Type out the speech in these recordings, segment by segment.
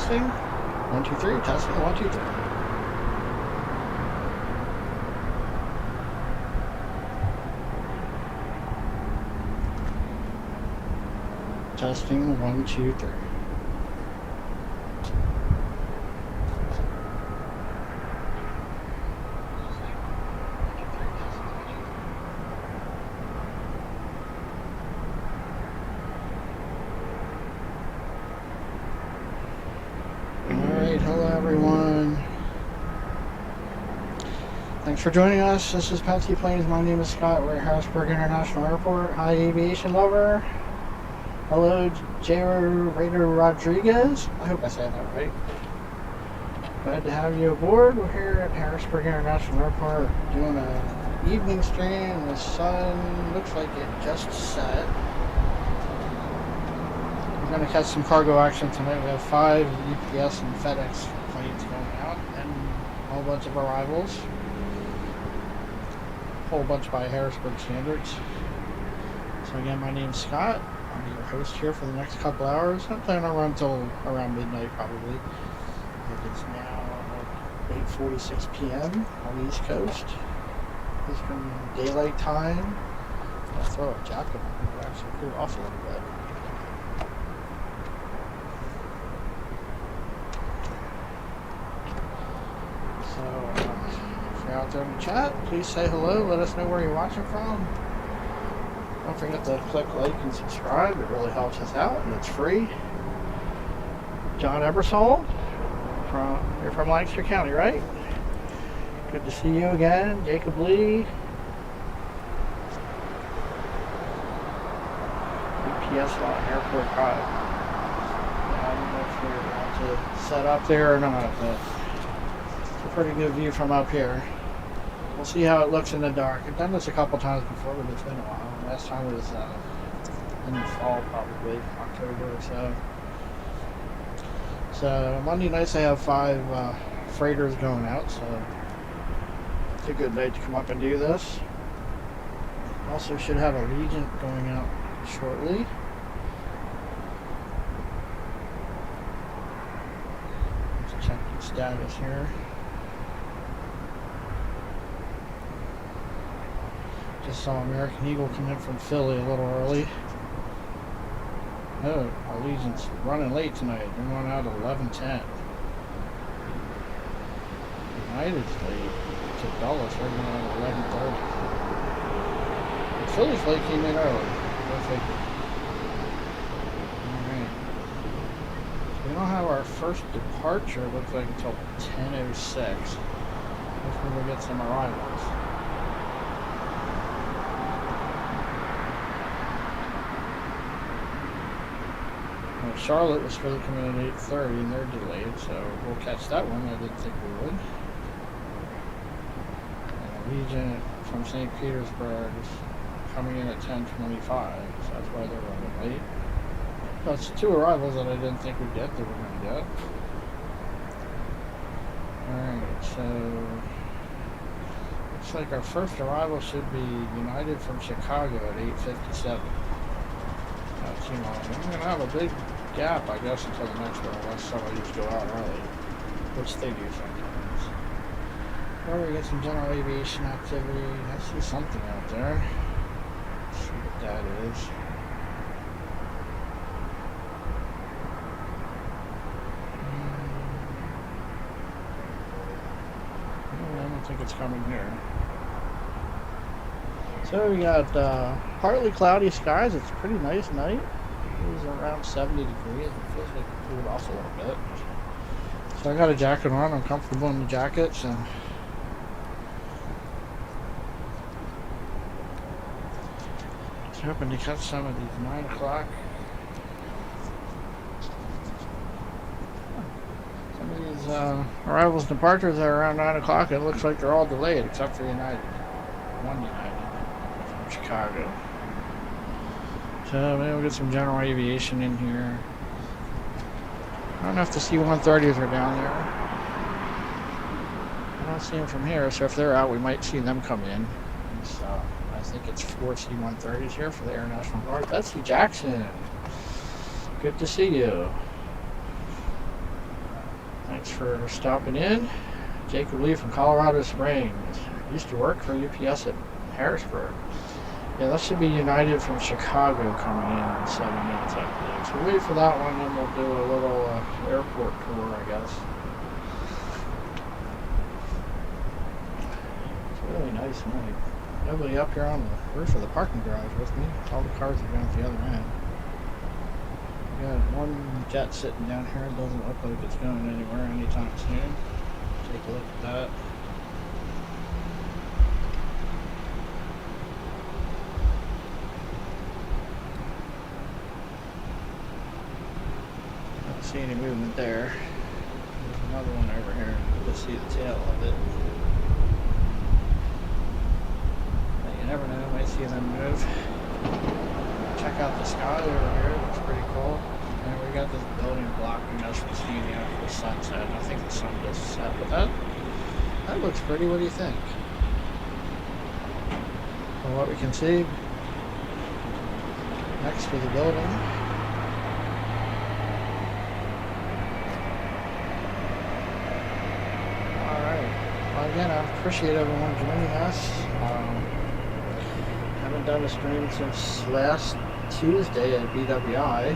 testing. 1, 2, 3. Testing. 1, 2, 3. Testing. 1, 2, 3. Hello everyone. Thanks for joining us. This is Patsy Planes. My name is Scott. We're at Harrisburg International Airport. Hi aviation lover. Hello J. Raider Rodriguez. I hope I said that right. Glad to have you aboard. We're here at Harrisburg International Airport doing an evening stream. The sun looks like it just set. We're going to catch some cargo action tonight. We have 5 UPS and FedEx planes going out and a whole bunch of arrivals. A whole bunch by Harrisburg standards. So again, my name's Scott. I'll be your host here for the next couple hours. I'm planning on run until around midnight probably. It is now 8:46 p.m. on the East Coast. Eastern Daylight Time. I'll throw a jacket on. It'll actually cool off a little bit. If you're out there in the chat, please say hello. Let us know where you're watching from. Don't forget to click like and subscribe. It really helps us out, and it's free. John Ebersol, you're from Lancaster County, right? Good to see you again. Jacob Lee. UPS Lot Airport Drive. I don't know if you're about to set up there or not, but pretty good view from up here. We'll see how it looks in the dark. I've done this a couple times before, but it's been a while. Last time was in the fall, probably October or so. So Monday nights I have 5 freighters going out, so it's a good night to come up and do this. Also should have a Regent going out shortly. Let's check the status here. Just saw American Eagle come in from Philly a little early. Oh, Allegiant's running late tonight. They're going out at 11:10. United's late. To Dulles, they're going out at 11:30. The Philly flight came in early. Go figure. Alright. We don't have our first departure, looks like, until 10:06. Hopefully we'll get some arrivals. Charlotte was supposed to come in at 8:30 and they're delayed, so we'll catch that one. I didn't think we would. And Regent from St. Petersburg is coming in at 10:25, so that's why they're running late. That's 2 arrivals that I didn't think we'd get that we're going to get. Alright, so looks like our first arrival should be United from Chicago at 8:57. Not too long. We're going to have a big gap, I guess, until the next one, unless somebody just go out early, which they do sometimes. Or we get some general aviation activity. I see something out there. Let's see what that is. I don't think it's coming here. So we got partly cloudy skies. It's a pretty nice night. It was around 70 degrees. It feels like it cooled off a little bit. So I got a jacket on. I'm comfortable in the jackets. And just hoping to catch some of these 9 o'clock. Some of these arrivals and departures are around 9 o'clock. It looks like they're all delayed except for United. One United from Chicago. So maybe we'll get some general aviation in here. I don't know if the C-130s are down there. I don't see them from here, so if they're out, we might see them come in. So I think it's 4 C-130s here for the Air National Guard. Betsy Jackson, good to see you. Thanks for stopping in. Jacob Lee from Colorado Springs. Used to work for UPS at Harrisburg. Yeah, that should be United from Chicago coming in 7 minutes, I believe. So we'll wait for that one, and we'll do a little airport tour, I guess. It's a really nice night. Nobody up here on the roof of the parking garage with me. All the cars are down at the other end. We got one jet sitting down here. It doesn't look like it's going anywhere anytime soon. Take a look at that. Don't see any movement there. There's another one over here. You can see the tail of it. But you never know. Might see them move. Check out the sky over here. It looks pretty cool. And we got this building blocking us from seeing the actual sunset. I think the sun just set, but that looks pretty. What do you think? From what we can see next to the building. Alright. Well, again, I appreciate everyone joining us. Haven't done a stream since last Tuesday at BWI.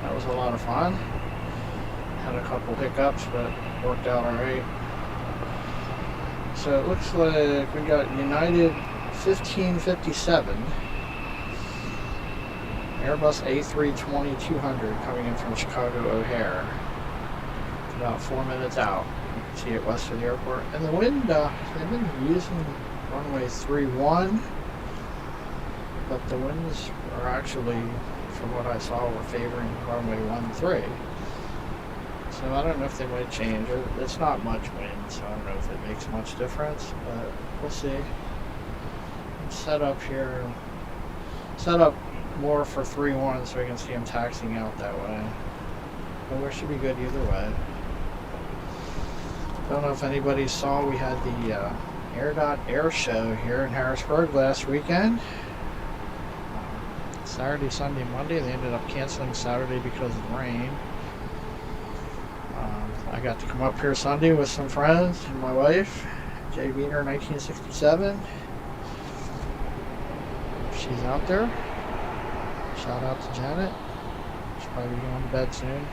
That was a lot of fun. Had a couple hiccups, but worked out alright. So it looks like we got United 1557 Airbus A320-200 coming in from Chicago O'Hare. It's about 4 minutes out. You can see it west of the airport. And the wind, they've been using runway 31, but the winds are actually, from what I saw, were favoring runway 13. So I don't know if they might change it. It's not much wind, so I don't know if it makes much difference, but we'll see. I'm set up here, set up more for 3-1 so we can see them taxiing out that way. But we should be good either way. Don't know if anybody saw, we had the Air show here in Harrisburg last weekend. Saturday, Sunday, Monday. They ended up canceling Saturday because of rain. I got to come up here Sunday with some friends and my wife, Jay Wiener, 1967. She's out there. Shout out to Janet. She's probably going to bed soon.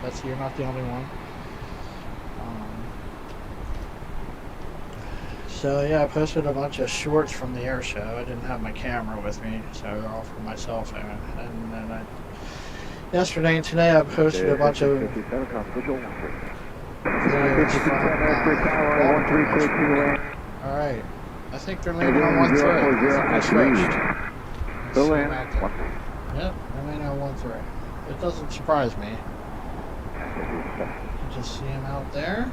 Betsy, you're not the only one. So yeah, I posted a bunch of shorts from the air show. I didn't have my camera with me, so they're all from my cell phone. And then yesterday and today I posted a bunch of videos from Alright, I think they're landing on 13. I switched. Yep, they're landing on 13. It doesn't surprise me. You just see them out there.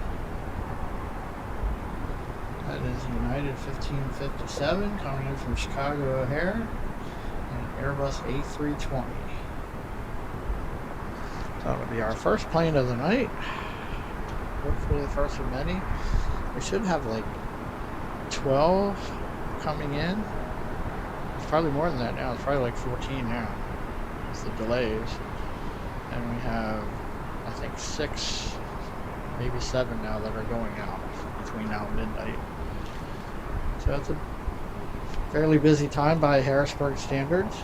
That is United 1557 coming in from Chicago O'Hare and Airbus A320. So that'll be our first plane of the night. Hopefully the first of many. We should have like 12 coming in. It's probably more than that now. It's probably like 14 now. It's the delays. And we have, I think, 6, maybe 7 now that are going out between now and midnight. So it's a fairly busy time by Harrisburg standards.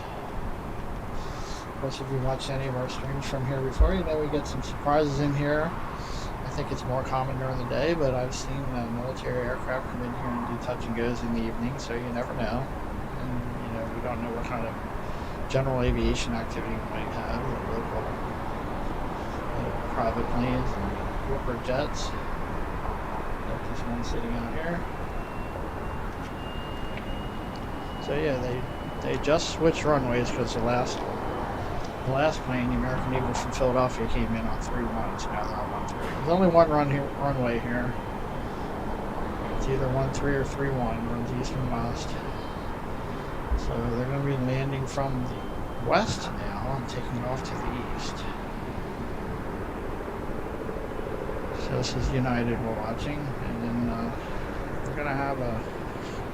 Of course, if you watched any of our streams from here before, you know we get some surprises in here. I think it's more common during the day, but I've seen military aircraft come in here and do touch and goes in the evening, so you never know. And you know, we don't know what kind of general aviation activity we might have, like local private planes and corporate jets. Like this one sitting out here. So yeah, they just switched runways because the last plane, the American Eagle from Philadelphia, came in on 3-1, so now they're on 13. There's only one runway here. It's either 13 or 3-1, runs east and west. So they're going to be landing from the west now and taking off to the east. So this is United we're watching, and then we're going to have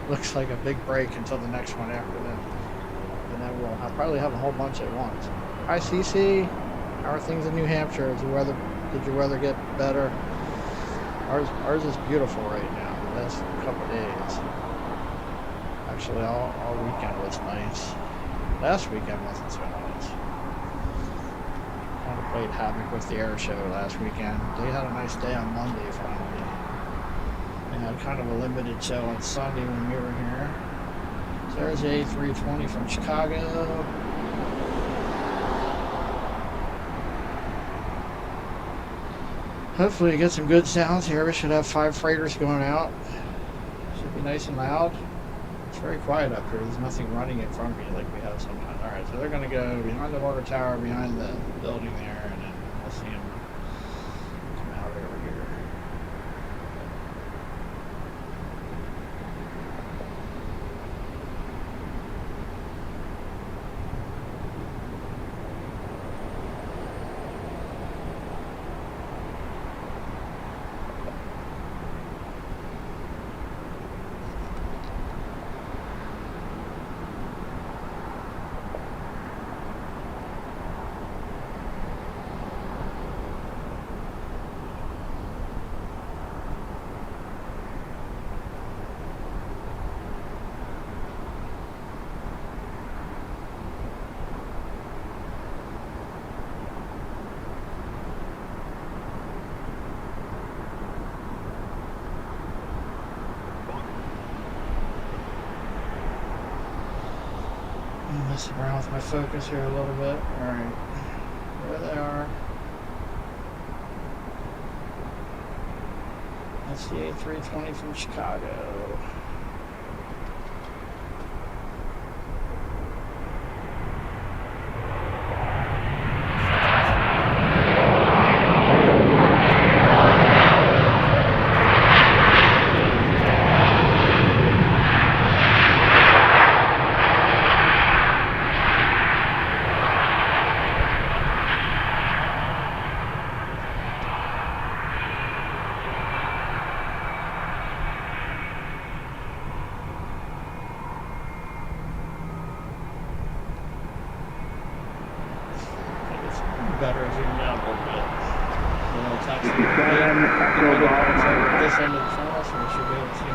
looks like a big break until the next one after that. And then we'll probably have a whole bunch at once. Hi CC, how are things in New Hampshire? Did your weather get better? Ours is beautiful right now. The last couple of days. Actually, all weekend was nice. Last weekend wasn't so nice. Kind of played havoc with the air show last weekend. They had a nice day on Monday finally. They had kind of a limited show on Sunday when we were here. So there's the A320 from Chicago. Hopefully we get some good sounds here. We should have 5 freighters going out. Should be nice and loud. It's very quiet up here. There's nothing running in front of me like we have sometimes. Alright, so they're going to go behind the water tower, behind the building there, and then we'll see them come out over here. Messing around with my focus here a little bit. Alright, there they are. That's the A320 from Chicago. Better zoomed out a little bit. So it's actually this end of the funnel, so we should be able to see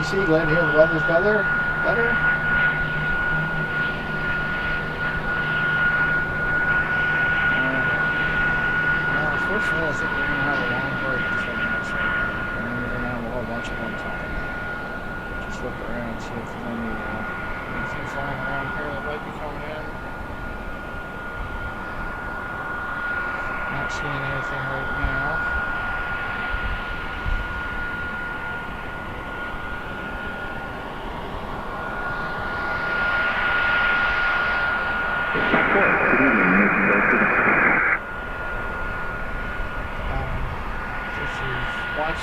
see, land here, the weather's better. Unfortunately, I think we're going to have a long break this next week. And then we're going to have a whole bunch of one time. Just look around and see if there's anything flying around here that might be coming in. Not seeing anything right now.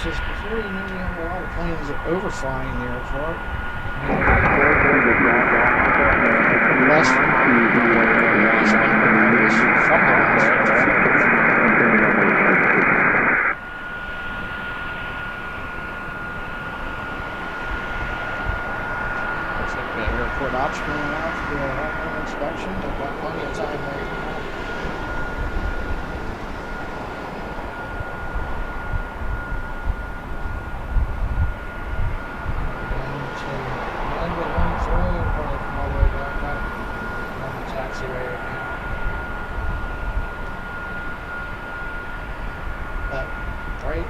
just before you know, we have a lot of planes overflying the airport. Less from looks like the airport ops going out to do a runway inspection. They've got plenty of time right now.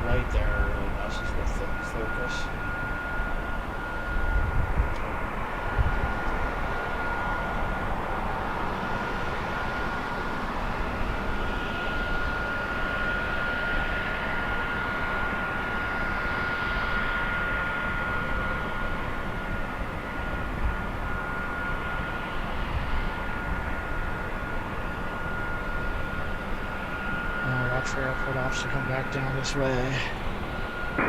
Light there really messes with the focus. Watch for airport ops to come back down this way. So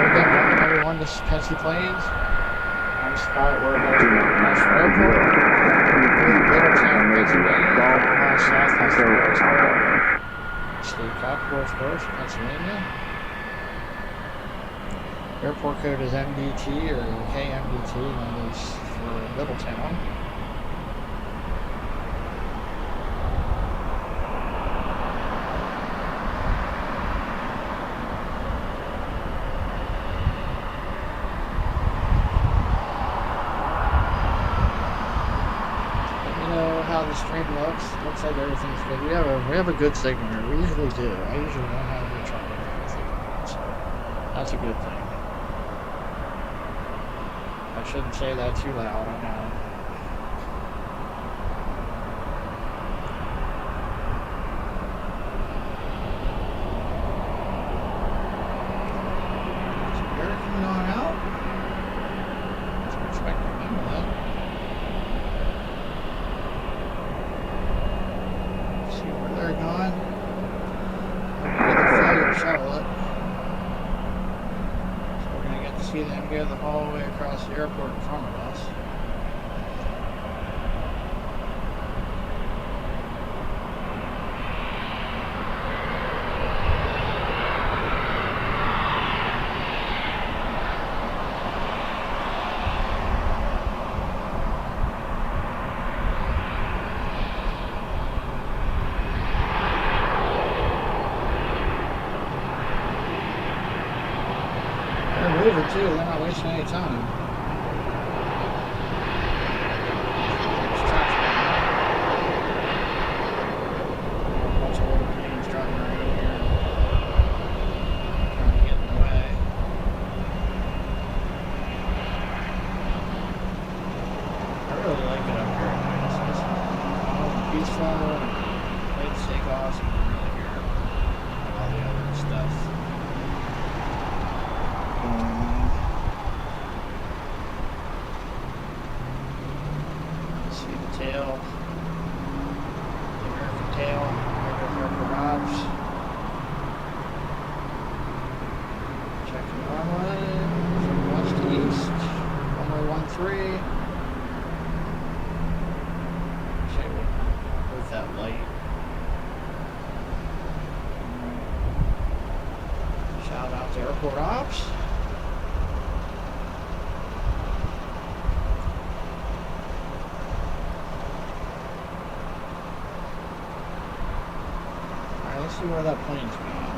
again, welcome everyone to Pesky Plains. I'm Scott. We're at Harrisburg International Airport. Middletown, Pennsylvania. Southeast Harrisburg. State capital, of course, Pennsylvania. Airport code is MDT or KMDT, that is for Middletown. How the stream looks like everything's good. We have a good signal here. We usually do. I usually don't have any trouble with anything, so that's a good thing. I shouldn't say that too loud, I know. Is American going out? I wasn't expecting them to that. They're gone. Charlotte. So we're going to get to see them go the whole way across the airport in front of us. Moving too, they're not wasting any time. Bunch of little planes driving right over here, trying to get in the way. I really like it up here. It's peaceful, great takeoffs, you can really hear all the other stuff. See the tail, the American tail, Harrisburg ops. Checking the runway from west to east, runway 13. Okay, with that light. Shout out to airport ops. Let's see where that plane's going.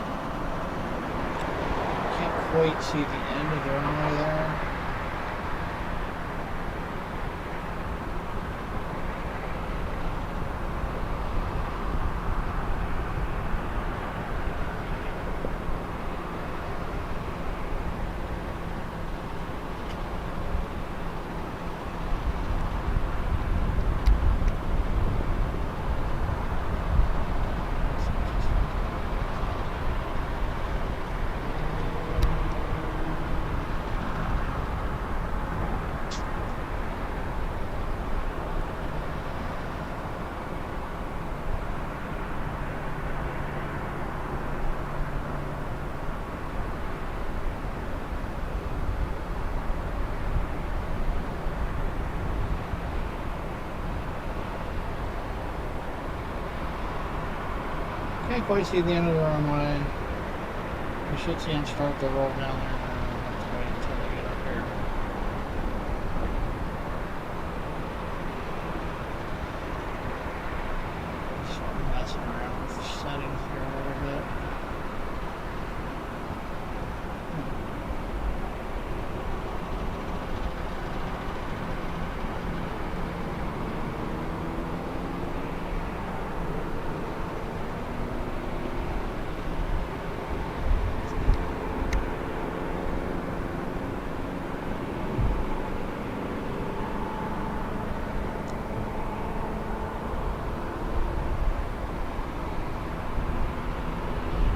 Can't quite see the end of the runway there. Can't quite see the end of the runway. We should see them start to roll down there. We'll have to wait until they get up here. So I'm messing around with the settings here a little bit.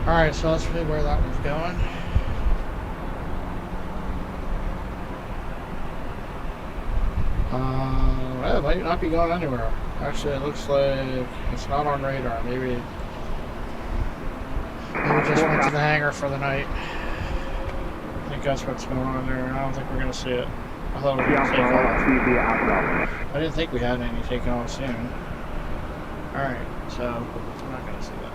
Alright, so let's see where that one's going. Well, it might not be going anywhere. Actually, it looks like it's not on radar. Maybe just went to the hangar for the night. I think that's what's going on there. I don't think we're going to see it. I thought we were going to take off. I didn't think we had any taking off soon. Alright, so we're not going to see that.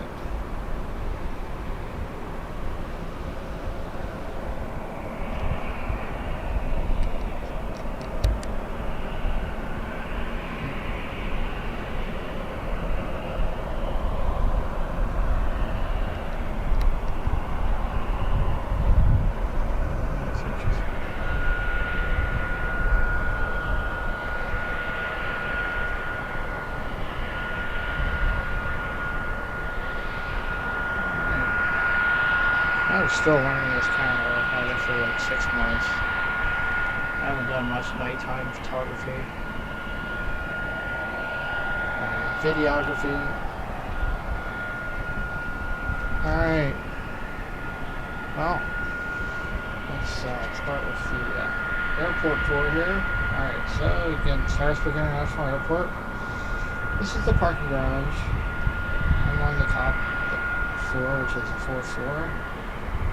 I'm still learning this camera. I've had it for like 6 months. I haven't done much nighttime photography. Videography. Alright. Well, let's start with the airport tour here. Alright, so again, Harrisburg International Airport. This is the parking garage. I'm on the top floor, which is the 4th floor.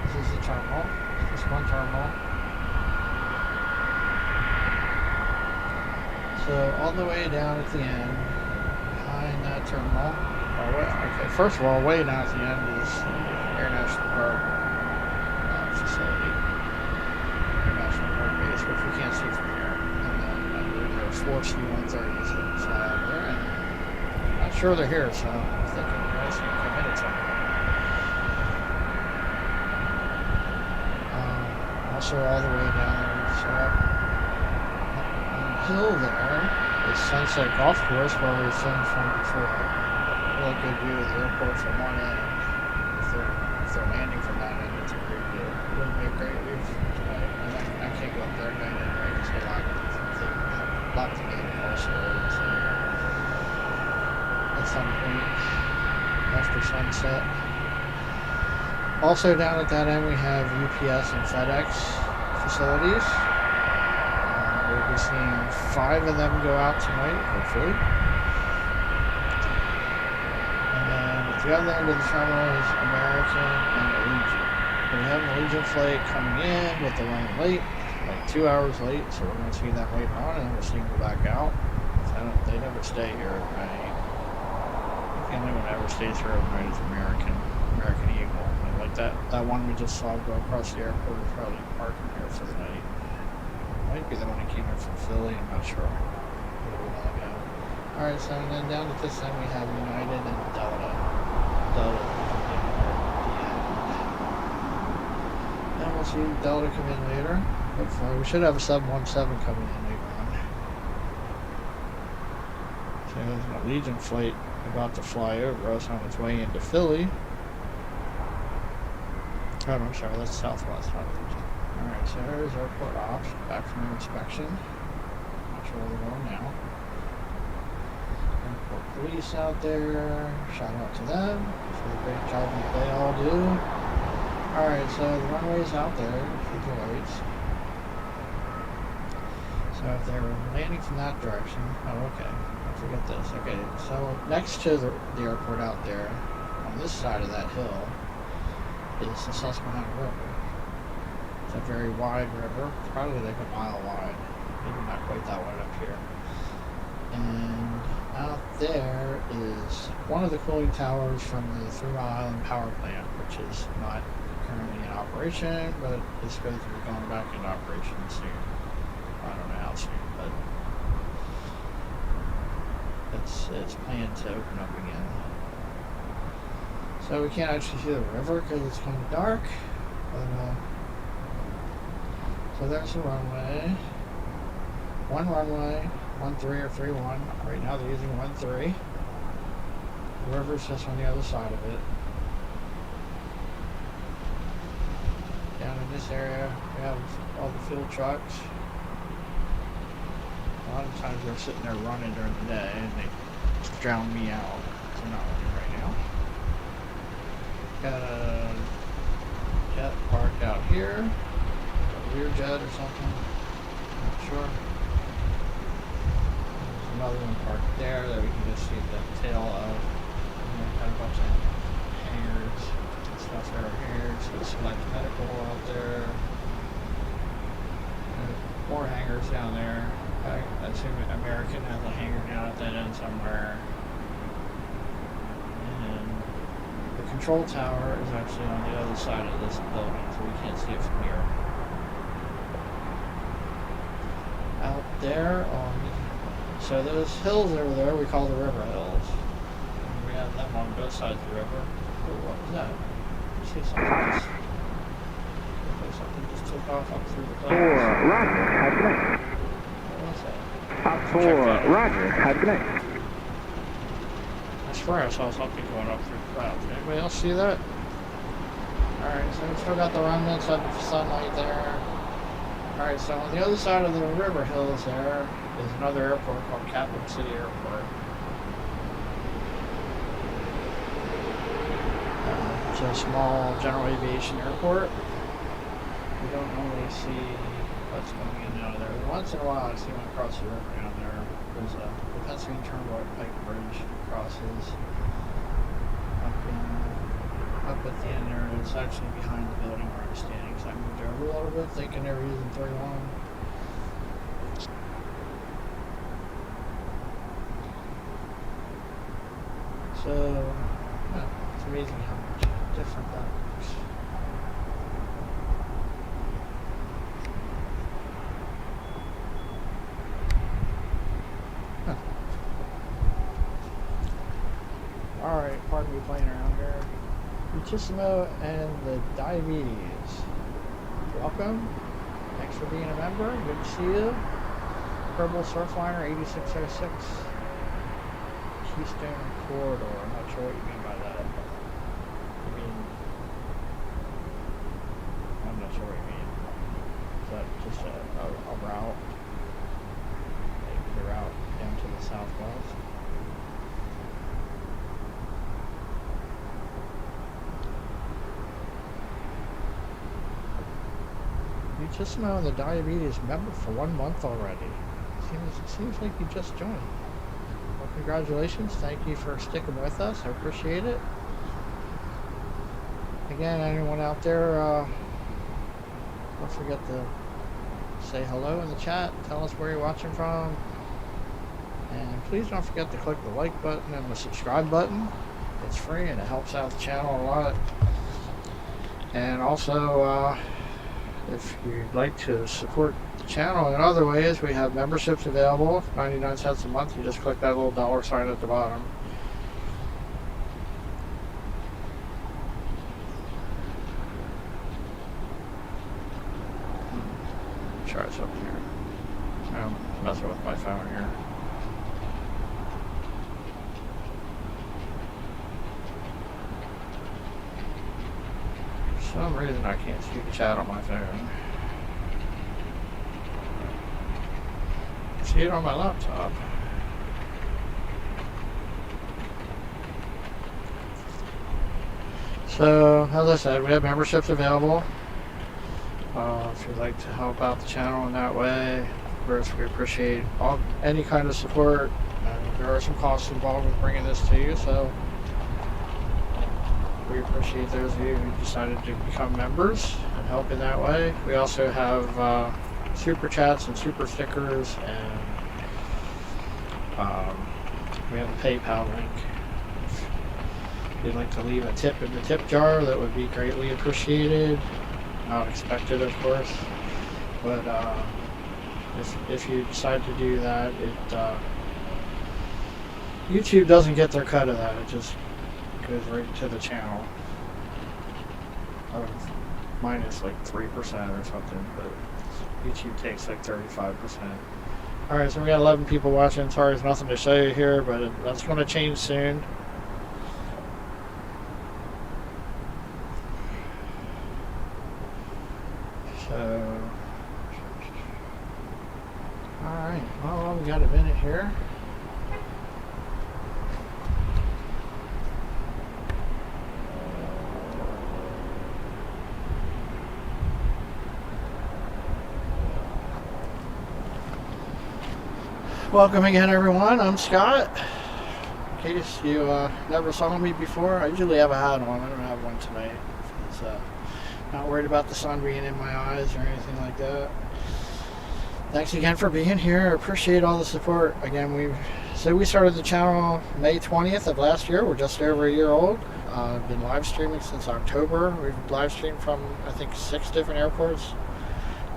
This is the terminal. This one terminal. So all the way down at the end, behind that terminal. Okay, first of all, way down at the end is International Park facility, International Park base, which we can't see from here. And then I believe there are 4 C-130s that fly out there, and I'm not sure they're here, so I'm thinking you guys can come in at some point. Also all the way down there, so up on the hill there is Sunset Golf Course where we filmed from before. Really good view of the airport from one end. If they're landing from that end, it's a great view. It wouldn't be a great view tonight. I can't go up there tonight anyway because they locked the gate also. So at some point after sunset. Also down at that end we have UPS and FedEx facilities. We'll be seeing 5 of them go out tonight, hopefully. And then at the other end of the terminal is American and Allegiant. We have an Allegiant flight coming in with the running late, like 2 hours late, so we're going to see them waiting on and then we'll see them go back out. They never stay here overnight. The only one that ever stays here overnight is American Eagle. Like that one we just saw go across the airport is probably parking here for the night. Might be the one that came in from Philly, I'm not sure. Alright, so and then down at this end we have United and Delta. And we'll see Delta come in later. Hopefully we should have a 717 coming in later on. So there's an Allegiant flight about to fly over us on its way into Philly. Oh, no, I'm sorry, that's Southwest. Alright, so there's airport ops, back from their inspection. Not sure where they're going now. Airport police out there, shout out to them for the great job that they all do. Alright, so the runway's out there for the lights. So if they're landing from that direction, oh, okay, I forget this. Okay, so next to the airport out there, on this side of that hill, is the Susquehanna River. It's a very wide river, probably like a mile wide, maybe not quite that wide up here. And Out there is one of the cooling towers from the 3 Mile Island power plant, which is not currently in operation, but it's supposed to be going back into operation soon. I don't know how soon, but it's planned to open up again. So we can't actually see the river because it's kind of dark. But, so there's the runway. One runway, 13 or 31. Right now they're using 13. The river's just on the other side of it. Down in this area, we have all the field trucks. A lot of times they're sitting there running during the day and they drown me out. So they're not running right now. Got a jet parked out here. A rear jet or something. Not sure. There's another one parked there that we can just see the tail of. And got a bunch of hangars and stuff that are here. So Select Medical out there. More hangars down there. I assume American has a hangar down at that end somewhere. And the control tower is actually on the other side of this building, so we can't see it from here. Out there so those hills over there we call the river hills. And we have them on both sides of the river. Oh, what was that? I see something else. Something just took off up through the clouds. Roger, have a good night. What's that? Roger, have a good night. I swear I saw something going up through the clouds. Anybody else see that? Alright, so we still got the remnants of the sunlight there. Alright, so on the other side of the river hills there is another airport called Capital City Airport. It's a small general aviation airport. We don't normally see what's going in and out of there. Once in a while I see one across the river down there. There's the Pennsylvania Turnpike Bridge crosses up at the end there. It's actually behind the building where I'm standing. So I moved over a little bit thinking they were using 31. So, it's amazing how much different that looks. Alright, pardon me playing around here. Muchissimo and the Diabetes. Welcome. Thanks for being a member. Good to see you. Purple Surfliner 8606. Keystone Corridor. I'm not sure what you mean by that. I'm not sure what you mean. Is that just a route? Like the route down to the southwest? Muchissimo and the Diabetes member for 1 month already. Seems like you just joined. Well, congratulations. Thank you for sticking with us. I appreciate it. Again, anyone out there, don't forget to say hello in the chat. Tell us where you're watching from. And please don't forget to click the like button and the subscribe button. It's free and it helps out the channel a lot. And also, if you'd like to support the channel in other ways, we have memberships available, 99 cents a month. You just click that little dollar sign at the bottom. Try something here. I'm messing with my phone here. For some reason I can't see the chat on my phone. I see it on my laptop. So, as I said, we have memberships available. If you'd like to help out the channel in that way, of course, we appreciate any kind of support. There are some costs involved with bringing this to you, so we appreciate those of you who decided to become members and help in that way. We also have super chats and super stickers and We have a PayPal link. If you'd like to leave a tip in the tip jar, that would be greatly appreciated. Not expected, of course, but if you decide to do that, YouTube doesn't get their cut of that. It just goes right to the channel. Minus like 3% or something, but YouTube takes like 35%. Alright, so we got 11 people watching. Sorry, there's nothing to show you here, but that's going to change soon. So, alright, well, we got a minute here. Welcome again, everyone. I'm Scott. In case you never saw me before, I usually have a hat on. I don't have one tonight. So, not worried about the sun being in my eyes or anything like that. Thanks again for being here. I appreciate all the support. Again, we started the channel May 20th of last year. We're just over a year old. I've been live streaming since October. We've live streamed from, I think, 6 different airports: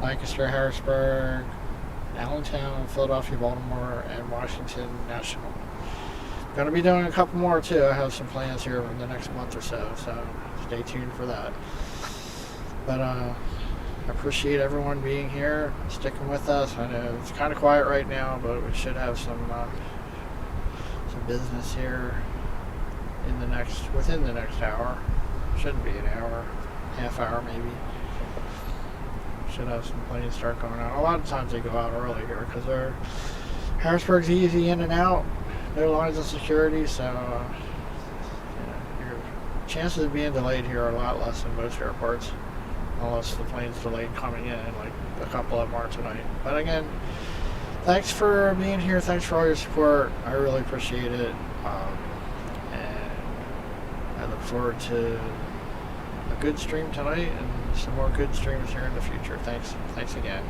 Lancaster, Harrisburg, Allentown, Philadelphia, Baltimore, and Washington National. Going to be doing a couple more too. I have some plans here in the next month or so stay tuned for that. But I appreciate everyone being here, sticking with us. I know it's kind of quiet right now, but we should have some business here within the next hour. Shouldn't be an hour, half hour maybe. Should have some planes start going out. A lot of times they go out early here because Harrisburg's easy in and out. No lines of security, so your chances of being delayed here are a lot less than most airports, unless the plane's delayed coming in, like a couple of them are tonight. But again, thanks for being here. Thanks for all your support. I really appreciate it, and I look forward to a good stream tonight and some more good streams here in the future. Thanks again.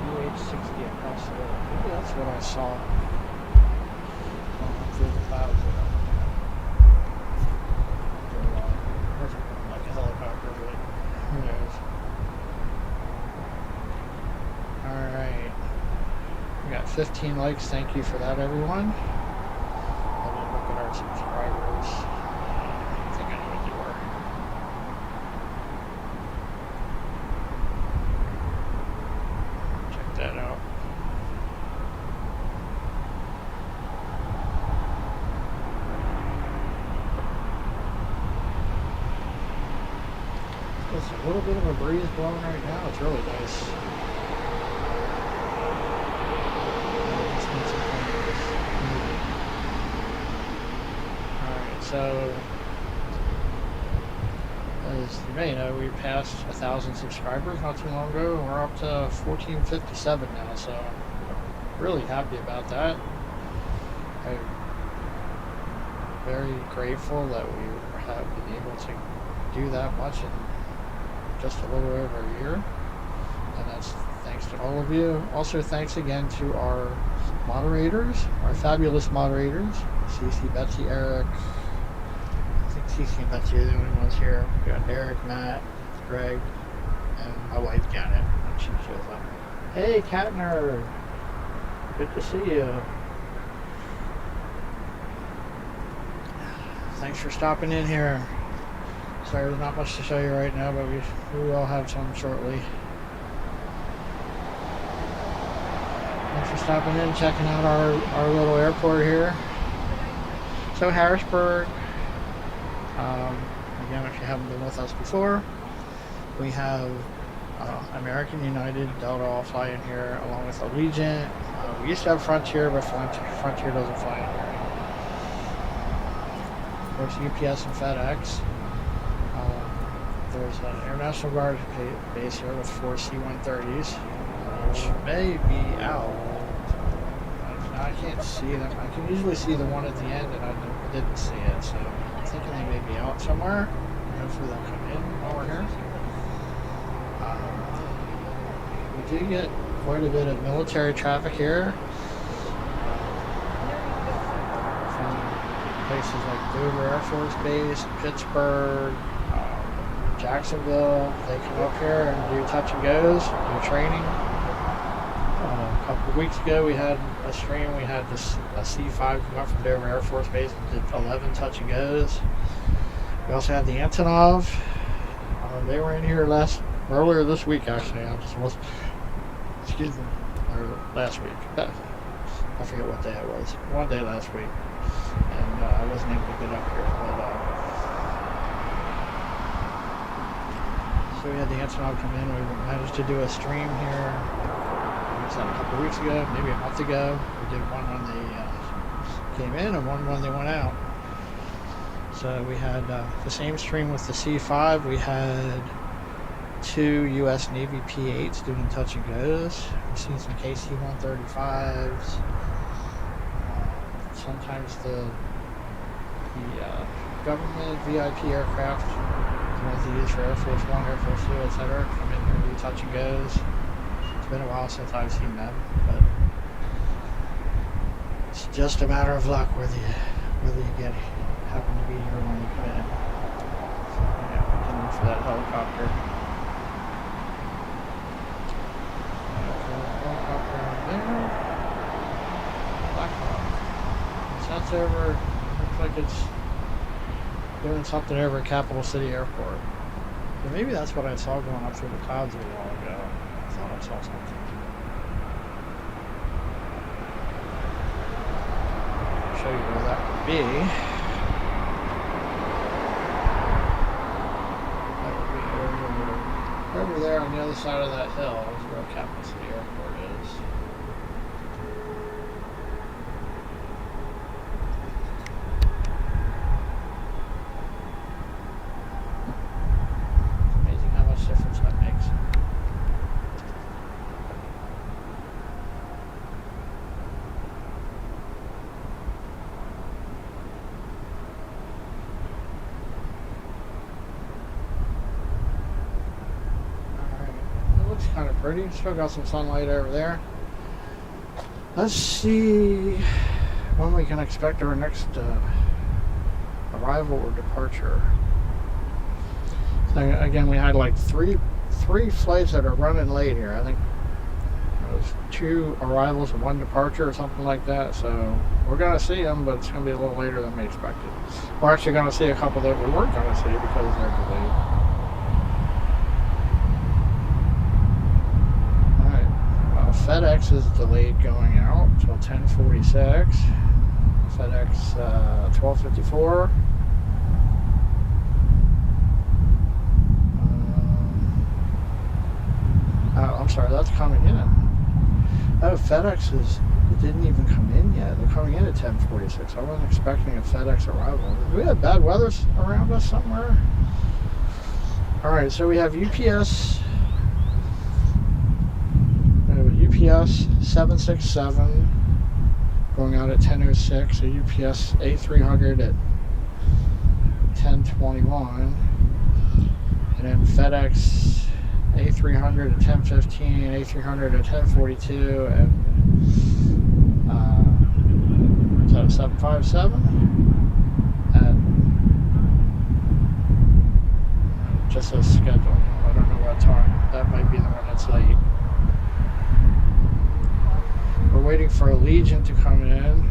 UH-60 across the road. Maybe that's what I saw through the clouds. Like a helicopter, but who knows? Alright. We got 15 likes. Thank you for that, everyone. Let me look at our subscribers. I think I know what they were. Check that out. There's a little bit of a breeze blowing right now. It's really nice. So, as you may know, we passed 1,000 subscribers not too long ago. We're up to 1,457 now, so really happy about that. I'm very grateful that we have been able to do that much in just a little over a year, and that's thanks to all of you. Also, thanks again to our moderators, our fabulous moderators, Cece, Betsy, Eric. Cece and Betsy are the only ones here. We got Eric, Matt, Greg, and my wife Janet when she shows up. Hey, Cat Nerd! Good to see you. Thanks for stopping in here. Sorry, there's not much to show you right now, but we will have some shortly. Thanks for stopping in, checking out our little airport here. So Harrisburg. Again, if you haven't been with us before, we have American, United, Delta all fly in here, along with Allegiant. We used to have Frontier, but Frontier doesn't fly in here anymore. Of course, UPS and FedEx. There's an International Guard base here with 4 C-130s, which may be out. I can't see them. I can usually see the one at the end, and I didn't see it, so I'm thinking they may be out somewhere. Hopefully they'll come in while we're here. do get quite a bit of military traffic here. From places like Dover Air Force Base, Pittsburgh, Jacksonville. They come up here and do touch and goes, do training. A couple of weeks ago we had a stream. We had a C5 come up from Dover Air Force Base and did 11 touch and goes. We also had the Antonov. They were in here earlier this week, actually. Excuse me, or last week. I forget what day it was. One day last week, and I wasn't able to get up here. But so we had the Antonov come in. We managed to do a stream here. Was that a couple of weeks ago, maybe a month ago? We did one when they came in and one when they went out. So we had the same stream with the C5. We had 2 U.S. Navy P-8s doing touch and goes. We've seen some KC-135s. Sometimes the government VIP aircraft, the ones they use for Air Force One, Air Force Two, etc., come in here and do touch and goes. It's been a while since I've seen them, but it's just a matter of luck whether you happen to be here when you come in. So, yeah, we can look for that helicopter. Helicopter there. Black Hawk. That's over. Looks like it's doing something over at Capital City Airport. So maybe that's what I saw going up through the clouds a while ago. I thought I saw something. I'll show you where that would be. That would be over there on the other side of that hill is where Capital City Airport is. Kind of pretty. Still got some sunlight over there. Let's see when we can expect our next arrival or departure. So again, we had like three flights that are running late here. I think it was 2 arrivals and 1 departure or something like that. So we're gonna see them, but it's gonna be a little later than we expected. We're actually gonna see a couple that we weren't gonna see because they're delayed. FedEx is delayed going out until 10:46. FedEx 12:54. I'm sorry, that's coming in. Oh, FedEx didn't even come in yet. They're coming in at 10:46. I wasn't expecting a FedEx arrival. Do we have bad weather around us somewhere? All right, so we have UPS. UPS 767 going out at 10:06, a UPS A300 at 10:21, and then FedEx A300 at 10:15, A300 at 10:42, and is that a 757? Just says schedule. I don't know what time. That might be the one that's late. We're waiting for a Legion to come in.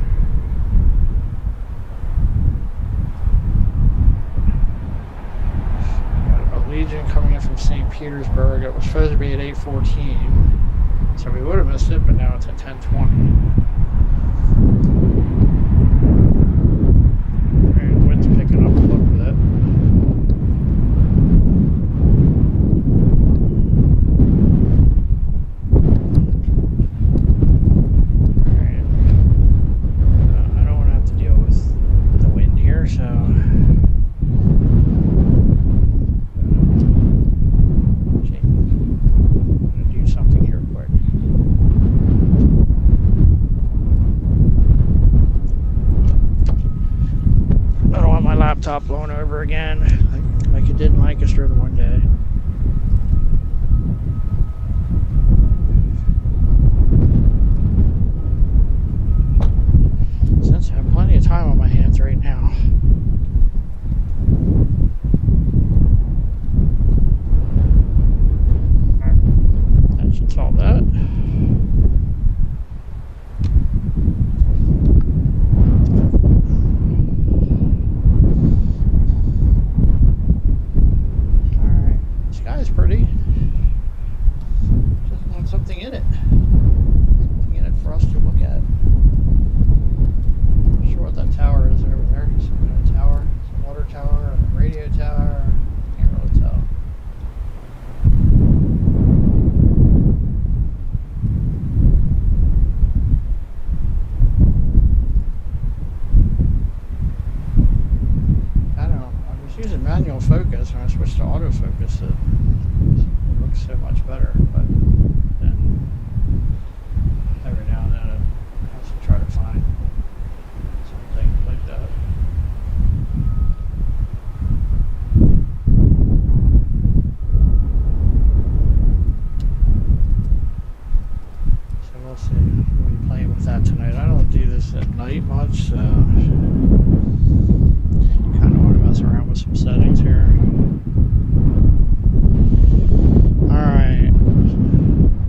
Got a Legion coming in from St. Petersburg. It was supposed to be at 8:14, so we would have missed it, but now it's at 10:20. Alright, the wind's picking up a little bit. Laptop blown over again, like it did in Lancaster the one day. focus, it looks so much better. But then every now and then it has to try to find something like that. So we'll see. We'll be playing with that tonight. I don't do this at night much, so kind of want to mess around with some settings here. Alright.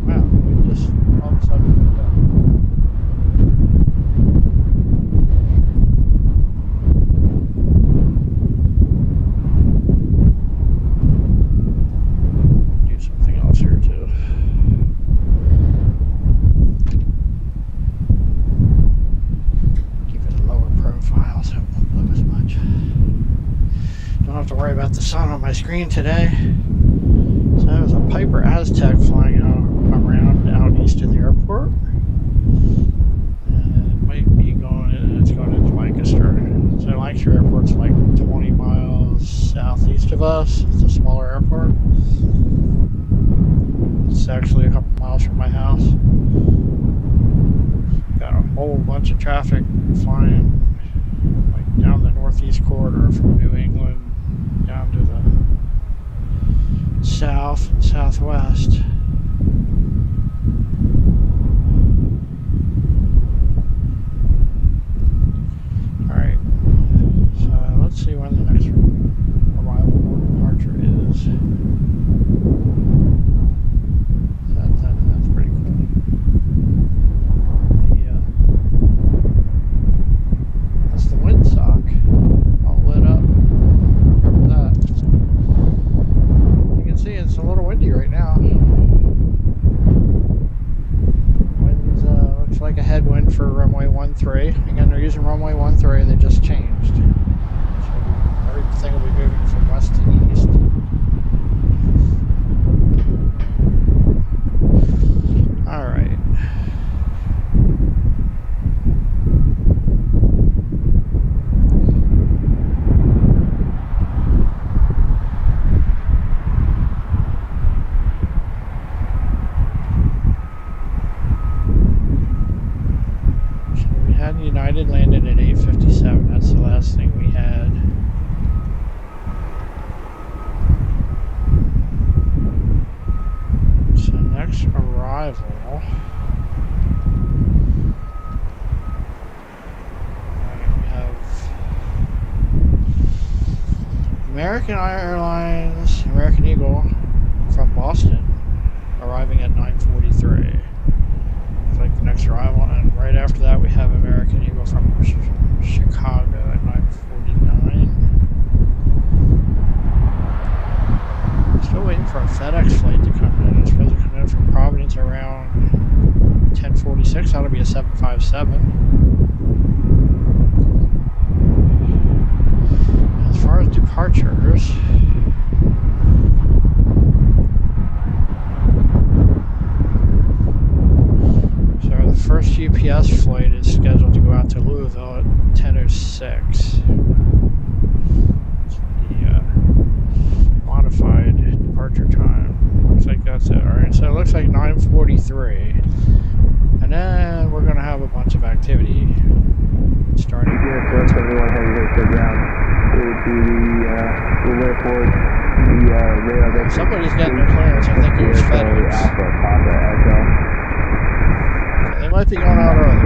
Wow, we just all of a sudden picked up. Do something else here too. Keep it a lower profile so it won't blow as much. Don't have to worry about the sun on my screen today. So that was a Piper Aztec flying around out east of the airport. And it might be it's going into Lancaster. So Lancaster Airport's like 20 miles southeast of us. It's a smaller airport. It's actually a couple miles from my house. Got a whole bunch of traffic flying like down the northeast corridor from New England down to the south and southwest. Alright, so let's see when the next arrival or departure is. That's pretty cool. That's the windsock all lit up. Remember that. You can see it's a little windy right now. Winds looks like a headwind for runway 13. Again, they're using runway 13. They just changed. So everything will be moving from west to east. All right. United landed at 8:57. That's the last thing we had. So next arrival, we have American Airlines, American Eagle from Boston, arriving at 9:43. Like the next arrival, and right after that we have American Eagle from Chicago at 9:49. Still waiting for a FedEx flight to come in. It's supposed to come in from Providence around 10:46. That'll be a 757. As far as departures, the first UPS flight is scheduled to go out to Louisville at 10:06. The modified departure time. Looks like that's it. Alright, so it looks like 9:43. And then we're going to have a bunch of activity starting. Yes, everyone headed to the ground to the airport. Somebody's getting their clearance. I think it was FedEx. They might be going out early.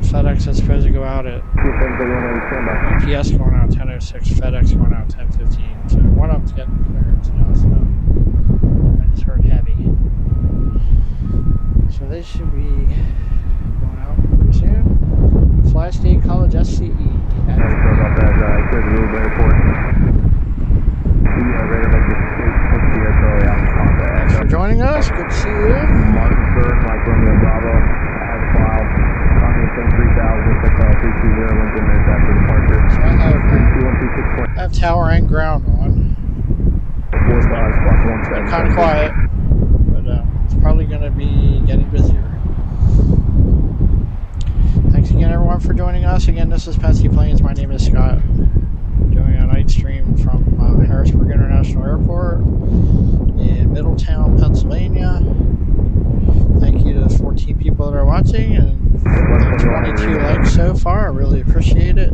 FedEx is supposed to go out at UPS going out 10:06, FedEx going out 10:15. So one of them's getting clearance now, so I just heard heavy. So they should be going out pretty soon. Fly State College SCE. About that, Airport. Thanks for joining us. Good to see you. Harrisburg, Mike Romeo Bravo. I have filed Congress 3000, 320, Lincoln minutes after departure. So I have tower and ground on. It's been kind of quiet, but it's probably going to be getting busier. everyone for joining us. Again, this is Pesky Planes. My name is Scott. Doing a night stream from Harrisburg International Airport in Middletown, Pennsylvania. Thank you to the 14 people that are watching and 22 likes so far. I really appreciate it.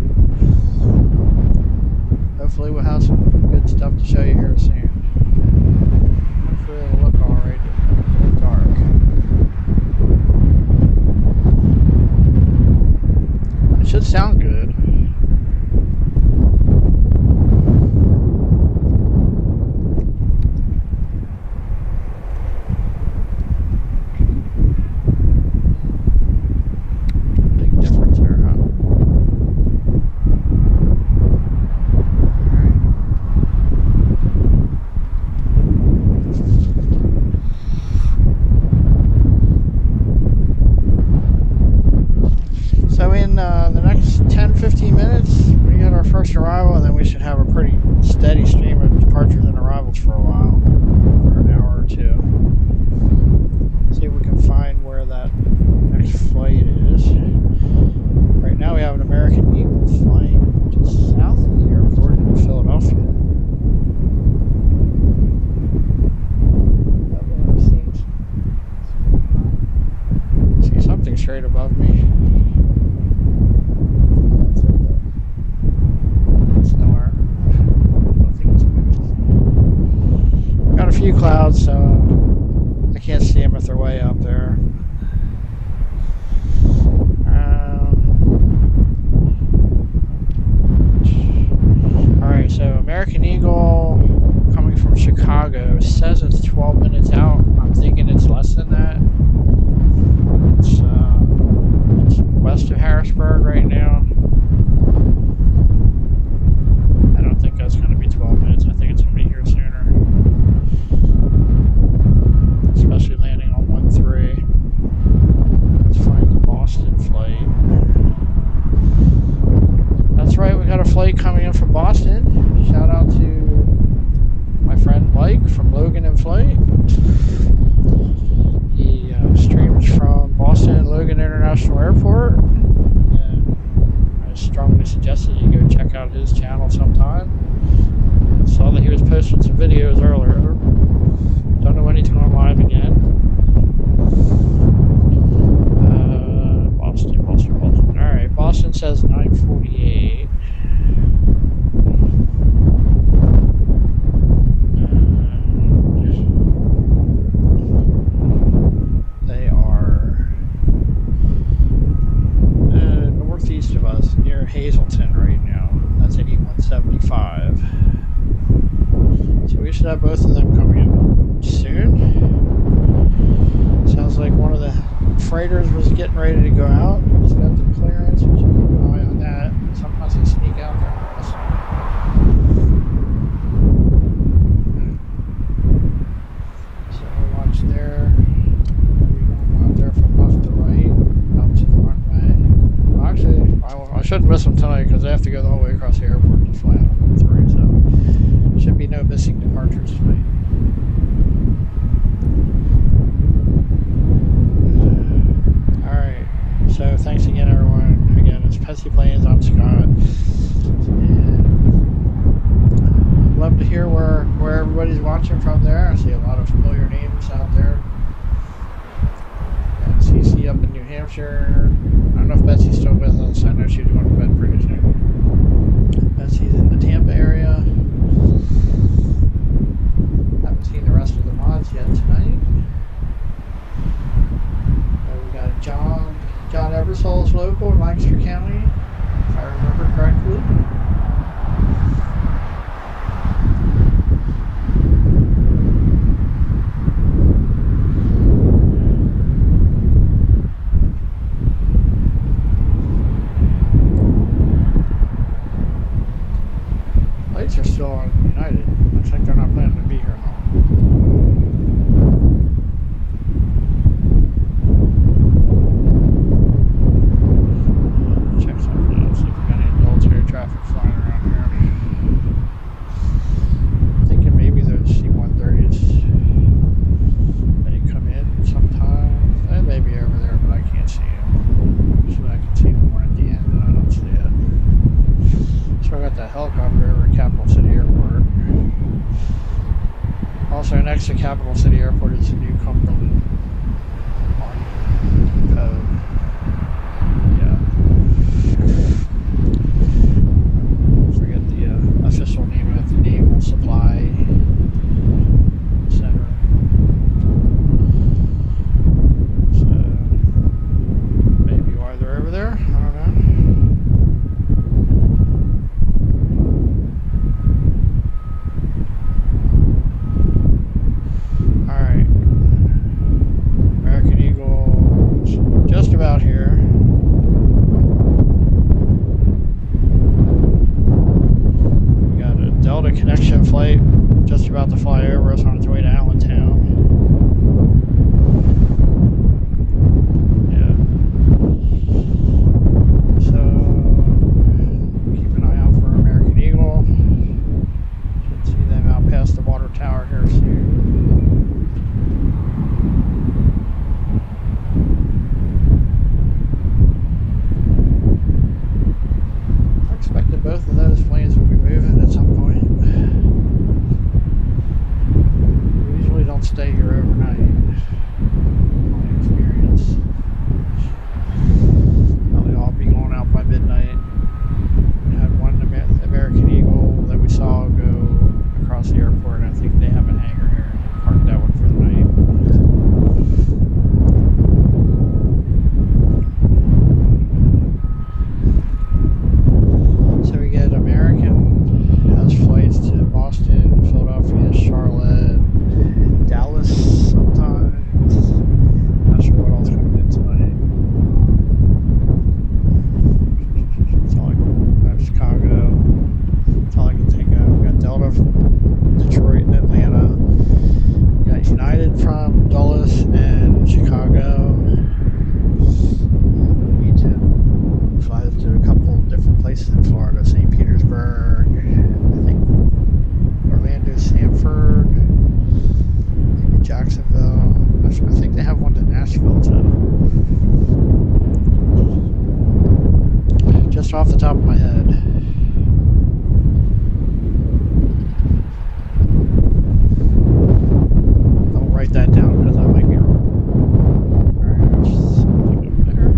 Hopefully we'll have some good stuff to show you here soon. Hopefully it'll look alright. It's dark. It should sound good. Big difference there, huh? So in the next 10-15 minutes, we get our first arrival, and then we should have a pretty steady stream of departures and arrivals for a while, for an hour or two. See if we can find where that next flight is. Right now we have an American Eagle flying just south of the airport in Philadelphia. See something straight above me. Got a few clouds, so I can't see them if they're way up there. Alright, so American Eagle coming from Chicago says it's 12 minutes out. I'm thinking it's less than that. It's west of Harrisburg right now. I don't think that's going to be 12 minutes. I think it's going to be here sooner. Especially landing on 1-3. Let's find the Boston flight. That's right, we got a flight coming in from Boston. Shout out to my friend Mike from Logan in Flight. He streams from Boston and Logan International Airport. And I strongly suggest that you go check out his channel sometime. Saw that he was posting some videos earlier. Don't know when he's going live again. Boston. Alright, Boston says 9:48. They are northeast of us, near Hazleton right now. That's at 175. So we should have both of them coming in soon. Sounds like one of the freighters was getting ready to go out. Just got the clearance. We should keep an eye on that. Sometimes they sneak out there. So we'll watch there. We're going out there from left to right, out to the runway. Well, actually, I shouldn't miss them tonight because I have to go the whole way across the airport to fly out on 3. So should be no missing departures tonight. Alright, so thanks again everyone. Again, it's Pesky Planes, I'm Scott. And I'd love to hear where everybody's watching from there. I see a lot of familiar names out there. And CC up in New Hampshire. I don't know if Betsy's still with us. I know she's going to bed pretty soon. Betsy's in the Tampa area. Haven't seen the rest of the mods yet tonight. We got John Eversole's local in Lancaster County, if I remember correctly. Lights are still on United. Looks like they're not planning to be here long. Check something out, see if we got any military traffic flying around here. Thinking maybe those C-130s may come in sometime. They may be over there, but I can't see them. So I can see them more at the end. helicopter over at Capital City Airport. Also next to Capital City Airport is the new Cumberland Cove. Yeah. I forget the official name of the Naval Supply Center. So maybe why they're over there, I don't know. Alright. American Eagle's just about here. We got a Delta connection flight just about to fly over us on its way to Allentown. Yeah. So keep an eye out for American Eagle. Should see them out past the water tower here soon. I expected both of those planes will be moving at some point. We usually don't stay here overnight. My experience. Probably all be going out by midnight. We had one American Eagle that we saw go across the airport, and I think they have a hangar here. Parked that one for the night. So we get American, has flights to Boston, Philadelphia, Charlotte, Dallas sometimes. Not sure what else coming in tonight. That's all I can, Chicago. That's all I can think of. We got Delta from Detroit and Atlanta. We got United from Dulles and Chicago. We need to fly to a couple of different places in Florida. St. Petersburg, I think Orlando, Sanford, maybe Jacksonville. I think they have one to Nashville too. Just off the top of my head. I'll write that down because I might be wrong. Alright, there's something up there.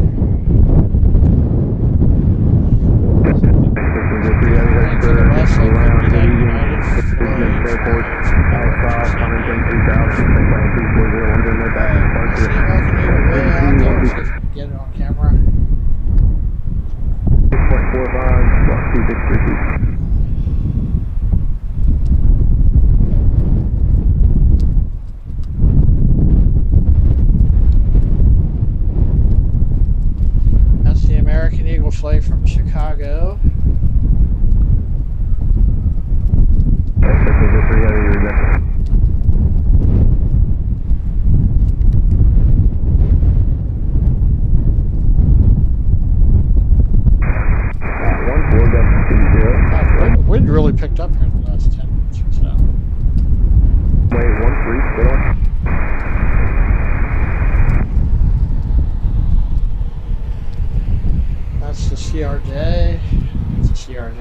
And to the west, like could be that United flight. See American Eagle way out there. See if we can get it on camera. 6.45, block 263. That's the American Eagle flight from Chicago. Wind really picked up here in the last 10 minutes or so. Wait, 1-3, still on? That's the CRJ. It's a CRJ.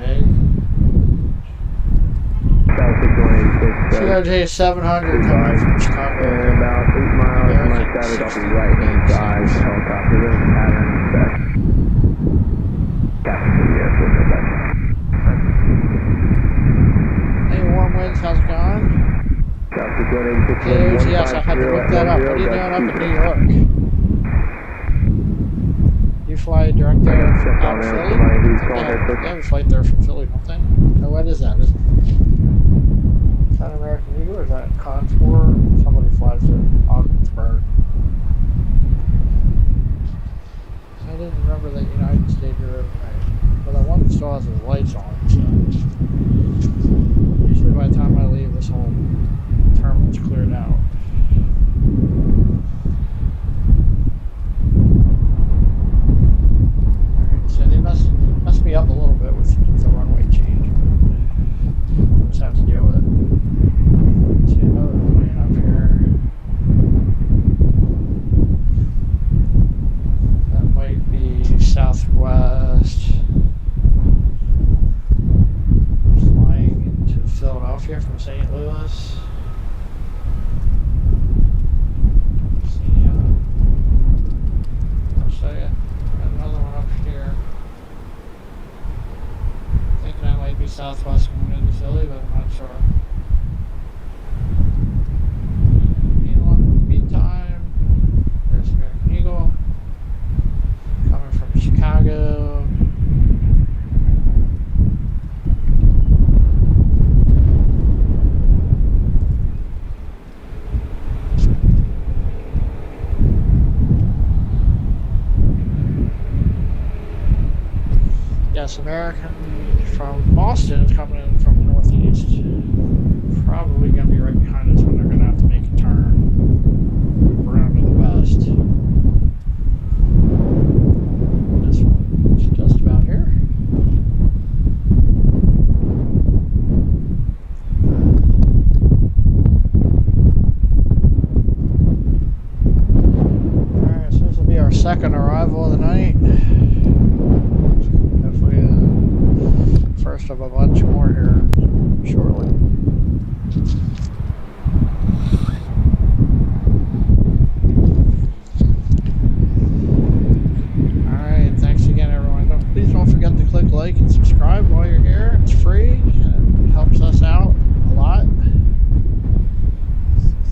CRJ 700 coming from Chicago. And about 8 miles from my status off the right hand side. Helicopter doesn't pattern back. Captain to the airport, no back. Hey, warm winds, how's it going? Yes, I had to look that up. What are you doing up in New York? You fly direct there out of Philly? They have a flight there from Philly, don't they? No, what is that? Is that American Eagle or is that Contour? Somebody flies to Augsburg. I didn't remember that United stayed here overnight. But that one still has his lights on, so usually by the time I leave, this whole terminal's cleared out. Alright, so they must be up a little bit with the runway change. But here from St. Louis. I'll show you another one up here. Thinking I might be Southwest going into Philly, but I'm not sure. Meantime, there's American Eagle coming from Chicago. Yes, American from Boston is coming in from the northeast. Probably going to be right behind us when they're going to have to make a turn around to the west. This one's just about here. Alright, so this will be our second arrival of the night. First of a bunch more here shortly. Alright, thanks again everyone. Please don't forget to click like and subscribe while you're here. It's free and it helps us out a lot.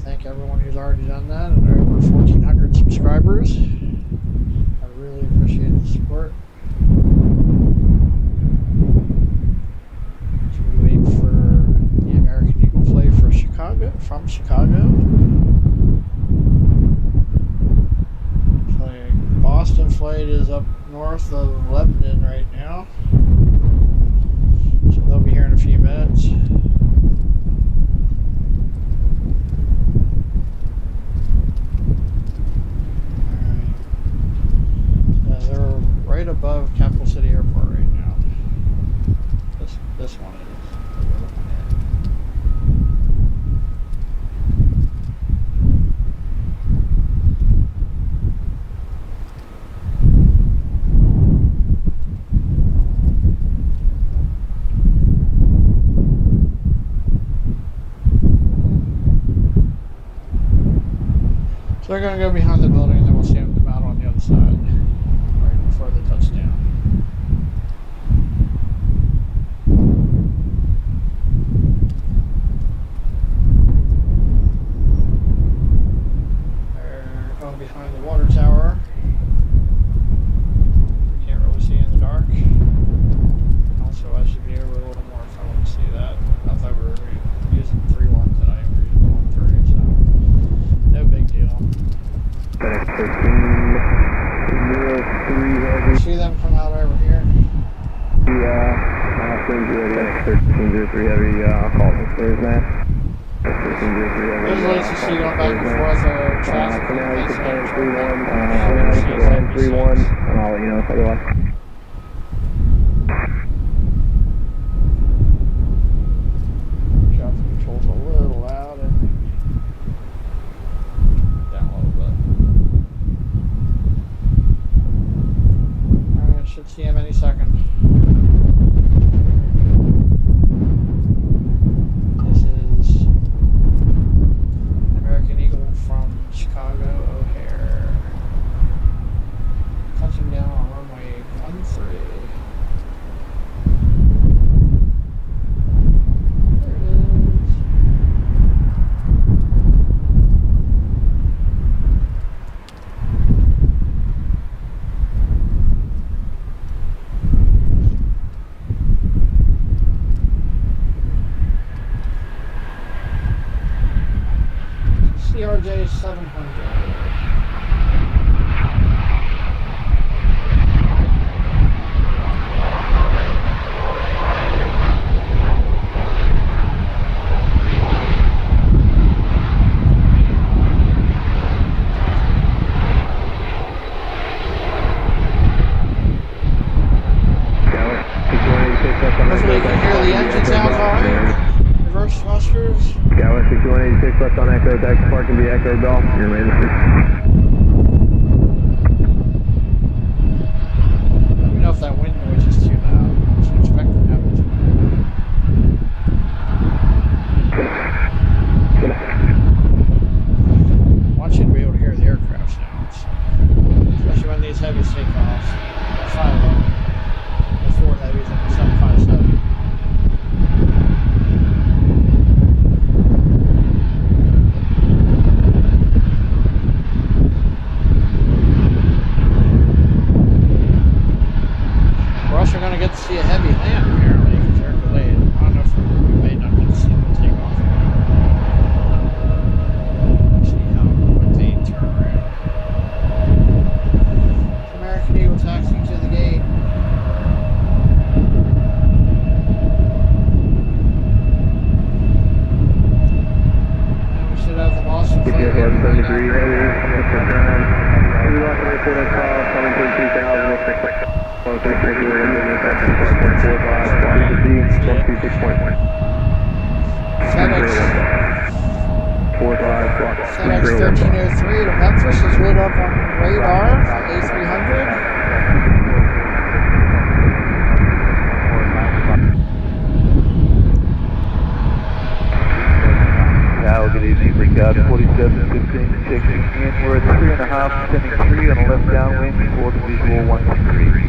Thank everyone who's already done that, and there are over 1,400 subscribers. I really appreciate the support. From Chicago. So Boston flight is up north of Lebanon right now. So they'll be here in a few minutes. Alright. So they're right above Capital City Airport right now. This one is. So they're going to go behind the building, and then we'll see them come out on the other side, right before the touchdown. They're going behind the water tower. We can't really see in the dark. Also, I should be able to a little more if I want to see that. I thought we were using 3-1 today. We're using 1-3, so no big deal. FedEx 1303 heavy. See them come out over here? Yeah, FedEx 1303 heavy, call me. Where's that? 1303 heavy. There's lights you see going back and forth traffic. For now, you can send 3-1. You can send 3-1, and I'll let you know if otherwise. Traffic control's a little loud and down a little bit. Alright, should see him any second. This is American Eagle from Chicago O'Hare. Touching down on runway 13. There it is. CRJ 700. Hopefully you can hear the engine sounds alright. Reverse thrusters. Skyline 6186 left on Echo, taxi park can be Echo Golf. Your landing. Let me know if that wind noise is too loud. I should expect to have it too loud. FedEx 45 block FedEx 1303 to Memphis is lit up on radar, A300. Now, good evening, Breakout 4715, checking in. We're at 3.5, descending 3 on a left downwind towards visual 123.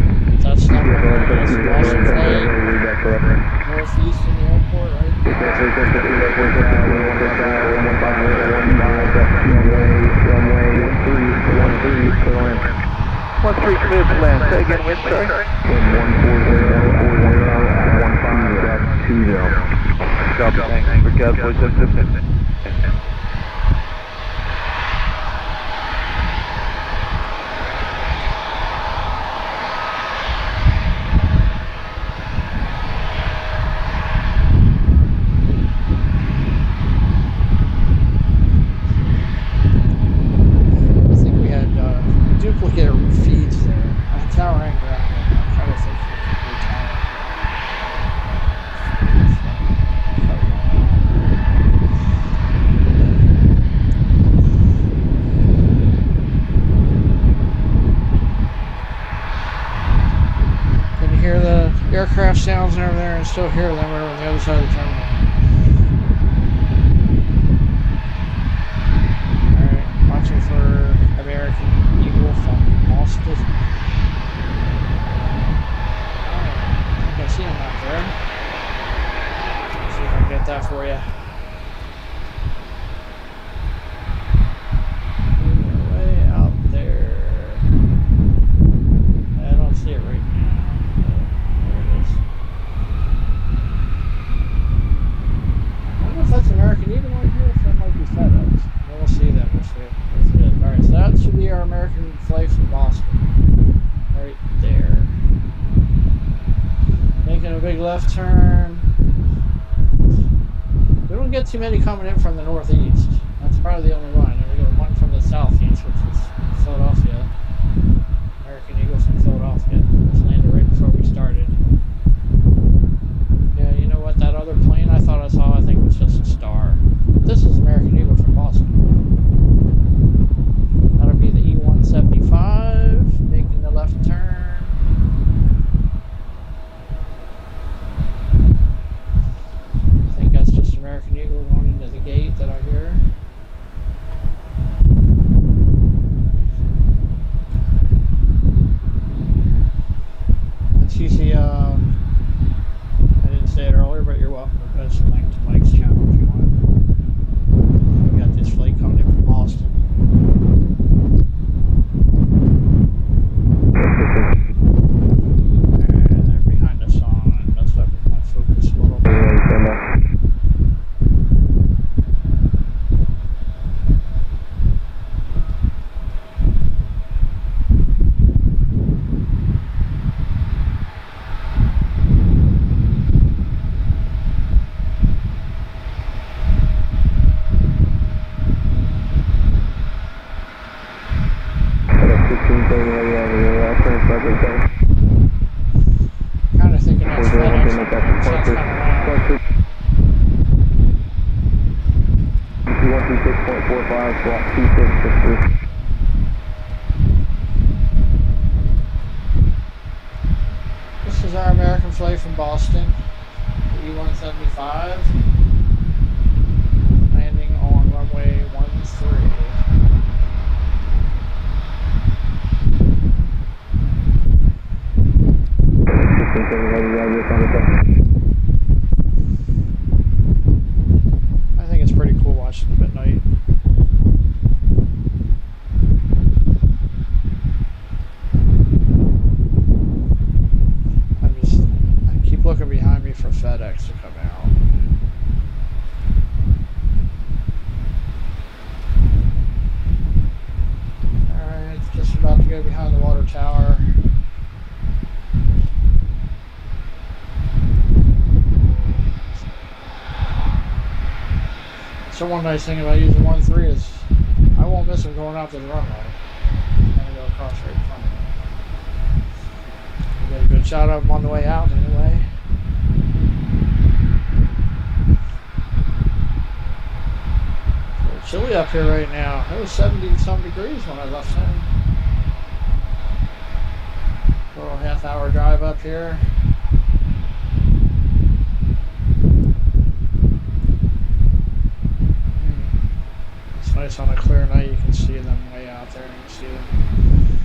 That's not Washington Flight, northeast in the airport, right? One three, clear to land. Say again, wind, sorry. 140, Copy, thanks. Breakout 4715. Duplicate feeds there. Tower and ground. I kind of think we could Can you hear the aircraft sounds over there and still hear them over on the other side of the terminal? Alright, watching for American Eagle from Boston. I think I see him out there. Let's see if I can get that for you. Way out there. I don't see it right now. There it is. I don't know if that's American Eagle right here, if that might be FedEx. We'll see that. We'll see it. Alright, so that should be our American flight from Boston. Right there. Making a big left turn. We don't get too many coming in from the northeast. That's probably the only one. And we got one from the southeast, which is Philadelphia. American Eagle from Philadelphia. Just landed right before we started. Yeah, you know what? That other plane I thought I saw, I think it was just a star. This is American Eagle from Boston. That'll be the E175, making the left turn. I think that's just American Eagle going into the gate that I hear. It's easy, I didn't say it earlier, but you're welcome to post a link to Mike's channel if you want. We got this flight coming in from Boston. And they're behind us on. That's why we want to focus a little bit. Kind of thinking that's FedEx. Sounds kind of loud. 136.45, block 2663. This is our American flight from Boston, the E175, landing on runway 13. I think it's pretty cool watching them at night. I keep looking behind me for FedEx to come out. Alright, it's just about to go behind the water tower. So one nice thing about using 1.3 is I won't miss them going out to the runway. I'm going to go across right in front of me. We got a good shot of them on the way out anyway. chilly up here right now. It was 70-some degrees when I left home. A little half-hour drive up here. It's nice on a clear night. You can see them way out there. You can see them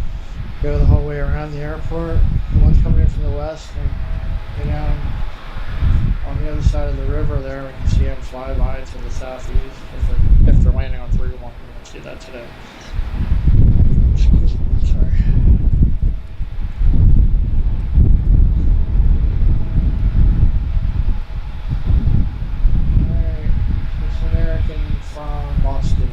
go the whole way around the airport. The ones coming in from the west and go down on the other side of the river there. We can see them fly by to the southeast if they're landing on 3-1. We can see that today. Excuse me, sorry. Alright, this American from Boston.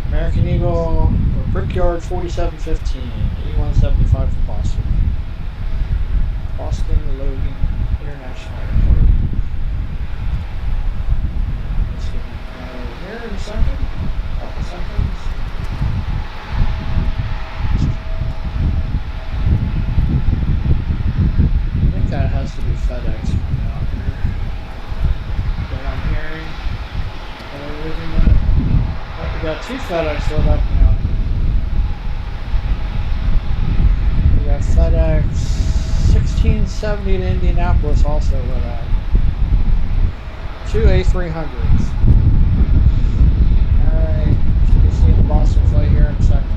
American Eagle, Brickyard 4715, 8175 from Boston. Boston Logan International Airport. Let's see. Here in a second. Couple seconds. I think that has to be FedEx coming out here. What I'm hearing. We got 2 FedEx lit up now. We got FedEx 1670 to Indianapolis also lit up. 2 A300s. Alright, should be seeing the Boston flight here in a second.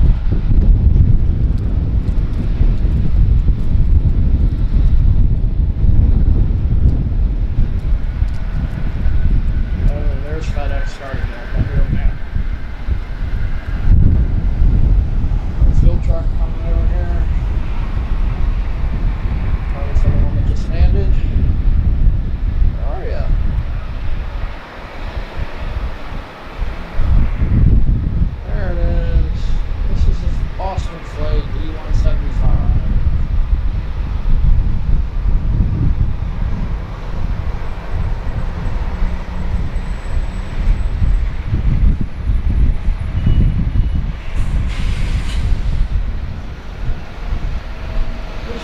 Oh, there's FedEx starting there. I'll hear them now. Truck coming over here. Probably for the one that just landed. Where are ya? There it is. This is the Boston flight D175.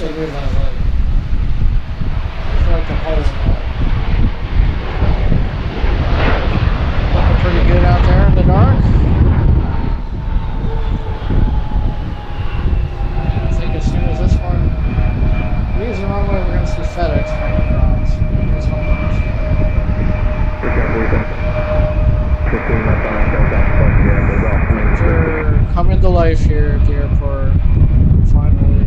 They really like it. It's like a hole in the light. Looking pretty good out there in the dark. And I think as soon as this one leaves the runway, we're going to see FedEx coming across. This one goes. We're coming to life here at the airport. Finally.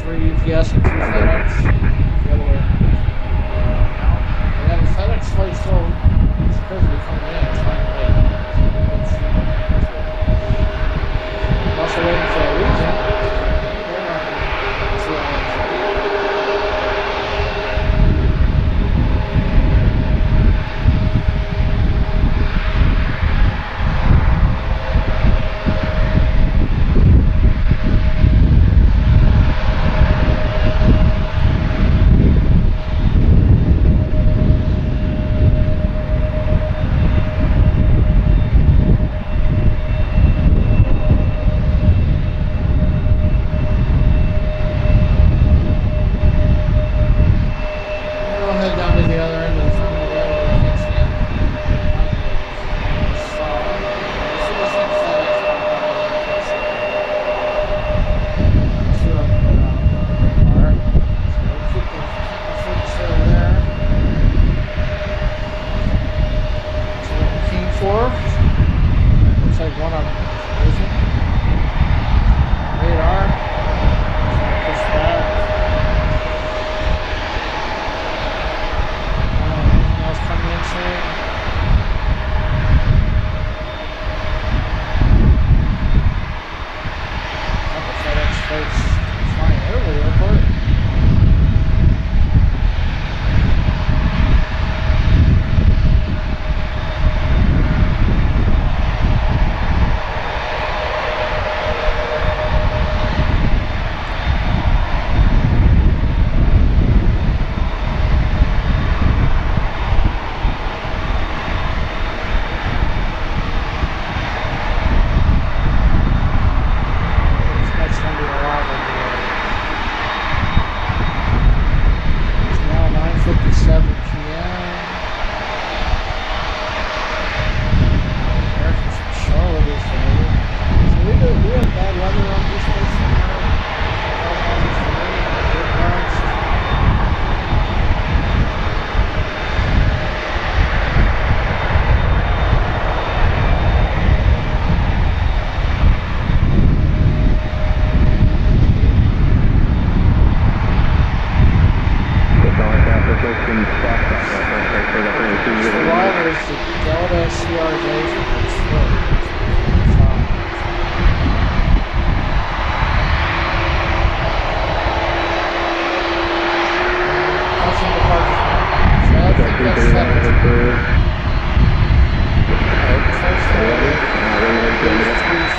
3 UPS and 2 FedEx. The other way out. And then the FedEx flight still supposed to be coming in. It's not late. I'm also waiting for a reason.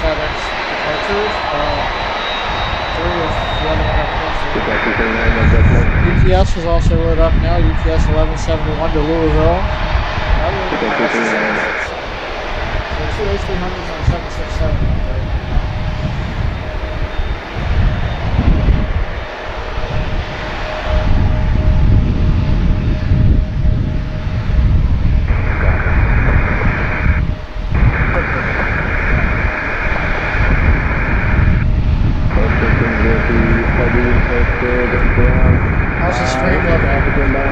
FedEx departures. 3 of the other one up Kentucky 39, no definite. UPS is also lit up now. UPS 1171 to Louisville. Kentucky 39. So 2 A300s on 767 out there. How's the stream looking?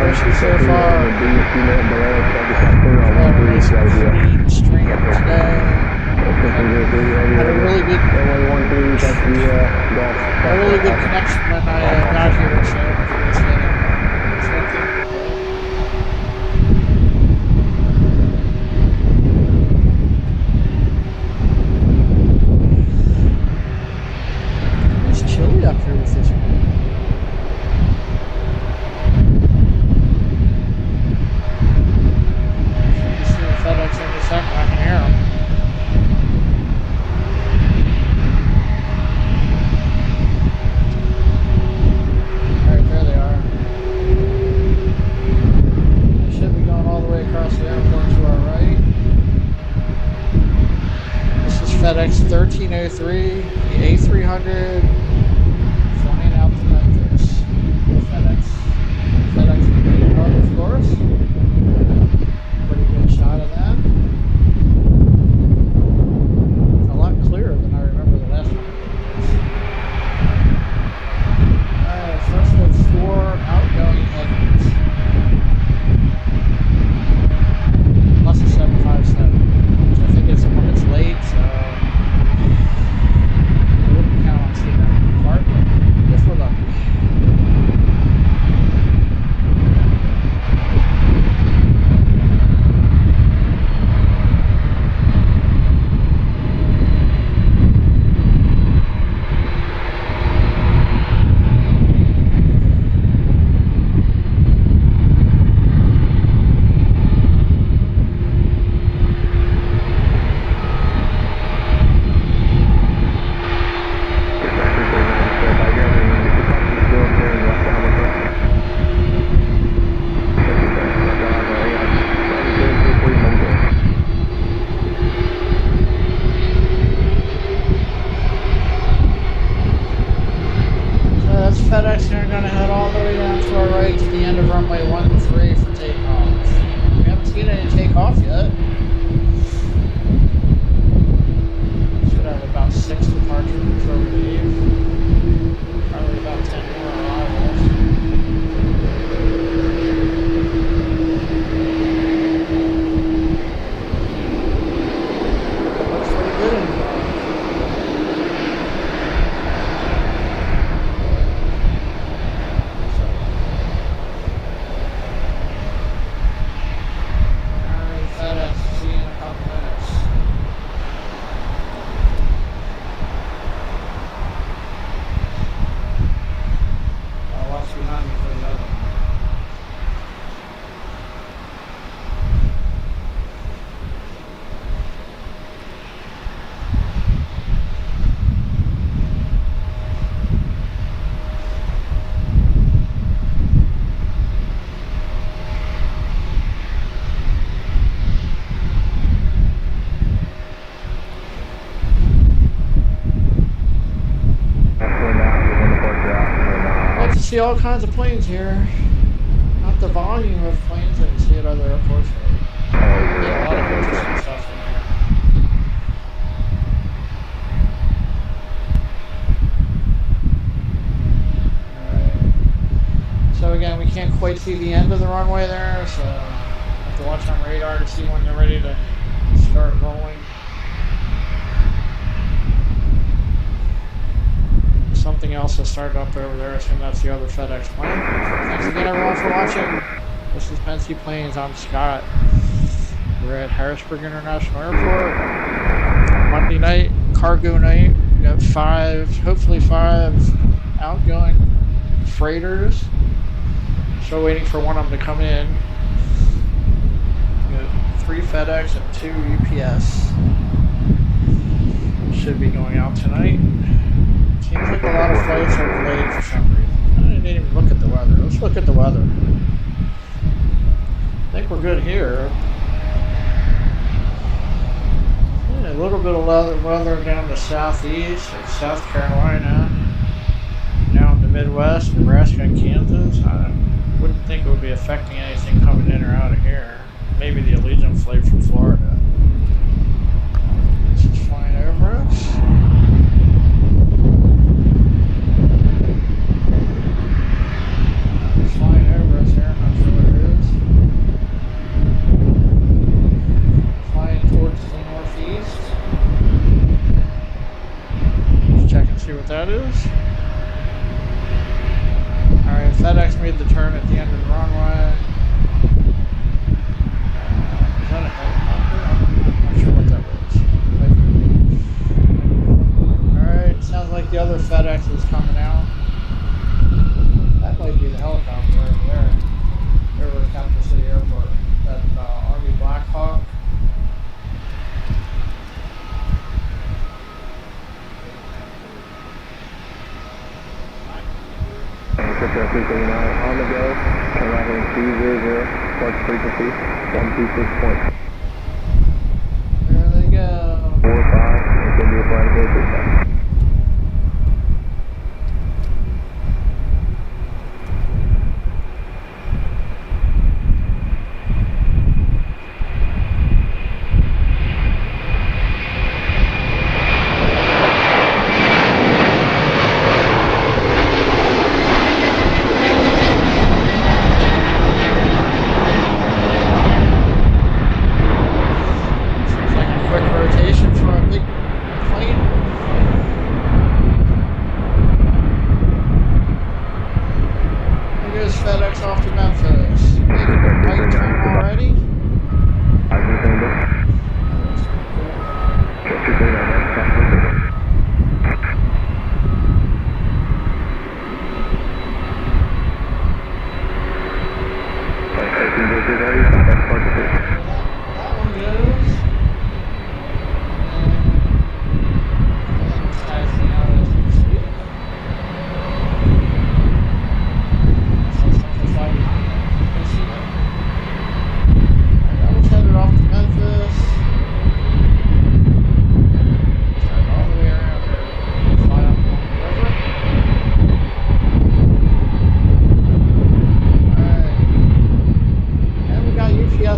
Issues so far? Clean stream today. Had a really good connection when I got here, so it's it's chilly up here with this one. FedEx in a second, I can hear them. Alright, there they are. They should be going all the way across the airport to our right. This is FedEx 1303, the A300, flying out to Memphis. FedEx of course. Pretty good shot of that. It's a lot clearer than I remember the last one. First of 4 outgoing headings. Plus a 757, which I think is the one that's late, so I wouldn't count on seeing that part, but if we're lucky. FedEx, and we're going to head all the way down to our right to the end of runway 13 for takeoff. We haven't seen any takeoff yet. Should have about 6 departures before we leave. Probably about 10 more arrivals. Looks pretty good in here. See all kinds of planes here. Not the volume of planes that you see at other airports. Yeah, a lot of interesting stuff in here. Alright. So again, we can't quite see the end of the runway there, so I have to watch on radar to see when they're ready to start rolling. Something else has started up over there. I assume that's the other FedEx plane. Thanks again, everyone, for watching. This is Penske Planes. I'm Scott. We're at Harrisburg International Airport. Monday night, cargo night. We got hopefully 5 outgoing freighters. Still waiting for one of them to come in. We got 3 FedEx and 2 UPS. should be going out tonight. Seems like a lot of flights are delayed for some reason. I didn't even look at the weather. Let's look at the weather. I think we're good here. Yeah, a little bit of weather down the southeast of South Carolina. Now in the Midwest, Nebraska and Kansas. I wouldn't think it would be affecting anything coming in or out of here. Maybe the Allegiant flight from Florida. This is flying over us. Flying over us here, I'm not sure what it is. Flying towards the northeast. Let's check and see what that is. Alright, FedEx made the turn at the end of the runway. Is that a helicopter? I'm not sure what that was. Alright, sounds like the other FedEx is coming out. That might be the helicopter over there. Over at Capital City Airport. That Army Black Hawk. Crypto 339 on the go, turn right in 200, plus frequency, 126 point. There they go. 45, it's going to be a flight of 435. FedEx off to Memphis. Making a right turn already? I've been saying this. That one goes.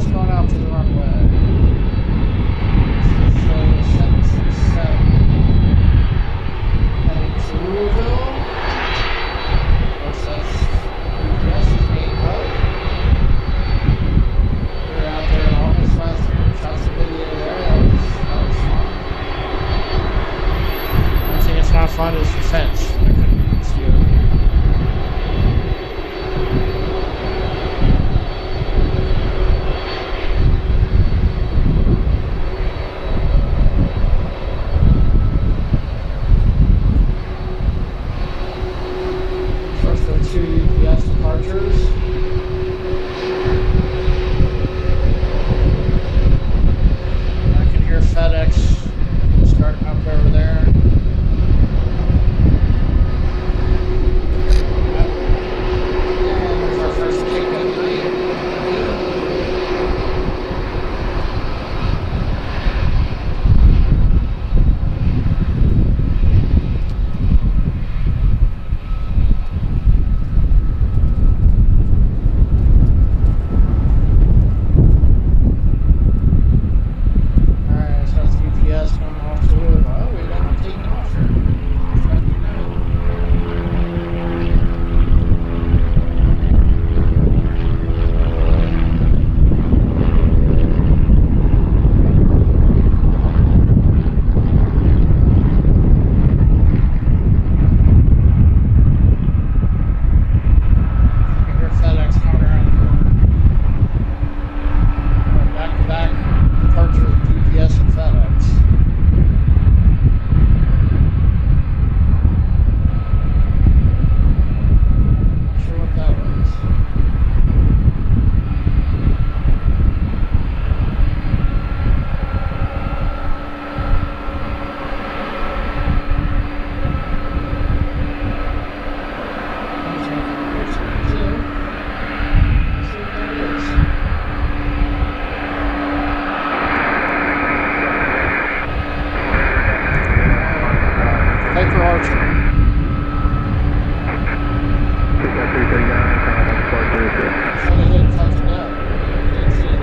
Going out to the runway. So 767 heading to Louisville. Of course, that's UPS's main hub. We were out there in August last year. Shot some video there. That was fun. The only thing that's not fun is the fence. I couldn't see it. Two UPS departures. I can hear FedEx starting up over there. departure. Got 339, final departure. Trying to hit fucking up. Can't see it.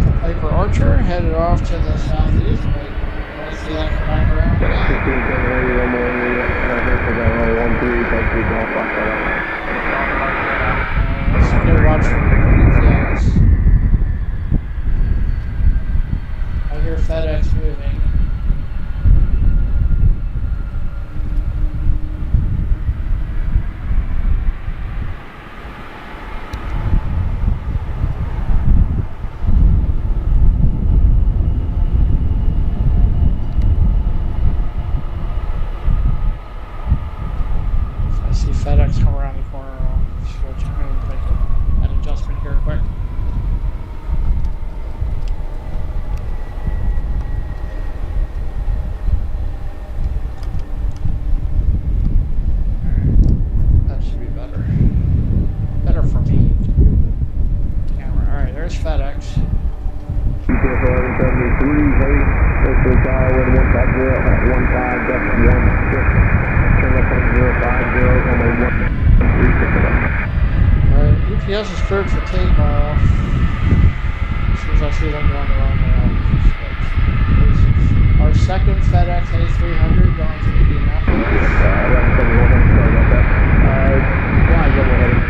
Delta Piper Archer headed off to the southeast. Wait, want to see that come back around? 16, 10, 1 more area. Harrisburg International 13, thank you, don't fuck that up. Let's go watch for UPS. I hear FedEx moving. FedEx come around the corner. I'll switch and make an adjustment here quick. Alright. That should be better. Better for me. Camera. Alright, there's FedEx. UPS 1173, hey, Harrisburg Tower, wind 150 at 15, depth 16. Turn left on 050, runway 13, Alright, UPS is cleared for takeoff. As soon as I see them going the wrong way, I'll switch. Our second FedEx A300 going to Indianapolis. 1171, sorry about that. Fly, double heading.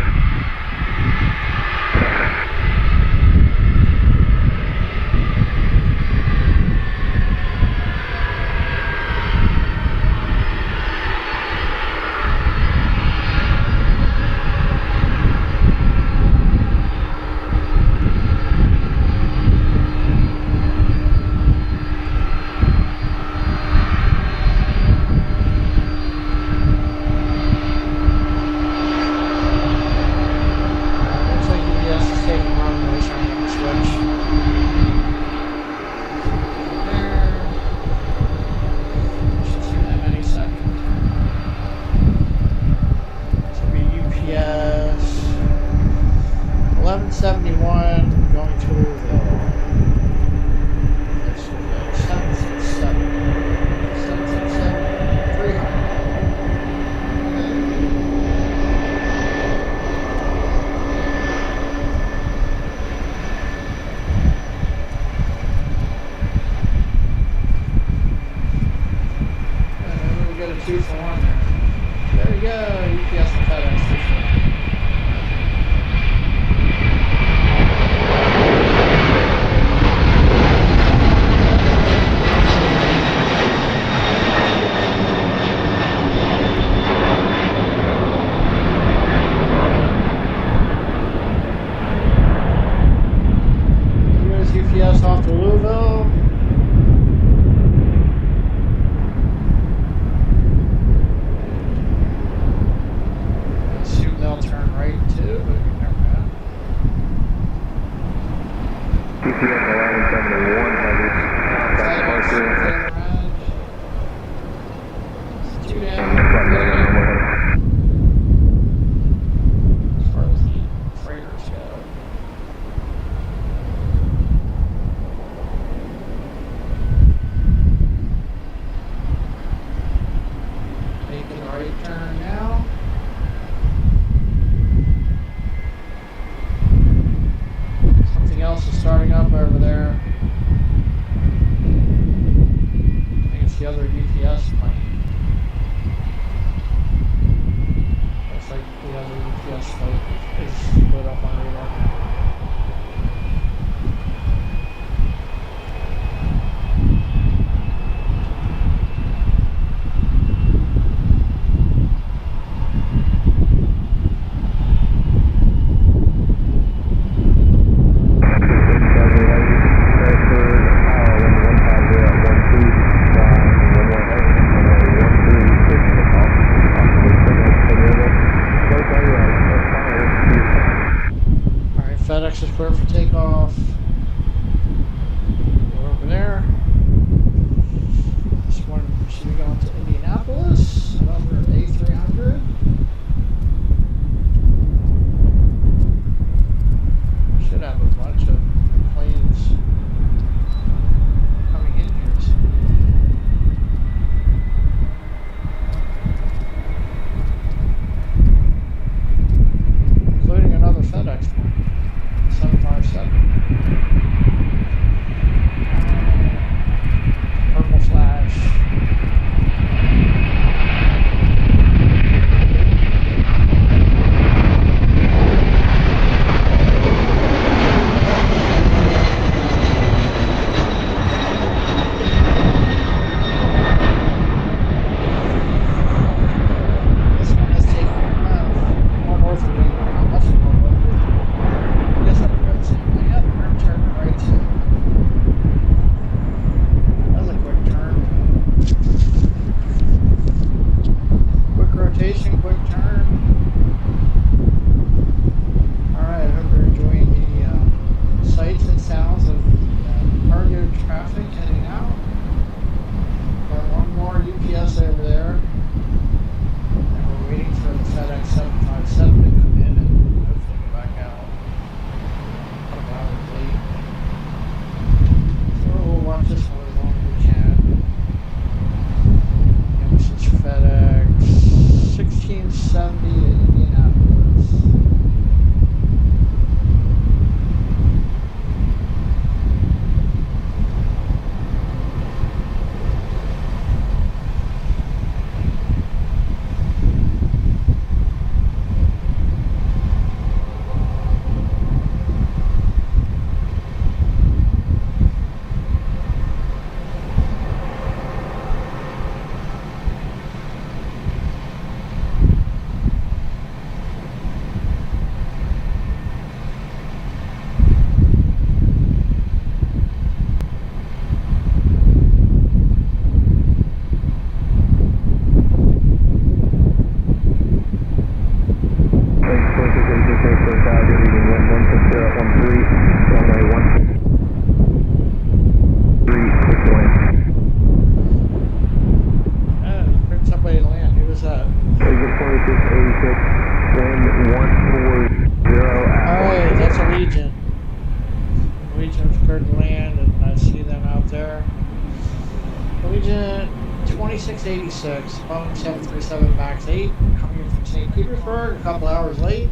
Allegiant 2686, Boeing 737 MAX 8, coming in from St. Petersburg, a couple hours late.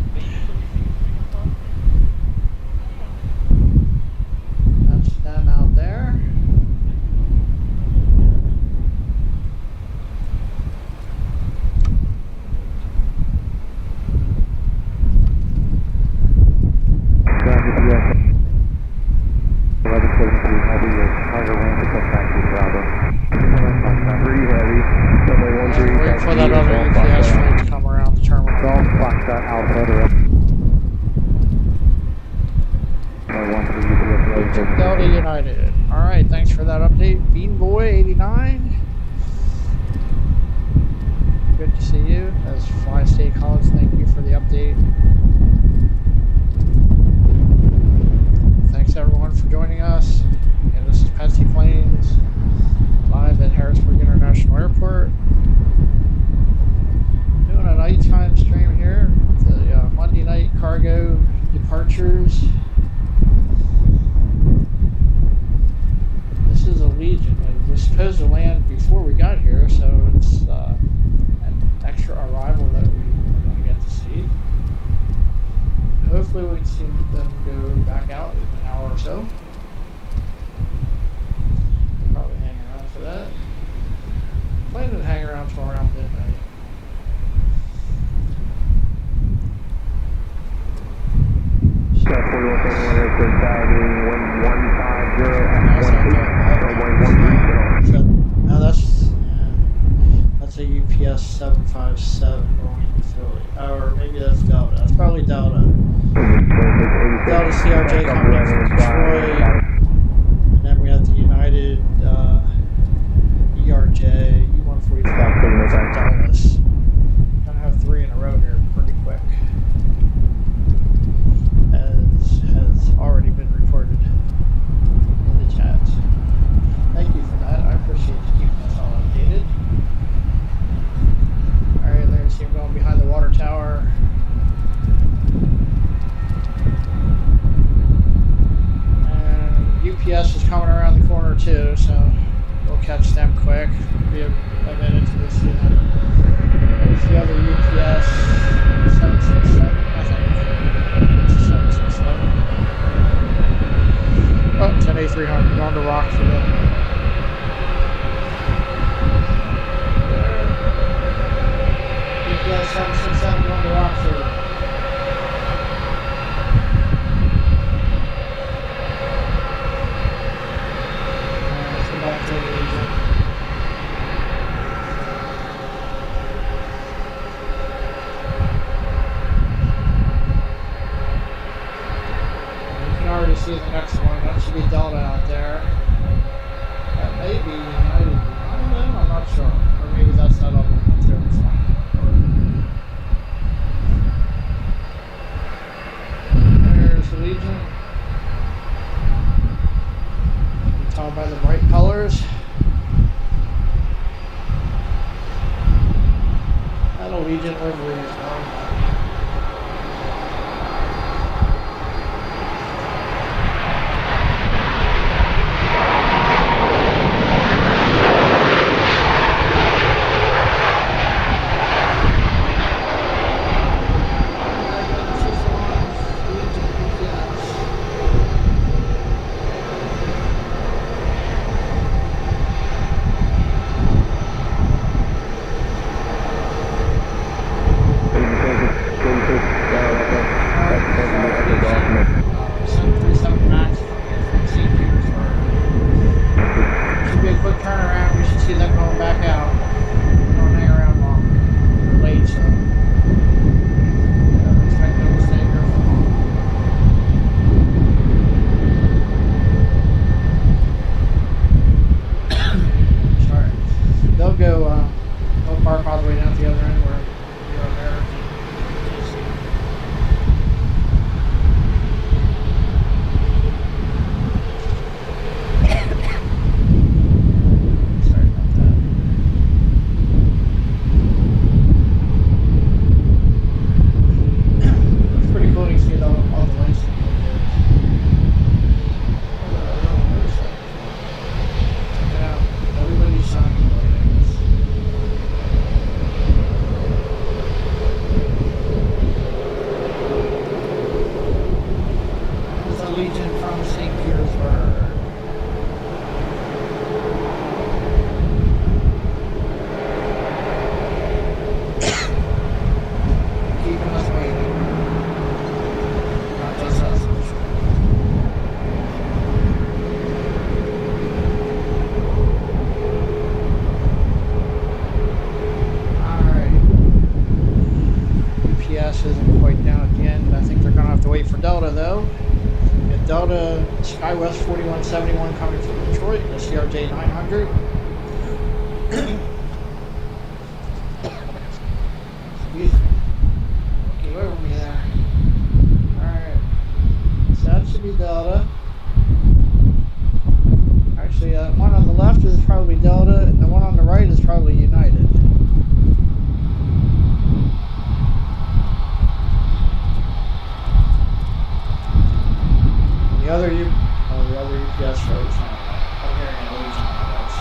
That's them out there. Wait for that other UPS flight to come around the terminal. Delta United. Alright, thanks for that update. Beanboy89. Good to see you. As Fly State College, thank you for the update. Thanks everyone for joining us. And this is Patsy Planes, live at Harrisburg International Airport. Doing a nighttime stream here. The Monday night cargo departures. This is Allegiant. It was supposed to land before we got here, so it's an extra arrival that we are going to get to see. Hopefully we can see them go back out in an hour or so. We'll probably hang around for that. Plan to hang around till around midnight. No, that's a UPS 757 going to Philly. Or maybe that's Delta. That's probably Delta. Delta CRJ coming in from Detroit. And then we have the United ERJ E145 from Dallas. Gonna have 3 in a row here pretty quick. As has already been reported in the chat. Thank you for that. I appreciate you keeping us all updated. Alright, there you see him going behind the water tower. And UPS is coming around the corner too, so we'll catch them quick. Be a minute to see them. There's the other UPS 767, I think. It's a 767. Oh, 10A300 going to Rockford. UPS 767 going to Rockford. Let's go back to the Allegiant. You can already see the next one. That should be Delta out there. That may be United. I don't know. I'm not sure. Or maybe that's that other one up there in front. There's Allegiant. You can tell by the bright colors. That Allegiant livery is going. wait for Delta though. We got Delta SkyWest 4171 coming from Detroit, the CRJ 900. Excuse me. Get over me there. Alright. So that should be Delta. Actually, the one on the left is probably Delta, and the one on the right is probably United. The other UPS folks, I'm hearing an illusion on this.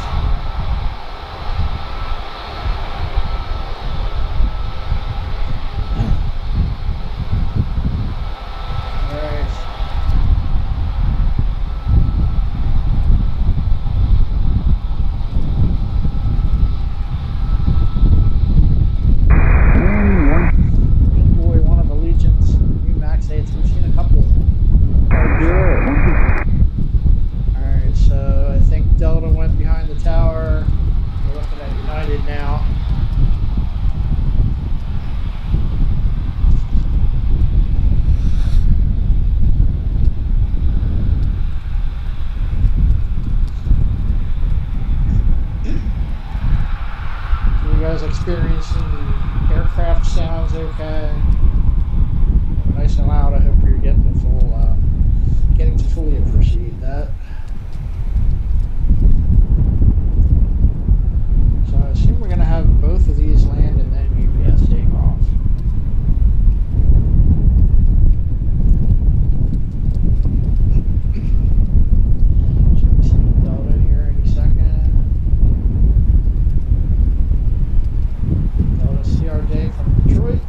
Alright. Boy, one of Allegiant's new Max 8s. We've seen a couple of them. Alright, so I think Delta went behind the tower. We're looking at United now. So you guys experiencing the aircraft sounds okay? Nice and loud. I hope you're getting the full, getting to fully appreciate that. So I assume we're going to have both of these land and then UPS take off. Should be seeing Delta here any second. Delta CRJ from Detroit.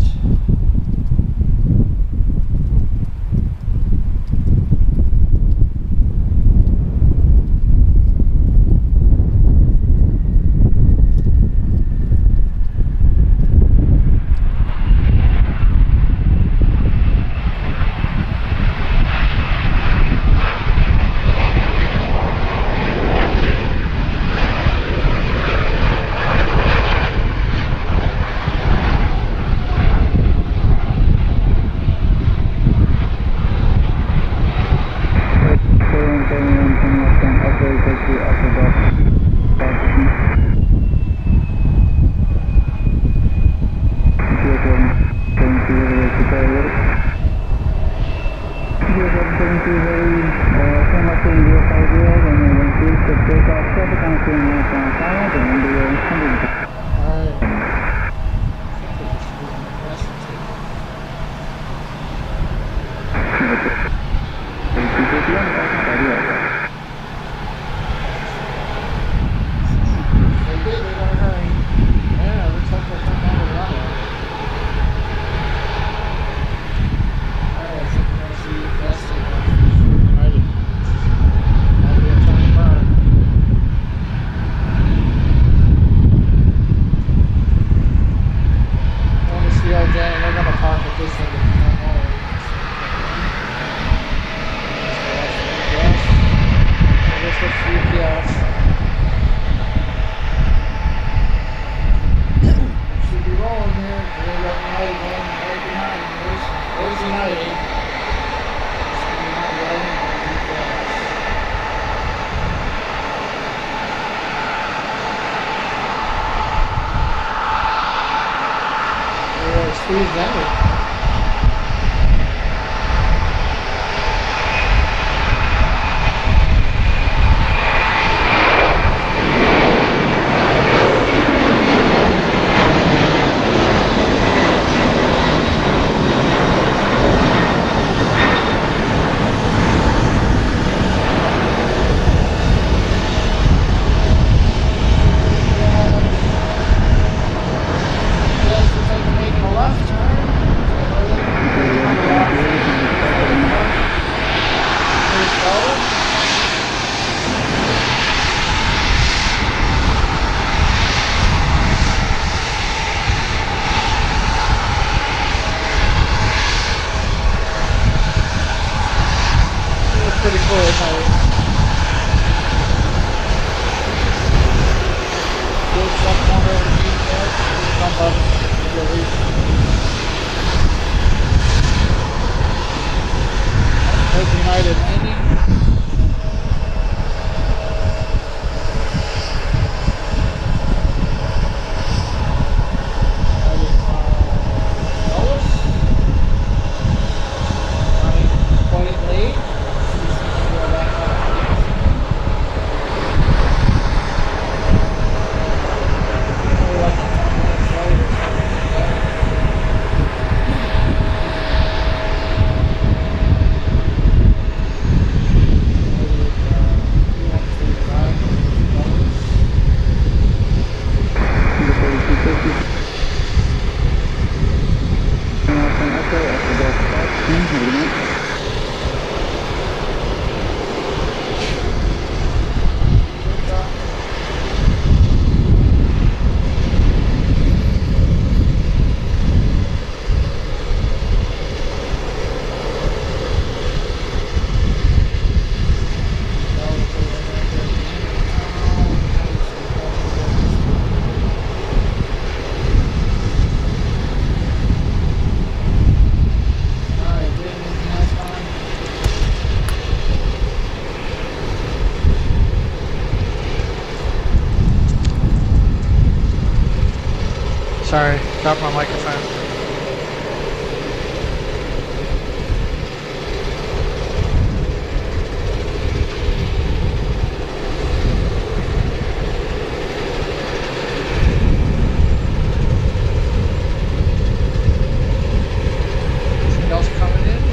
Squeeze that. Pretty cool, isn't it? Good stuff down there underneath there. Jump up, maybe a reach. There's United landing. Sorry, dropped my microphone. Anything else coming in?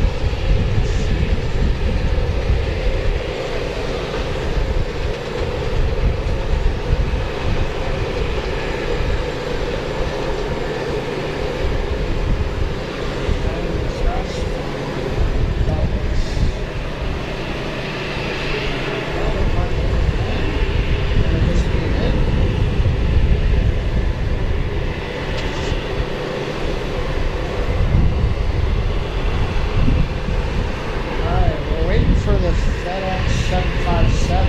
For the FedEx 757,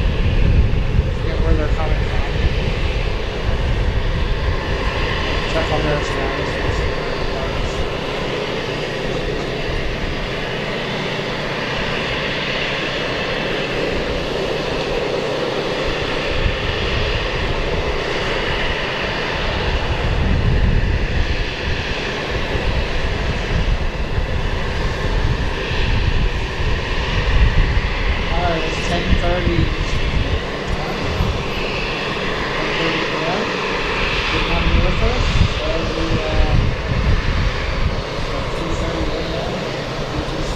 forget where they're coming from. Check on their status. It's 10:30. Good morning with us. So we 2:30 a.m. UTC.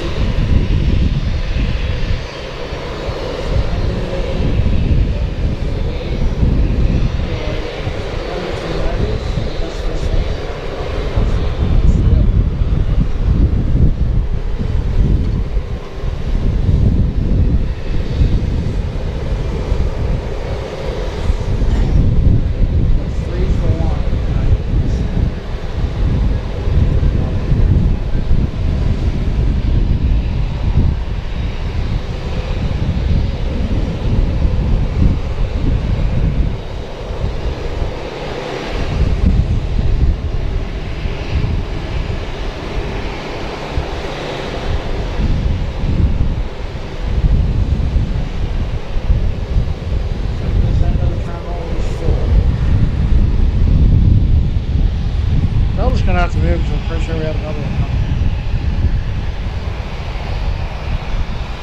Gonna have to move because I'm pretty sure we have another one coming.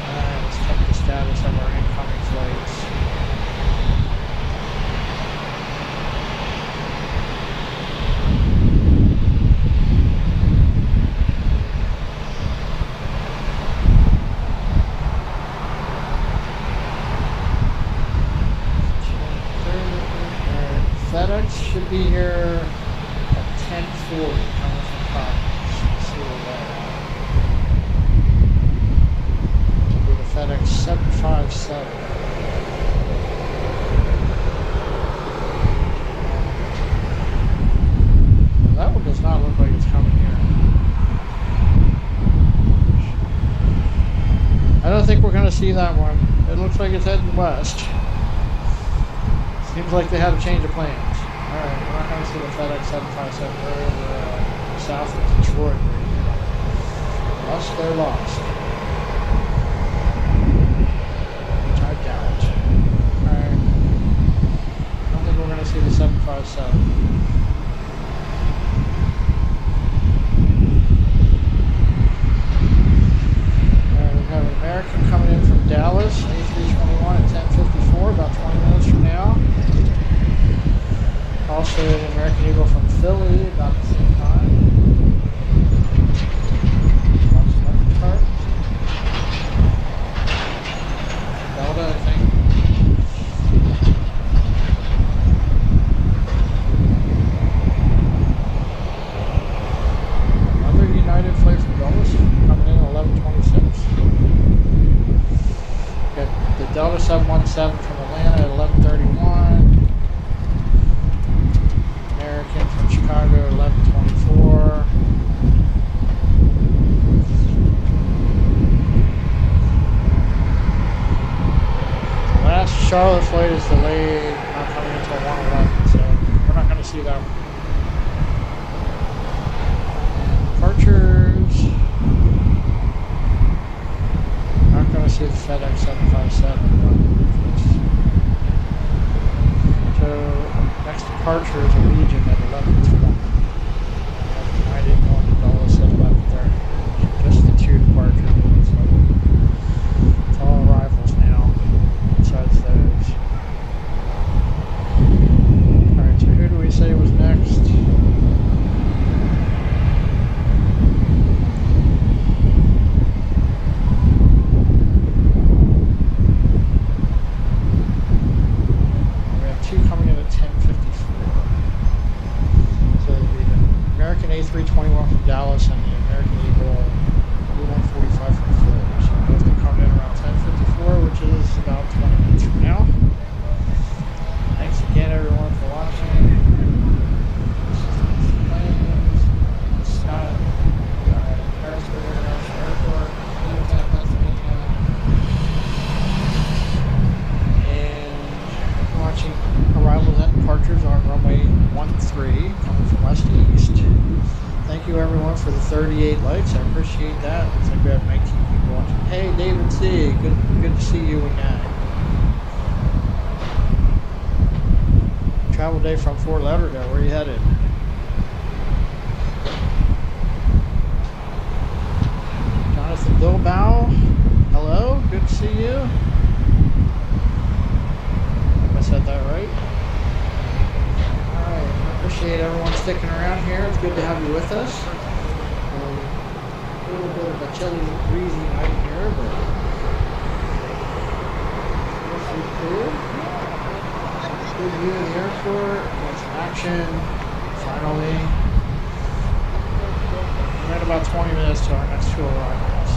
Alright, let's check the status of our incoming flights. Alright, FedEx should be here 10:40 coming from Providence. Let's see where that will be the FedEx 757. That one does not look like it's coming here. I don't think we're going to see that one. It looks like it's heading west. Seems like they had a change of plans. Alright, we're not going to see the FedEx 757. We're south of Detroit right now. Lost, they're lost. 757. We have an American coming in from Dallas, A321 at 10:54, about 20 minutes from now. Also an American Eagle from Philly, about the same time. Watch the lucky chart. Delta, I think. Another United flight from Dallas coming in at 11:26. Got the Delta 717 from Atlanta at 11:31. American from Chicago at 11:24. The last Charlotte flight is delayed, not coming until 1:11, so we're not going to see that one. Departures. Not going to see the FedEx 757. So next departure is Allegiant at 11:20. United going to Dallas at 11:30. Just the two departures. So it's all arrivals now. Besides those. Alright, so who do we say was next? A321 from Dallas and the American Eagle E145 from Philly. So both can come in around 10:54, which is about 20 minutes from now. Thanks again, everyone, for watching. Scott at Harrisburg International Airport, Pennsylvania, and watching arrivals and departures on runway 13 coming from west to east. Thank you, everyone, for the 38 likes. I appreciate that. Looks like we have 19 people watching. Hey, David C. Good to see you again. Travel day from Fort Lauderdale. Where are you headed? Jonathan Bilbao. Hello. Good to see you. Hope I said that right. Appreciate everyone sticking around here. It's good to have you with us. A little bit of a chilly, breezy night here, but mostly cool. Good view of the airport. Got some action. Finally. We're at about 20 minutes to our next two arrivals.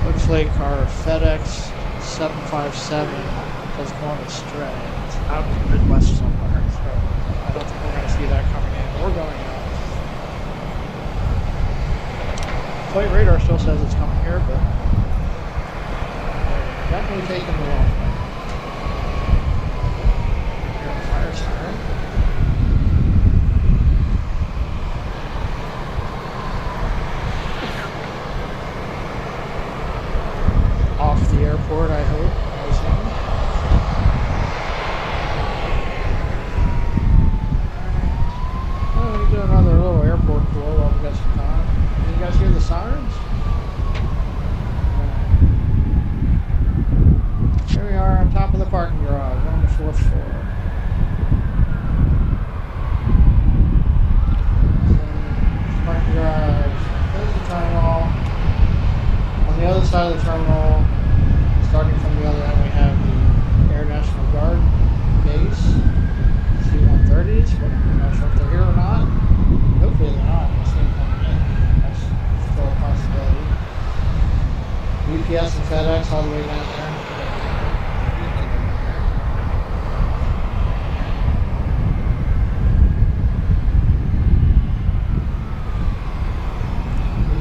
Looks like our FedEx 757 is going astray. It's out in the Midwest somewhere. I don't think we're going to see that coming in or going out. Flight radar still says it's coming here, but definitely taking the long way. Hear a fire siren. Off the airport, I hope. I assume. Do another little airport tour while we got some time. Can you guys hear the sirens? Here we are on top of the parking garage on the 4th floor. Parking garage. There's the terminal. On the other side of the terminal, starting from the other end, we have the Air National Guard base. C-130s, but I'm not sure if they're here or not. Hopefully they're not. We'll see them coming in. That's still a possibility. UPS and FedEx all the way down there.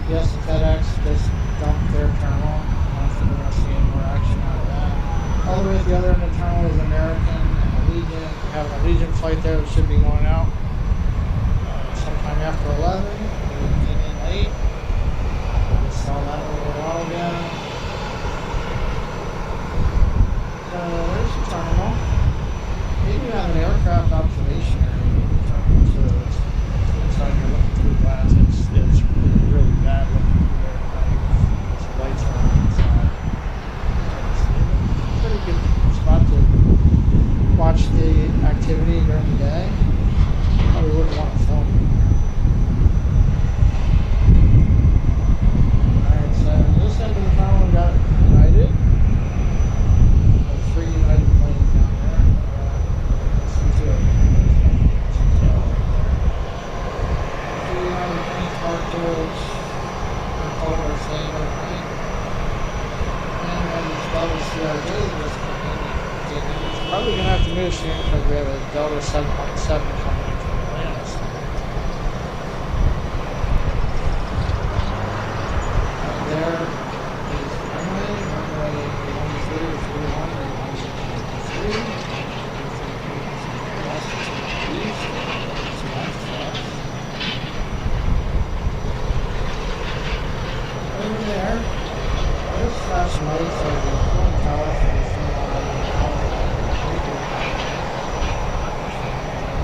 UPS and FedEx just dumped their terminal. I don't think we're going to see any more action out of that. All the way at the other end of the terminal is American. Allegiant. We have an Allegiant flight there that should be going out sometime after 11. We came in late. We just saw that a little while ago. So there's the terminal. Maybe we have an aircraft during the day. Probably wouldn't want to film it. Alright, so this end of the tunnel we got United. There's 3 United planes down there. Let's see two of them. Detail right there. 3 United planes parked towards the color staying overnight. And then this Delta CRJ was coming in. It's probably going to have to move soon because we have a Delta 717 coming in from Atlanta. There is runway 130 to 41, 163. West to east, so that's fast. Over there, there's flashing lights over the Twin Towers and the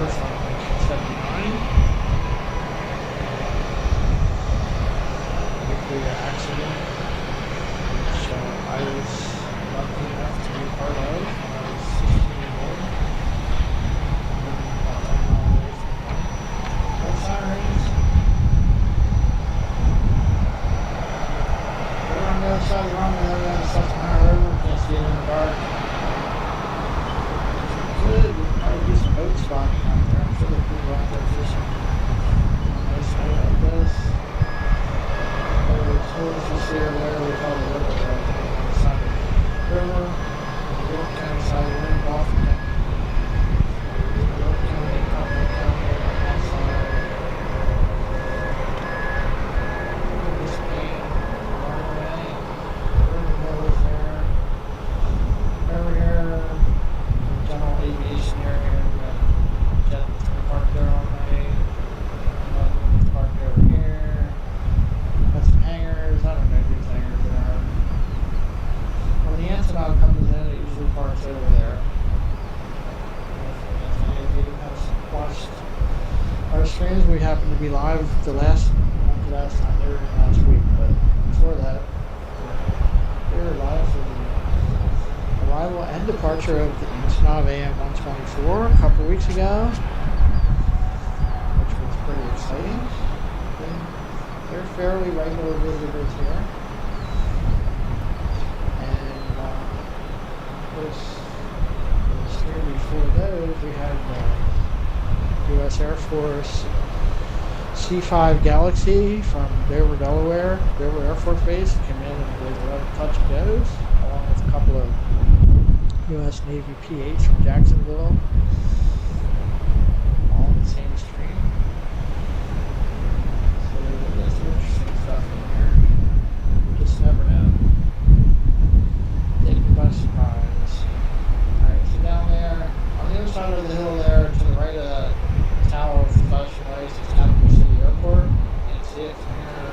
first one, 79. Nuclear accident, which I was lucky enough to be part of when I was 16 years old. About 10 miles away from home. No sirens. We're on the other side of the runway, we're on the Susquehanna River, can't see it in the dark. Good, we can probably do some boat spotting out there. I'm sure there are people out there fishing on a nice night like this. As soon as you see her there, we call the river right on the side of the river. The York County side of the river, Baltimore County. York County, Cumberland County, on that side. This pain, runway, river mills there. Over here, the general aviation area, we got jets parked there all night. Parked over here. Got some hangars, I don't know if these hangars are. When the Antonov comes in, it usually parks over there. If any of you have watched our streams, we happen to be live not the last time, they were last week, but before that, we were live for the arrival and departure of the Antonov AM-124 a couple weeks ago, which was pretty exciting. They're fairly regular visitors here. And of course, the year before those, we had the U.S. Air Force C-5 Galaxy from Dover, Delaware, Dover Air Force Base, came in and did 11 touch and goes, along with a couple of U.S. Navy P-8s from Jacksonville, all in the same stream. There's some interesting stuff in here. You just never know. Take you by surprise. Alright, so down there, on the other side of the hill there, to the right of that tower with the flashing lights, is Harrisburg City Airport. You can see it from here.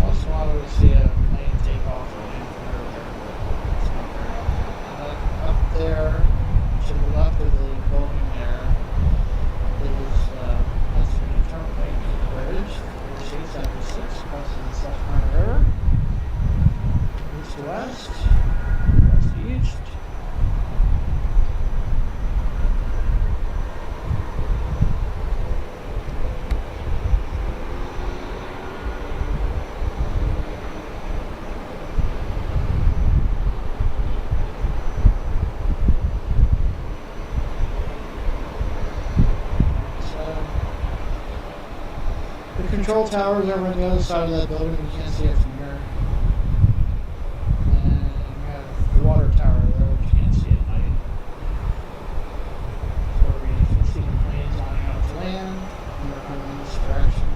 Once in a while we see a plane take off or land from earlier, but it's not very often. And up there, to the left of the building there, is that's the Turnpike Bridge, 4676, crossing the Susquehanna River. East to west, west to east. Control towers over on the other side of that building. You can't see it from here. And we have the water tower there, which you can't see at night. So we can see the planes lining up to land, and they're coming in this direction.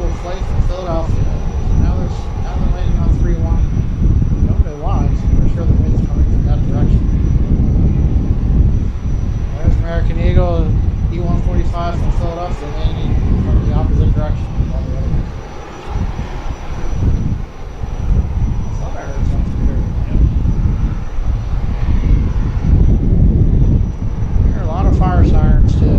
scheduled flight from Philadelphia. Now they're landing on 3-1. Don't know why, 'cause I'm pretty sure the wind's coming from that direction. There's American Eagle E-145 from Philadelphia landing from the opposite direction. I thought I heard something here. There are a lot of fire sirens too.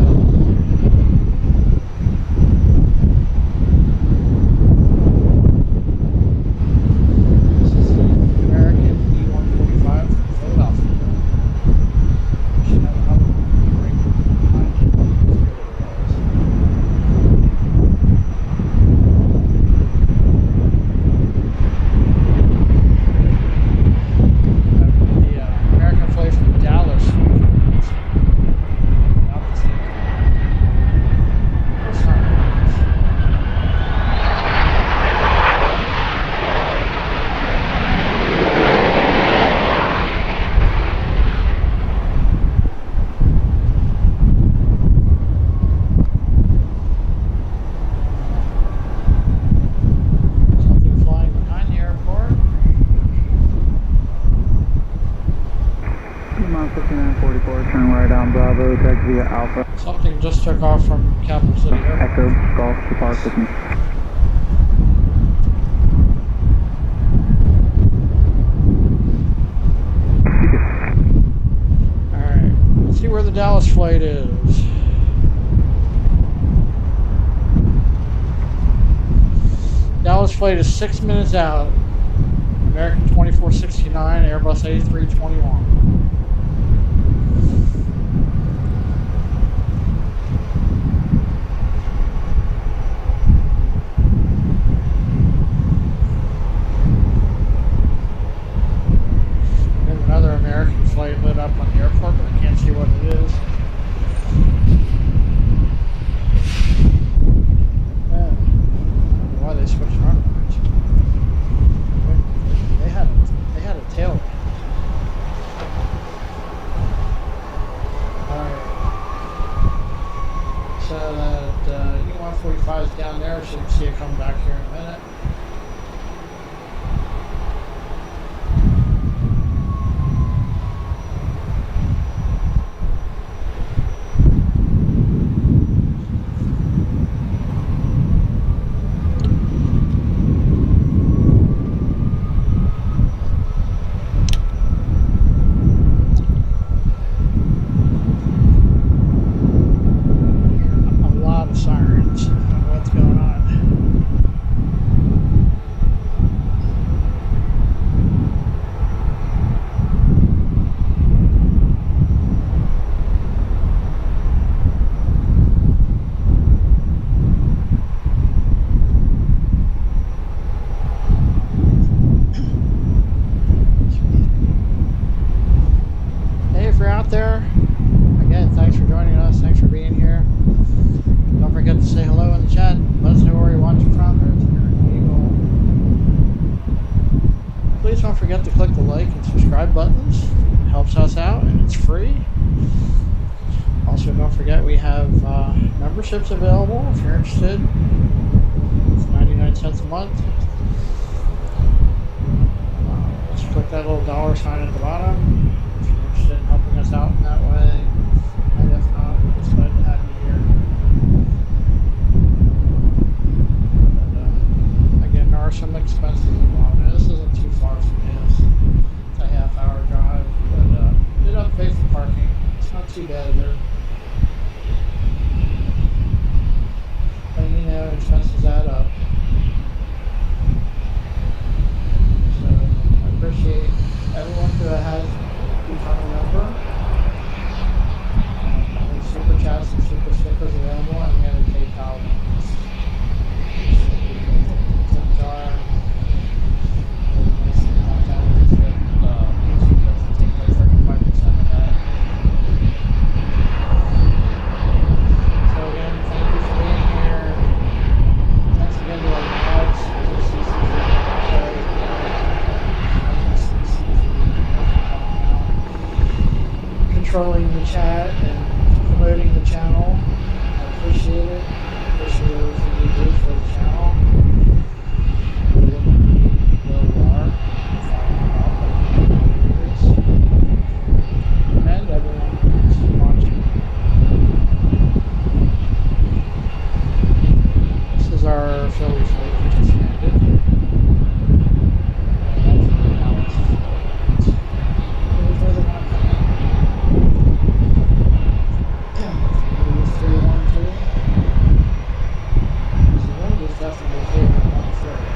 Via Alpha. Something just took off from Capital City Airport. Echo Golf to park with me. Alright, let's see where the Dallas flight is. Dallas flight is 6 minutes out. American 2469, Airbus A321. Flight lit up on the airport, but I can't see what it is. Yeah. I don't know why they switched runways. They had a tail. Alright. So that E-145 is down there, so you can see it come back here in a minute. There again, thanks for joining us, thanks for being here. Don't forget to say hello in the chat, let us know where you're watching from. There's American Eagle. Please don't forget to click the like and subscribe buttons, it helps us out and it's free. Also don't forget we have memberships available if you're interested. It's 99 cents a month. Just click that little $ sign at the bottom in helping us out in that way, and if not, we're just glad to have you here. But, again, there are some expenses involved. Now, this isn't too far from me. It's a half-hour drive, but did have to pay for parking. It's not too bad there. But you know, expenses add up. So I appreciate everyone who has become a member. Super chats and super stickers available, and we have a PayPal. Tip jar. YouTube doesn't take like 35% of that. So again, thank you for being here. Thanks again to our mods. Controlling the chat and promoting the channel. I appreciate it. Appreciate everything you do for the channel. our Philly flight that just landed. That's from Dallas. Where's the other one coming? Yeah, 312. The wind is definitely favoring 130.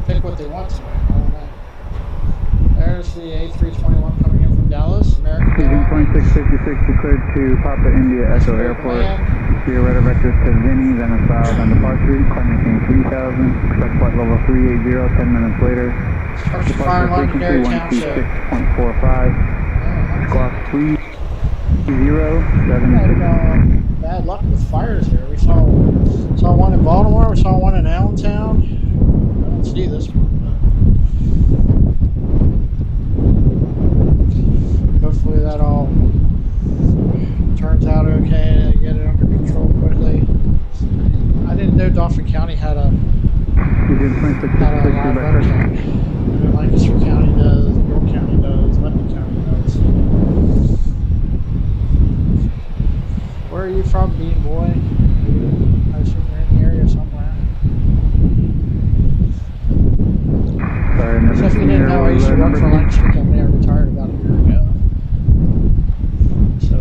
Pick what they want to. I don't know. There's the A321 coming in from Dallas. American 2656 declared to Papa India Echo Airport. Your radar vector to Vinny, then a south on departure. Climb maintain 3000. Expect flight level 380, 10 minutes later. Departure frequency 126.45. Squawk 3076. Bad luck with fires here. We saw one in Baltimore. We saw one in Allentown. I don't see this one. Hopefully that all turns out okay to get it under control quickly. I didn't know Dauphin County had a live hurricane. Lancaster County does, York County does, London County does. Where are you from, Bean Boy? I assume you're in the area somewhere. So if you didn't know, I used to work for Lancaster County. I retired about a year ago. So,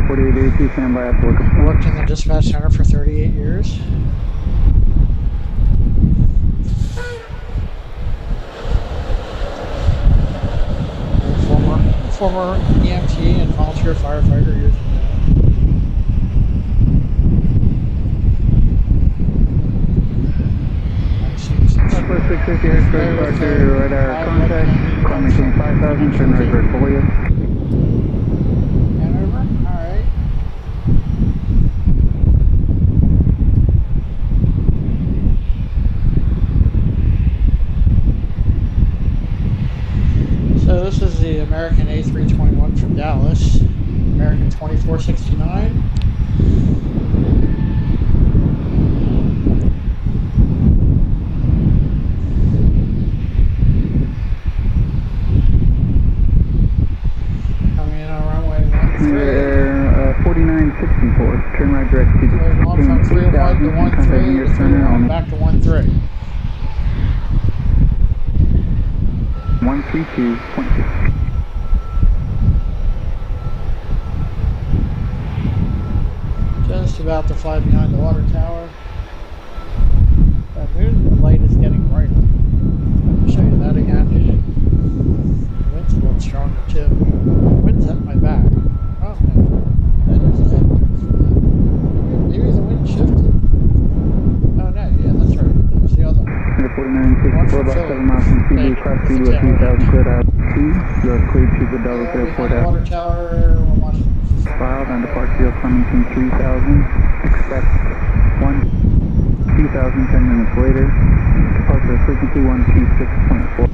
4882, stand by at work. Worked in the dispatch center for 38 years. Former EMT and volunteer firefighter years ago. Southwest 650 Harrisburg, departure radar contact. Climb maintain 5000, turn right for you. Hanover? Alright. So this is the American A321 from Dallas. American 2469. Coming in on runway 13. 4964, turn right direct to So we're going from 301 to 13 to 301 back to 13. 132.6. Just about to fly behind the water tower. That moon light is getting brighter. I'll have to show you that again. The wind's a little stronger too. The wind's at my back. Oh man, that is a head. Maybe the wind shifted. Oh no, yeah, that's right. There's the other one. 4964, about 7 miles from Cebu, cross Cebu at 3000, cleared out 2. You are cleared to the Dallas Airport at water tower. We're watching. 5 on departure of Flemington 3000. Expect 2000, 10 minutes later. Departure frequency 126.4.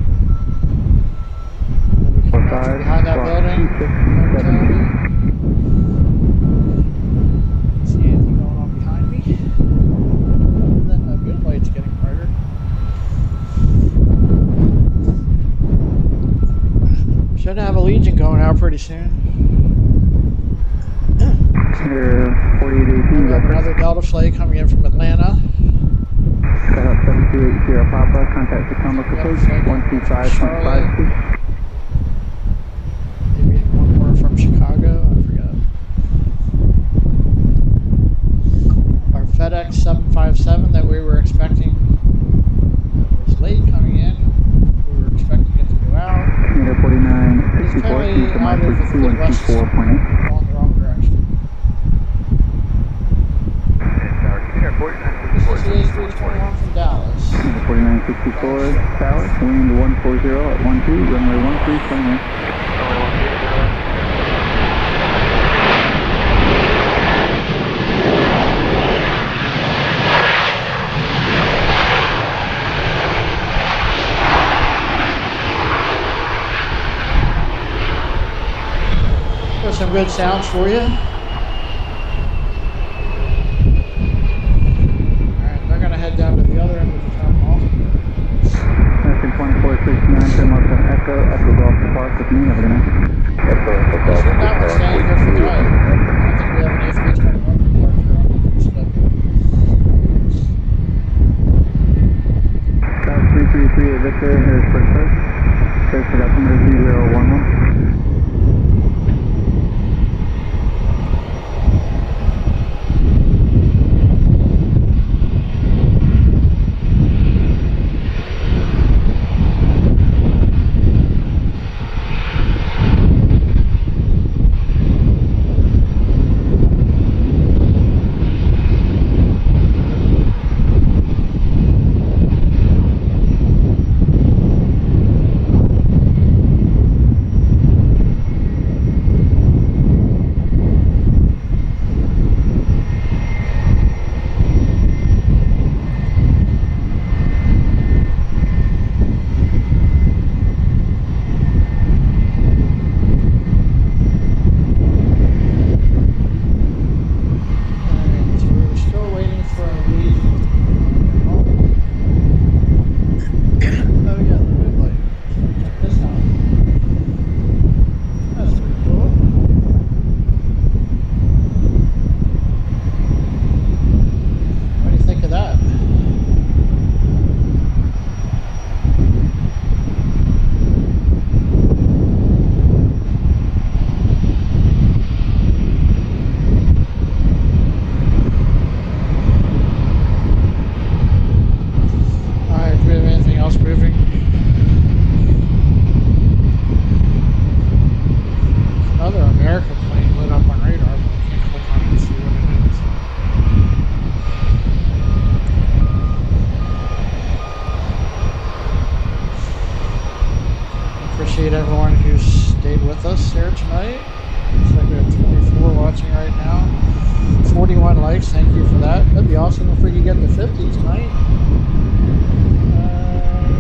Behind that building. 2672. See anything going on behind me? Other than the moon light's getting brighter. Should have a Legion going out pretty soon. Here, 4818. We have another Delta flight coming in from Atlanta. Set up 7280 Papa. Contact Tacoma code 125.56. Maybe one more from Chicago. I forgot. Our FedEx 757 that we were expecting. 164 Tower, wind 140 at 12, runway 13, sunway. There's some good sounds for you. Alright, they're going to head down to the other end of the terminal. American 2469, turn left on Echo, Echo Golf Park with me, have a good night. Echo, Echo Golf Should not be staying here for the night. I think we have an AFB21 departure on the schedule. South 333 Victor, Harrisburg First. Search for altimeter 2011. Appreciate everyone who's stayed with us here tonight. Looks like we have 24 watching right now. 41 likes, thank you for that. That'd be awesome if we could get to 50 tonight.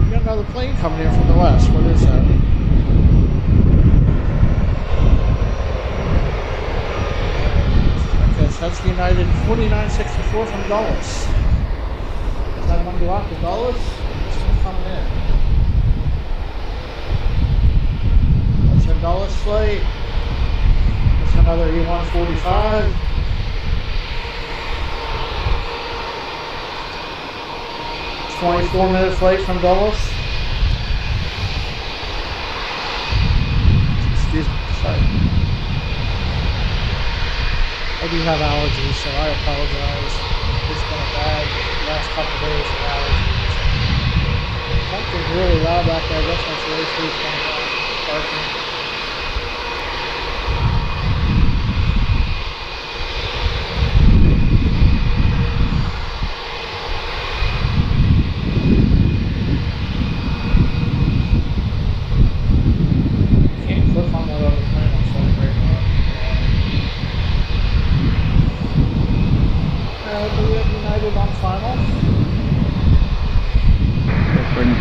We got another plane coming in from the west. What is that? Okay, so that's the United 4964 from Dulles. Is that one block of Dulles? This one's coming in. Dulles flight. It's another E145. It's 24-minute flight from Dulles. Excuse me, sorry. I do have allergies, so I apologize. It's been a bad last couple of days of allergies. Something's really loud back there. I guess that's really free coming down, parking.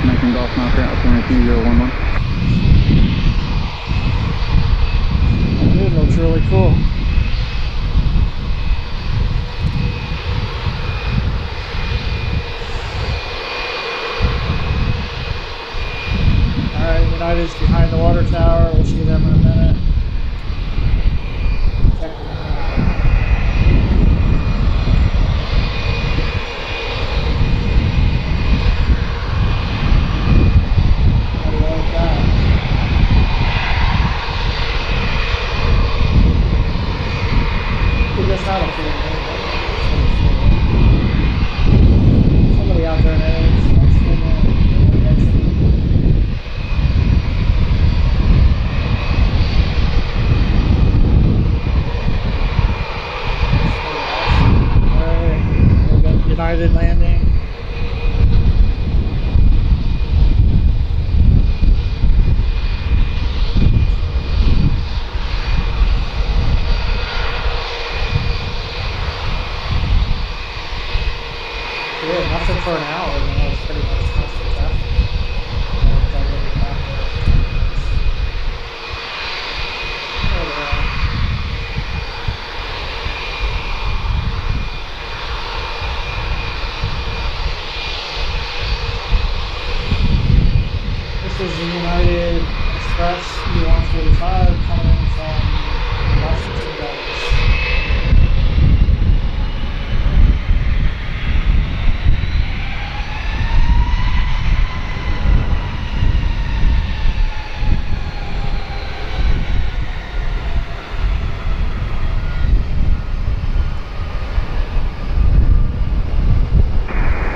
Connecting Golf Mountaineer, altimeter 2011. It looks really cool. Alright, United's behind the water tower. We'll see them in a minute. Check them out. Somebody out there in Edge. pretty much constant traffic. That little map there. This is the United Express E145 coming from Washington, Dallas.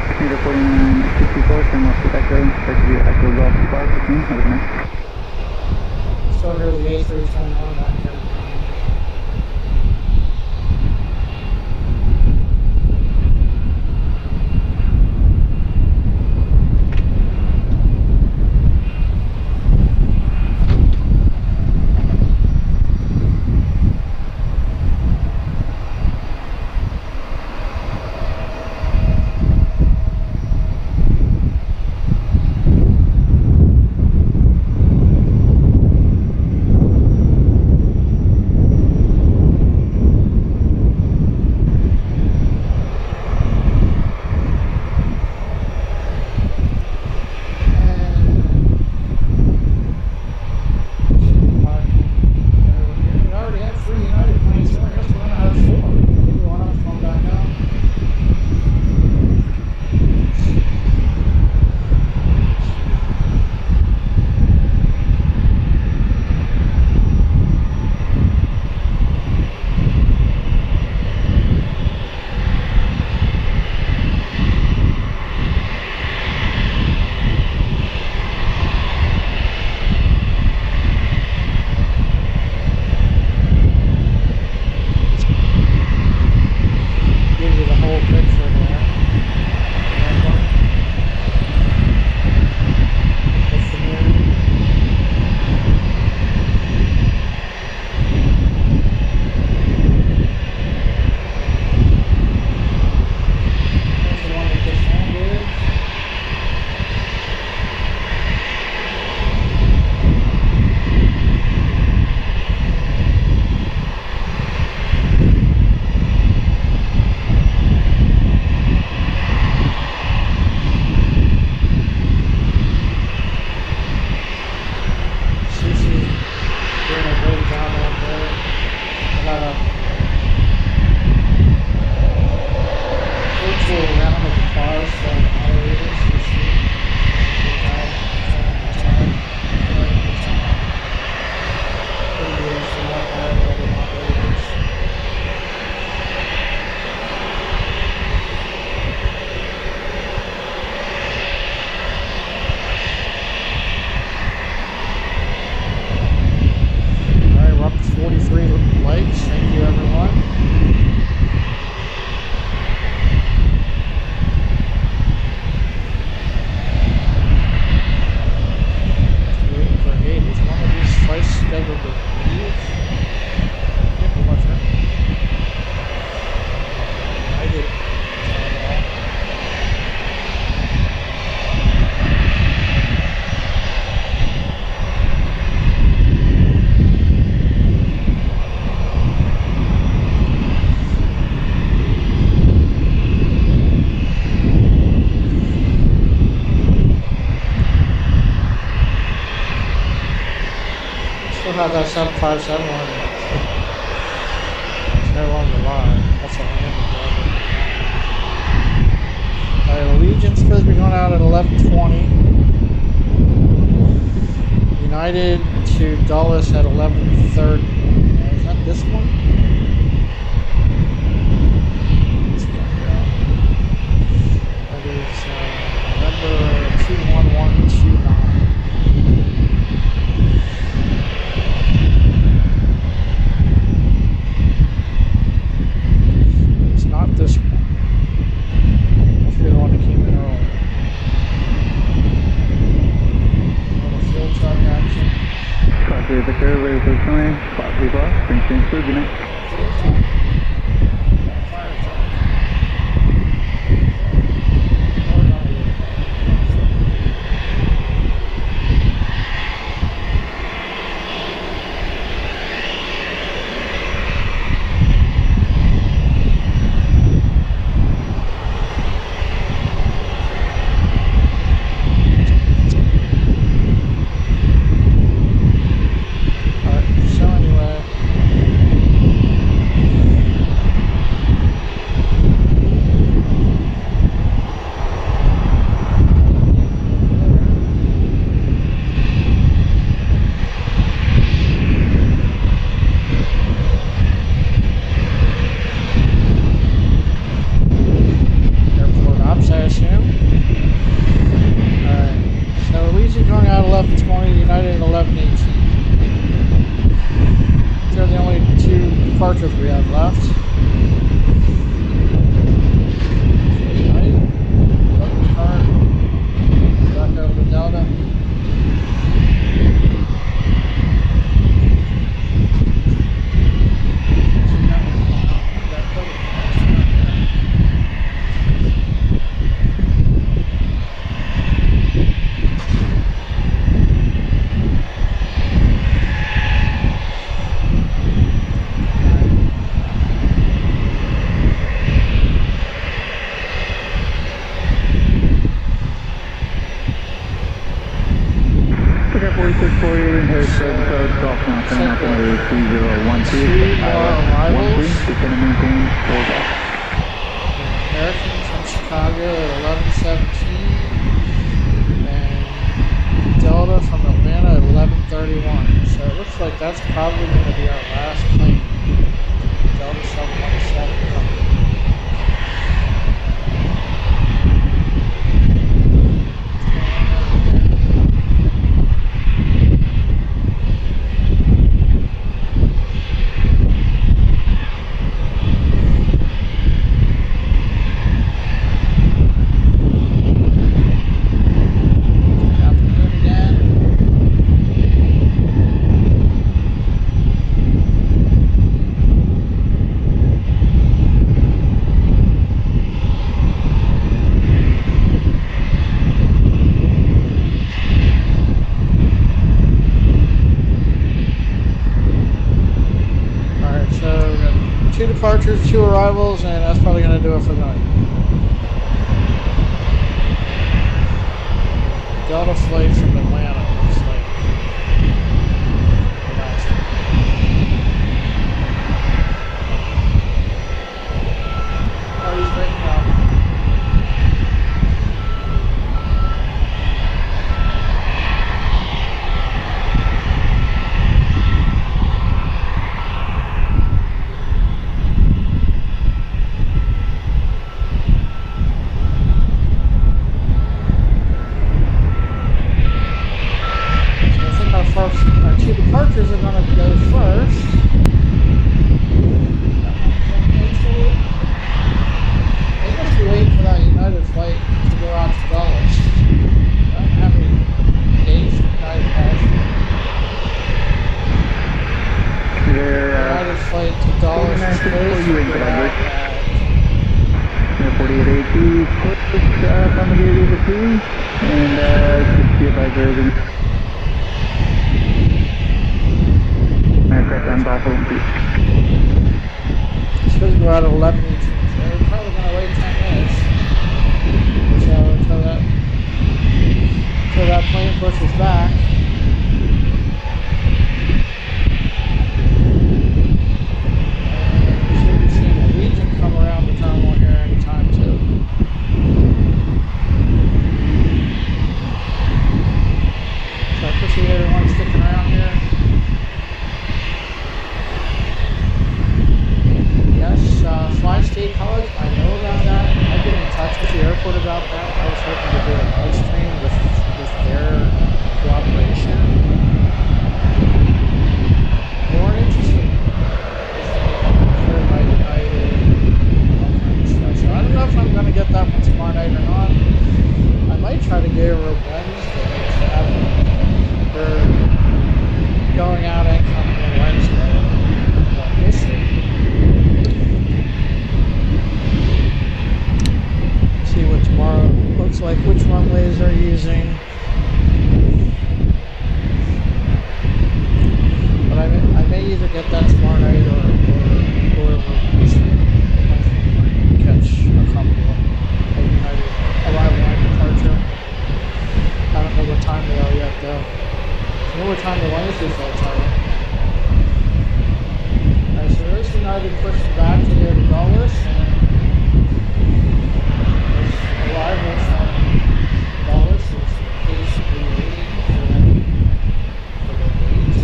Computer 4964, send off to Echo, expect to be Echo Golf 5 with me, have a nice. Still here with the A321 back here. How about that 757 one? It's no longer live. That's a landing. Alright, Allegiant's supposed to be going out at 11:20. United to Dulles at 11:30. Is that this one? That is November 21129. This one. Hopefully the one that came in early. Little fuel truck action. Copy the curve, ready for the 20, spot 3 o'clock, spring change food, good night. Fuel truck. Fire truck. Or not yet. departures we have left. Right. Back over to Delta. Okay, 4648 in Harrisburg, code Golf Mountain, coming up on 3012, Iowa 13, descend and maintain 4 golf. American from Chicago at 11:17, and Delta from Atlanta at 11:31. So it looks like that's probably going to be our last plane. Delta 717 coming. Two departures, 2 arrivals, and that's probably going to do it for the night. Delta flight from Atlanta, looks like. The last one. Oh, he's breaking up. Our 2 departures are going to go first. They must be waiting for that United flight to go out to Dulles. I don't have any dates for United has. United flight to Dulles is supposed to go out at 4882, push on the gate over 2, and just be advised there is an aircraft on Buffalo Beach. It's supposed to go out at 11:18, so they're probably going to wait 10 minutes. So until that plane pushes back. And we should be seeing a Legion come around the terminal here anytime too. So I appreciate everyone sticking around here. Fly State College, I know about that. I've been in touch with the airport about that. I was hoping to do a live stream with their cooperation. They weren't interested. Everybody United, all kinds of stuff. So I don't know if I'm going to get that one tomorrow night or not. I might try to get her Wednesday. We're going out and coming on Wednesday. We'll see. See what tomorrow looks like, which runways they're using. But I may either get that tomorrow night or catch a couple of United arrival and departure. I don't know what time they are yet though. I know what time the Wednesday flights are. Alright, so there's United pushing back to go to Dulles. Arrival from Dulles is basically waiting for the gate.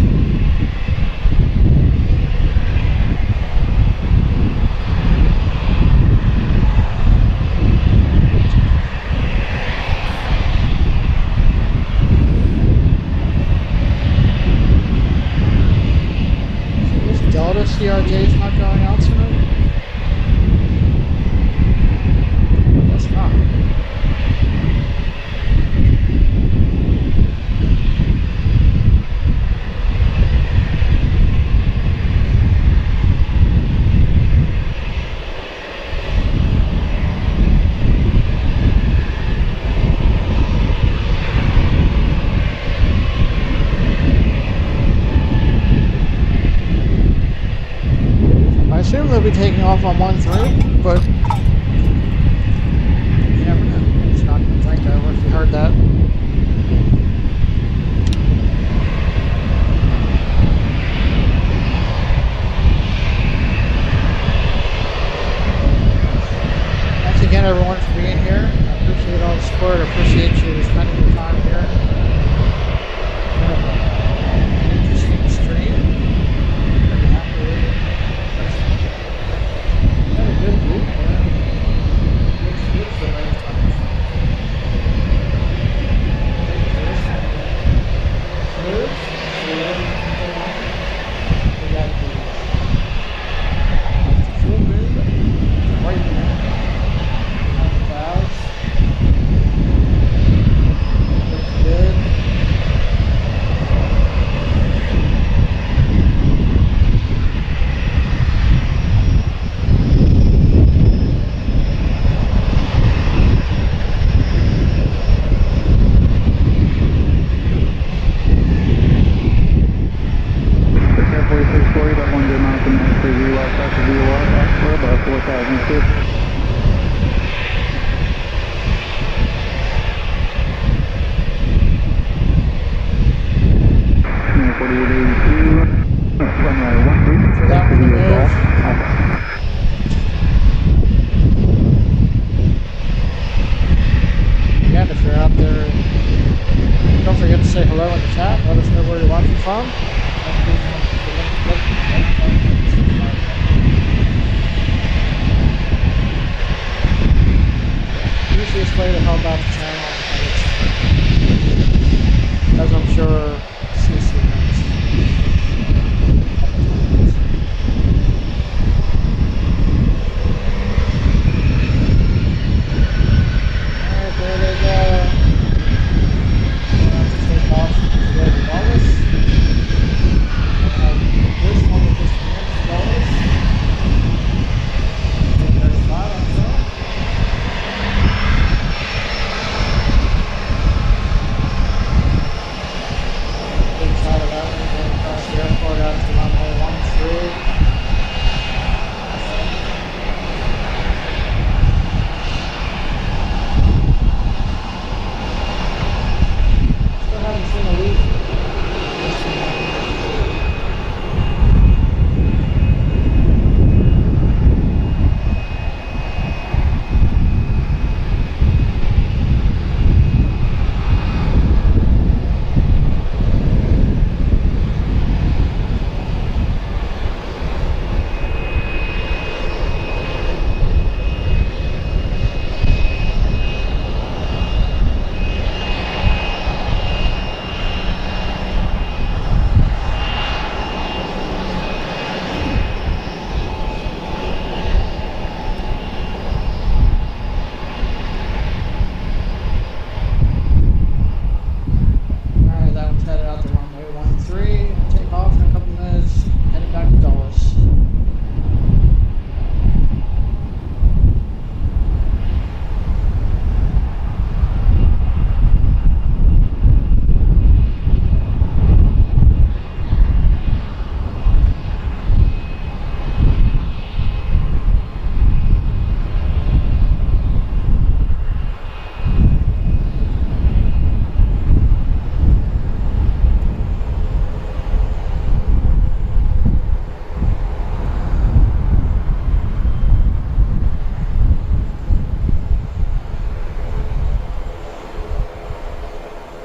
So this Delta CRJ is not going off on 1-3, but you never know. It's not going to take over if you heard that. Thanks again, everyone, for being here. I appreciate all the support. I appreciate you spending your time here. An interesting stream. Very happy with it. Had a good week, man. What's the range time? Smooth. We got the full moon right now. Clouds. Looking good. Air 4640, about 1 good mile per minute, 30 left after VOR, for about 4,000 feet. Air 4882, runway 13, So that one is. Again, if you're out there, don't forget to say hello in the chat. Let us know where you're watching from. Easiest way to help out the channel is, as I'm sure CC knows. Alright, there they go. We'll have to take off to go to Wallace. This one is just next Wallace. There's 5 on top. Big side of that one going across the airport out to runway 13. Still haven't seen a leak. Alright, that one's headed out to runway 13. Take off in a couple minutes, heading back to Dulles.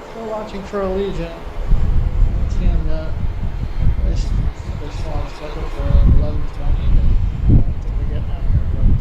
Still watching for Allegiant. Haven't seen them yet. They still on schedule for 11:20, but I don't think they're getting out here at 11:20.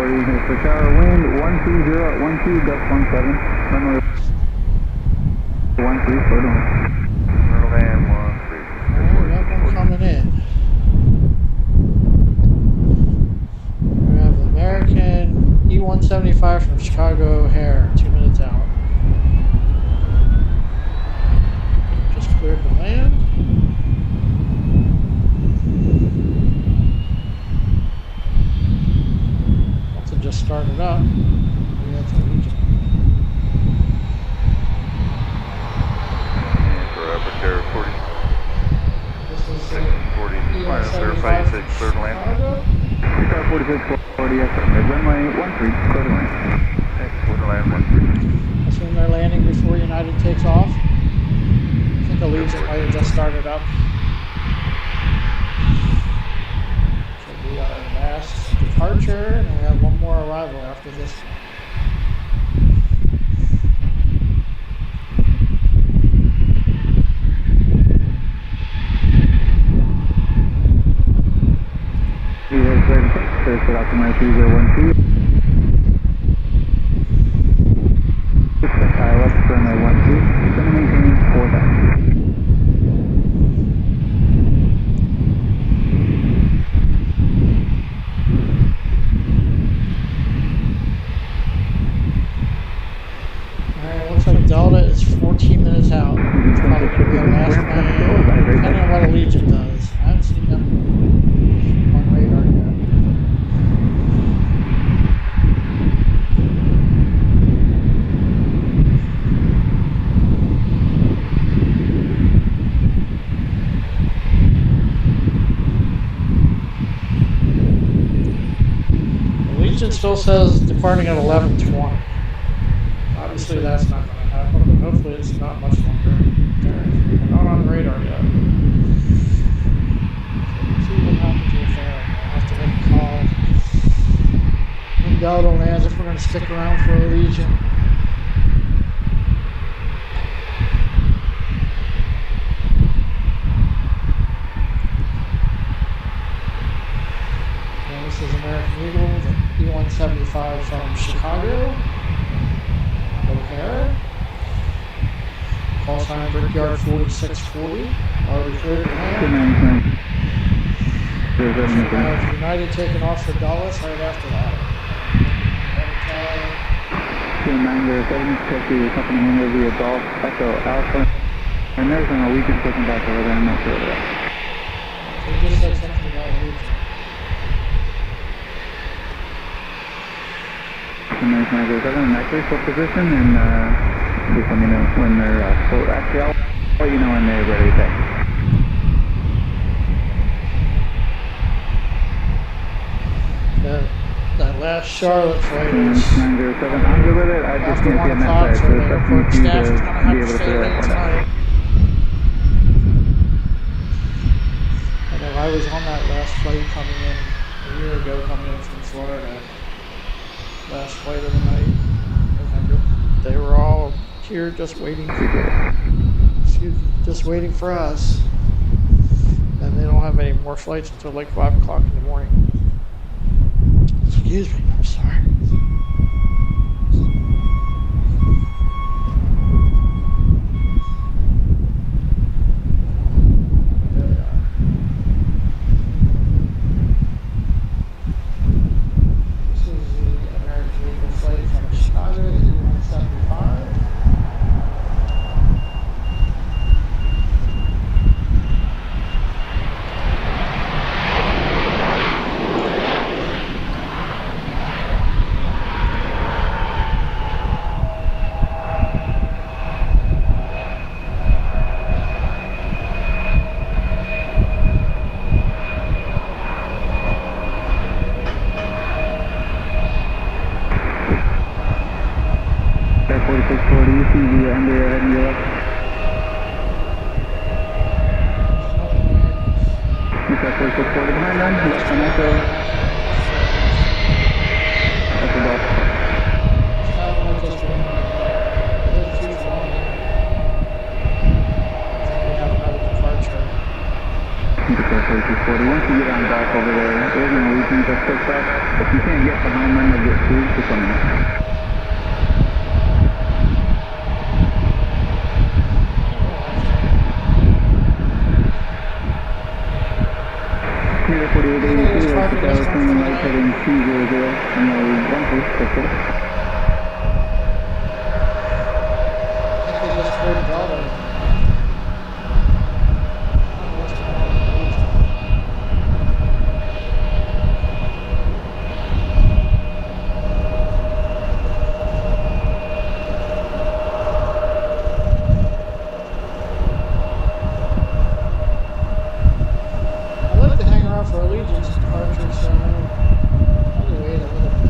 for shower wind 120 at 12, gust 17, runway 13, clear to land. Land 13. Alright, got one coming in. We have American E-175 from Chicago O'Hare, 2 minutes out. Just cleared the land. Just started up. Maybe that's a Legion. For Aperture 40. This is 40. Minus verify you said clear to land. Car 4640, yes, sir. Runway 13, clear to land. Okay, clear to land 13. Assume they're landing before United takes off. I think the Legion might have just started up. Should be our last departure, and we have one more arrival after this one. Clear for Optima 3012. Left runway 12, going to maintain 4000. Delta is 14 minutes out. It's probably going to be our last land, depending on what a Legion does. I haven't seen them on radar yet. The Legion still says departing at 11:20. Obviously that's not going to happen, but hopefully it's not much longer. We're not on the radar yet. So see what happens with that. I'll have to make a call. When Delta lands, if we're going to stick around for a Legion. And this is American Eagle, the E-175 from Chicago O'Hare. Call sign Brickyard 4640. Already cleared to land. We have United taking off for Dallas right after that. 907, check the company hangar via Golf Echo Alpha. And there's an Norwegian taking back over there, I'm not sure of that. They just said something about Legion. American 907, actually full position, and just let me know when they're full. Actually, I'll let you know when they're ready to take. That last Charlotte flight is 907, I'm good with it. I just after can't 1 see on that o'clock, side, so so the it's up to airport you staff is to going to be have to able to stay figure late that one out. tonight. I know I was on that last flight coming in a year ago, coming in from Florida. Last flight of the night. Remember, they were all here just waiting for us. And they don't have any more flights until like 5 o'clock in the morning. Excuse me, I'm sorry. There we are. This is the American Eagle flight from Chicago to E-175. 240. Once you get on dock over there, there's an Allegiant that's picked up. If you can't get behind them or get through to someone. Here, 4882, that's the tower turning right heading 200 on the 13, that's it. I think they just heard Delta. For Allegiance departure, so I'll wait a little bit.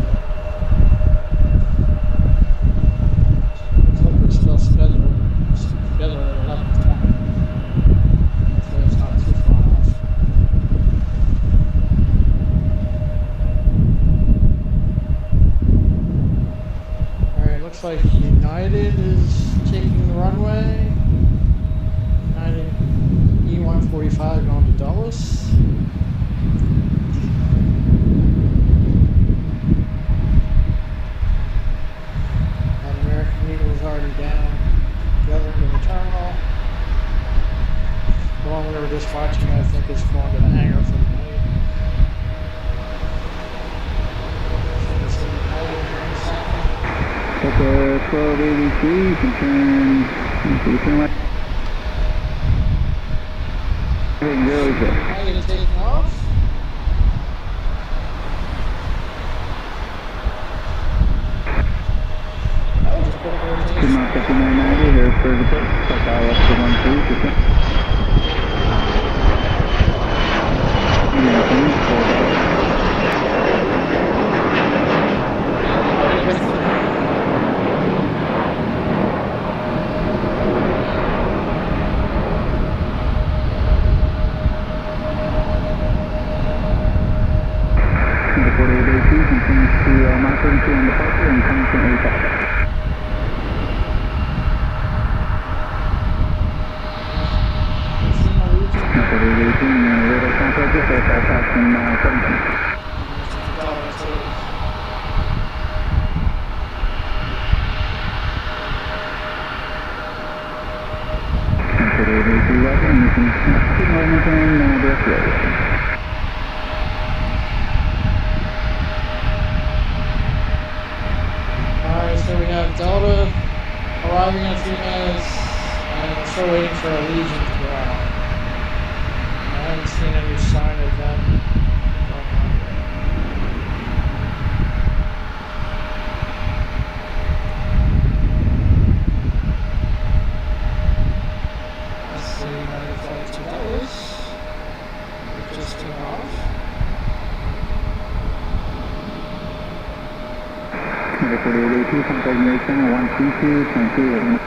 Looks like we're still scheduled at 11:20. So it's not too far off. Alright, looks like United is taking the runway. United E145 going to Dulles. Already down together into the terminal. The one we were just watching, I think, is going to the hangar for the night. At the 1283, you can turn right. Now you're taking off. Mark 5990, Harrisburg Airport, check out left to 13%. The 4882 continues to Mark 32 on departure and constantly top. Radar contact with aircraft action 17. Roger, and you can signal maintain direct radio. Alright, so we have Delta arriving in a few minutes, and we're still waiting for Allegiant to go out. I haven't seen any sign of them going on yet. Let's see, United Flight to Dallas. It just took off. Number 4882, contact Mary Channel 132, 22.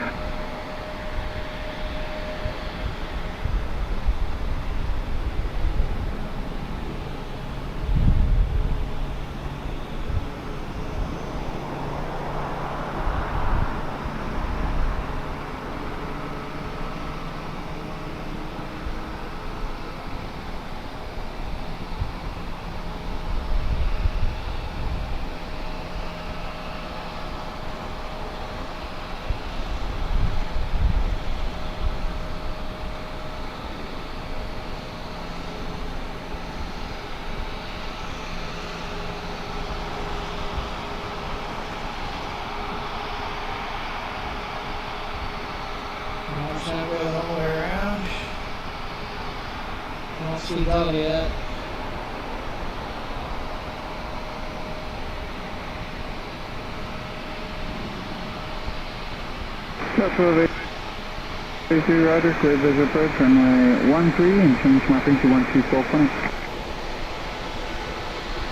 Trying to go the whole way around. I don't see Delta yet. Delta 83, Roger, clear visual approach, runway 13 and change mapping to 124 point.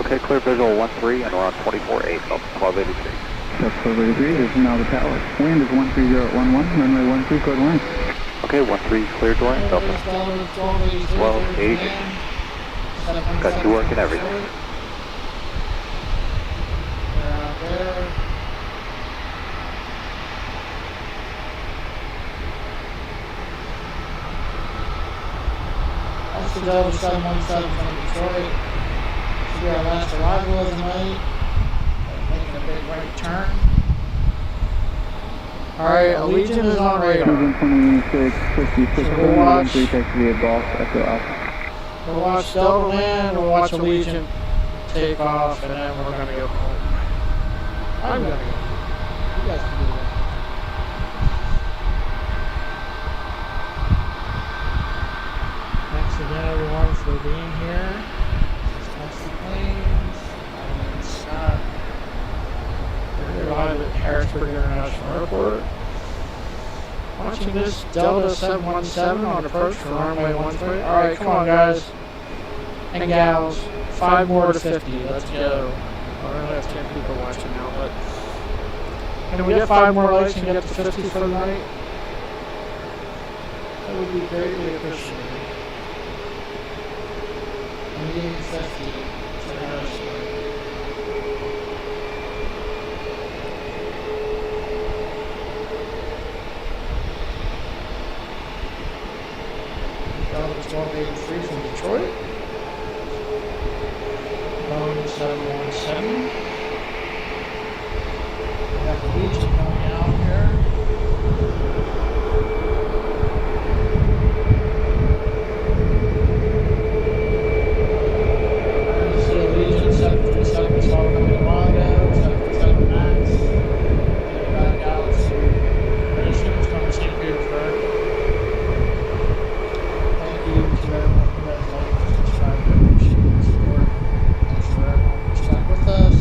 Okay, clear visual 13 and we're on 24.8, up 1283. Delta 83, this is now the tower. Wind is 13011, runway 13, code line. Okay, 13 clear to land, Delta. 1280. Got you working everything. They're out there. This is Delta 717 from Detroit. Should be our last arrival of the night. Making a big right turn. Alright, Allegiant is on radar. 26, 56, So we'll watch. 3 takes via Golf, Echo Alpha. We'll watch Delta land, we'll watch Allegiant take off, and then we're gonna go home. I'm gonna go home. You guys can do that. Thanks again, everyone, for being here. That's the planes. I'm Scott. We're live at Harrisburg International Airport. Watching this Delta 717 on approach for runway 13. Alright, come on, guys and gals. 5 more to 50. Let's go. I only have 10 people watching now, but can we get 5 more likes and get to 50 for the night? That would be greatly appreciated. I'm getting 50 to Harrisburg. Delta 1283 from Detroit. Boeing 717. We have the Legion coming out here. This is the Legion 737 saw coming a while ago. 737 Max. Getting back out to Mission. It's coming to St. Petersburg. Thank you to everyone who has liked and subscribed. I appreciate your support. Thanks for everyone who stuck with us.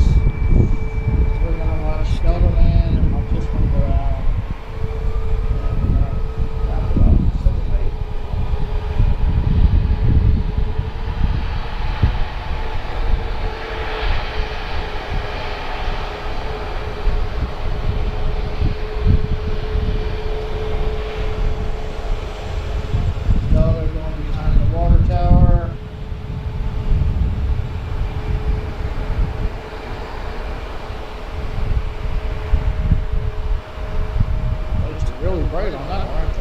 We're going to watch Delta land and I'll just want to go out. And we're going to wrap it up for the night. Delta going behind the water tower. Lights are really bright on that one, aren't they?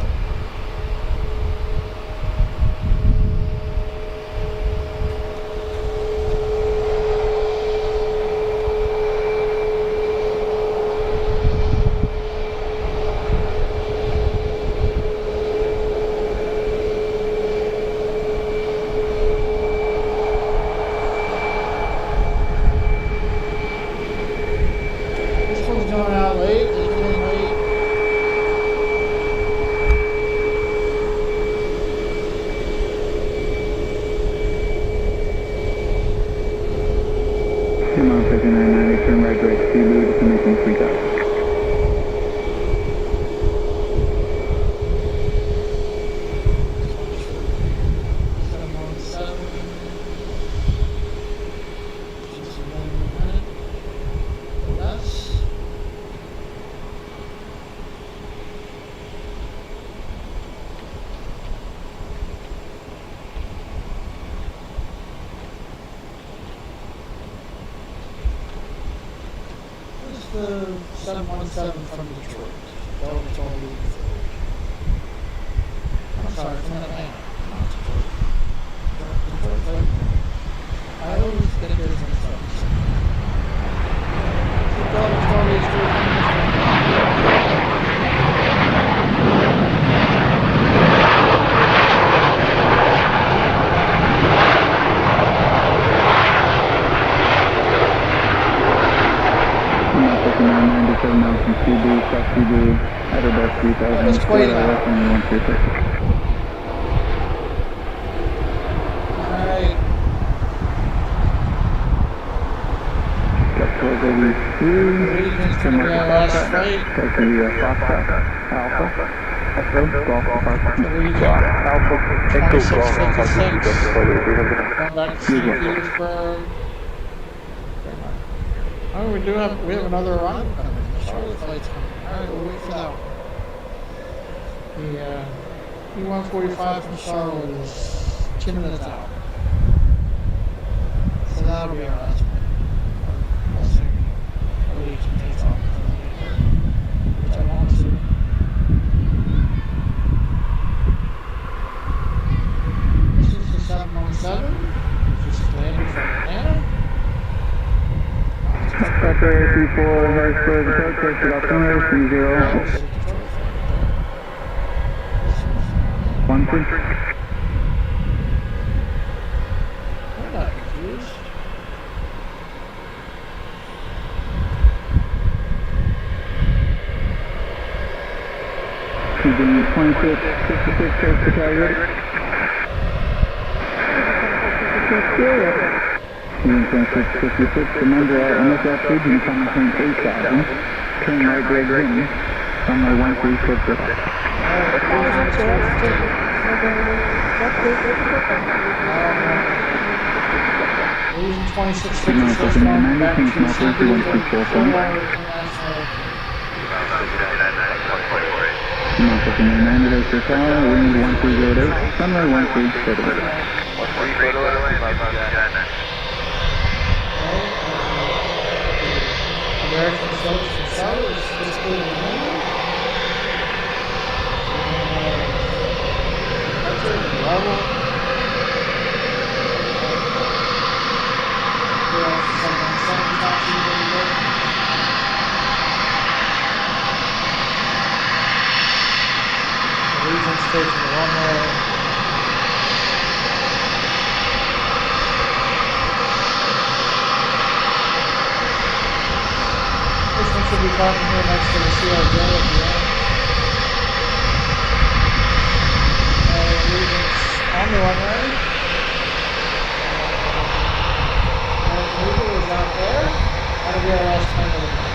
This one's going out late. It's getting late. Come on, 5990, turn right direct, Cebu, destination 3000. 717. Just a minute. That's this is the 717 from Detroit. Delta 1283. I'm sorry, from Atlanta. Not Detroit. Detroit, right? I always get this mixed up. Delta 5997 now from Cebu, South Cebu, at about 3000. It's quite loud. Left on 136. Alright. Got 1283. Region's gonna be our last flight. Take the Foxtrot, Alpha, Echo, Golf, Alpha. Region Alpha, Echo, Golf, 2656. Going back to St. Good one. Petersburg. Oh, we have another arrival coming. The Charlotte flight's coming. Alright, we'll wait for that one. The E-145 from Charlotte is 2 minutes out. So that'll be our last one. We'll see. Allegiant takes off. Which I want to. This is the 717 24 Harrisburg approach, exit altimeter 3013. I'm not confused. Begin 26, 56, take the target. Begin 26, 56, remember our MSF region coming from 8,000. Turn right bridge in, runway 13, clear for Region 26, 56, going back to San Diego, International wind 1308, runway 13, clear to American Service and Sellers, fiscal year. That's a level. Region's taking the runway. This one should be parking here next to the CRJ at the end. Region's on the runway. Eagle is out there. That'll be our last time of the night.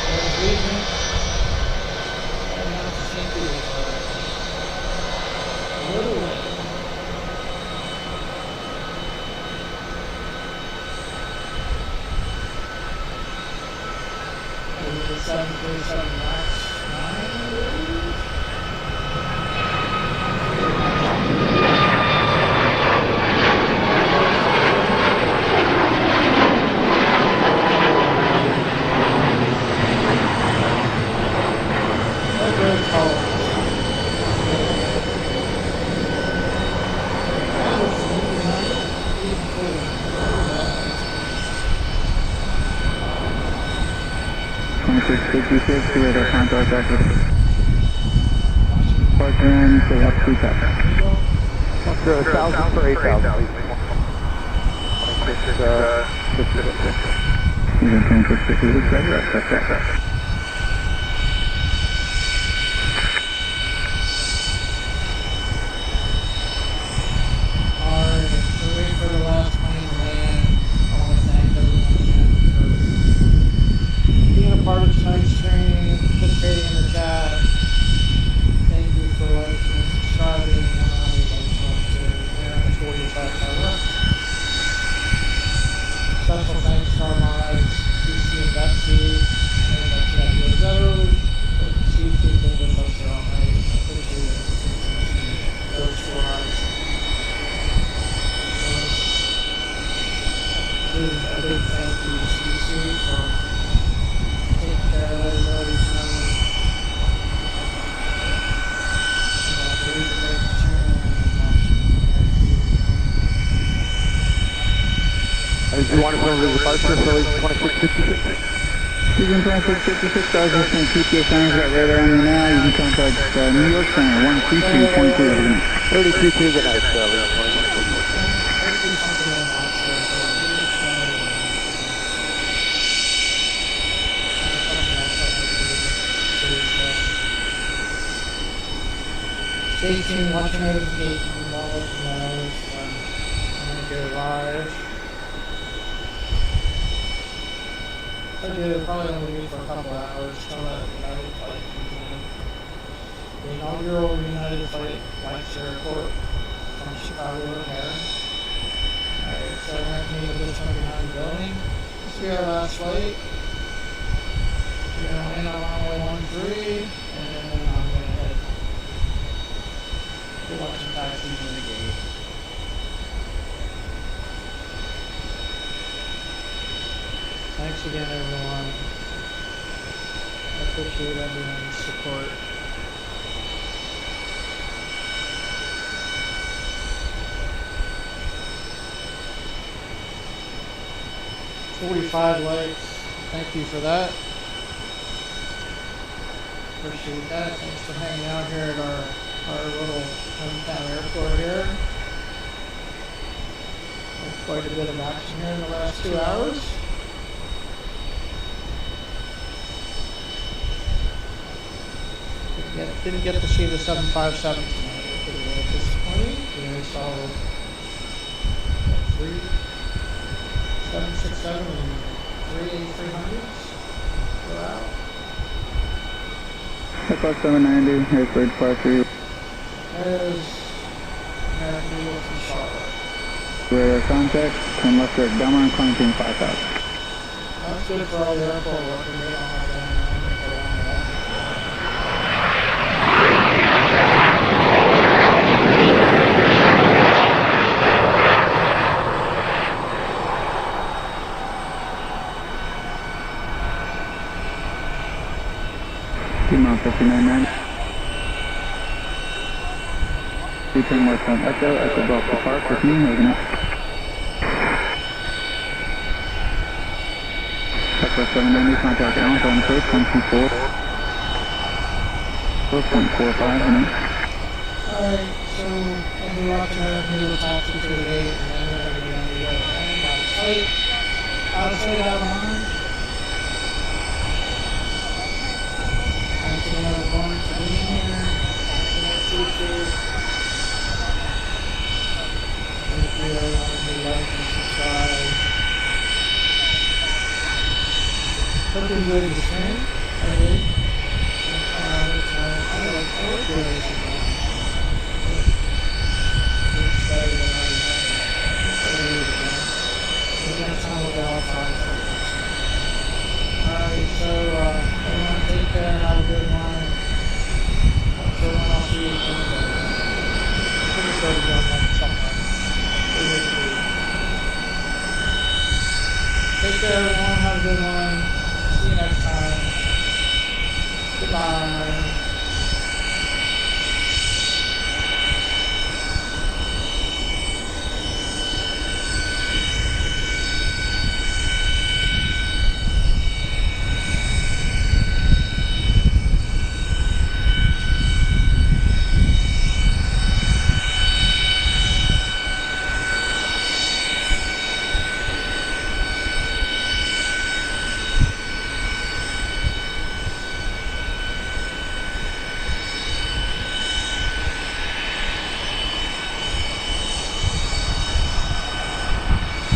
There's Region. And now it's St. Petersburg. Little wind. 737 Max 9, I believe. radar contact active. Departure and say up 3,000. Up to 1,000 for 8,000. 26, 56. Even 26, 56, ready, that's that. For the last plane to land, I want to thank everyone again for being a part of tonight's training, participating in the chat. Thank you for liking, subscribing, and I would like to wear on the 45 hour. Special thanks to our mods, CC and Betsy, and Betsy had to go. But CC did with us all night. I appreciate it. Those 4 hours. A big thank you to CC for taking care of everybody tonight. Did you want to go to the departure for 2656? Region 2656, I was just going to keep your signs got radar on you now. You can contact New York Center 13222. 32 good night, Charlie. Stay tuned, watch your notifications, I'll let you know if I'm going to go live. I do, probably only be for a couple hours, some of the United flight comes in. The inaugural United flight likes the airport from Chicago O'Hare. Alright, so I'm going to meet with this one behind the building. This will be our last flight. We're going to land on runway 13, and then I'm going to head. We'll watch some taxis in the gate. Thanks again, everyone. I appreciate everyone's support. 45 likes. Thank you for that. Appreciate that. Thanks for hanging out here at our little hometown airport here. Quite a bit of action here in the last 2 hours. Didn't get to see the 757 tonight. A little disappointing. We saw 767 and 300s go out. Echo 790, Harrisburg 53. There's American Eagle from Charlotte. Radar contact, turn left at Delmar and climb team 5000. That's good for all the airport workers. They don't have to hang around that. T-Mount 5990. You turn west on Echo Golf to Park with me, moving up. Echo 790, contact Allen, on approach, 124. 4.45, and Alright, so I'll be watching American Eagle taxi to the gate, and then we're going to be on the other end, out of sight, out of mind. Thanks to everyone for being here. Thank you everyone who liked and subscribed. Hope you enjoyed the stream. I did. I like doing this. Excited about it. Next time we'll get all fun. Alright, so everyone take care, have a good one. Everyone else see you soon. Pretty sure we're going to somewhere. Take care everyone, have a good one. See you next time. Goodbye.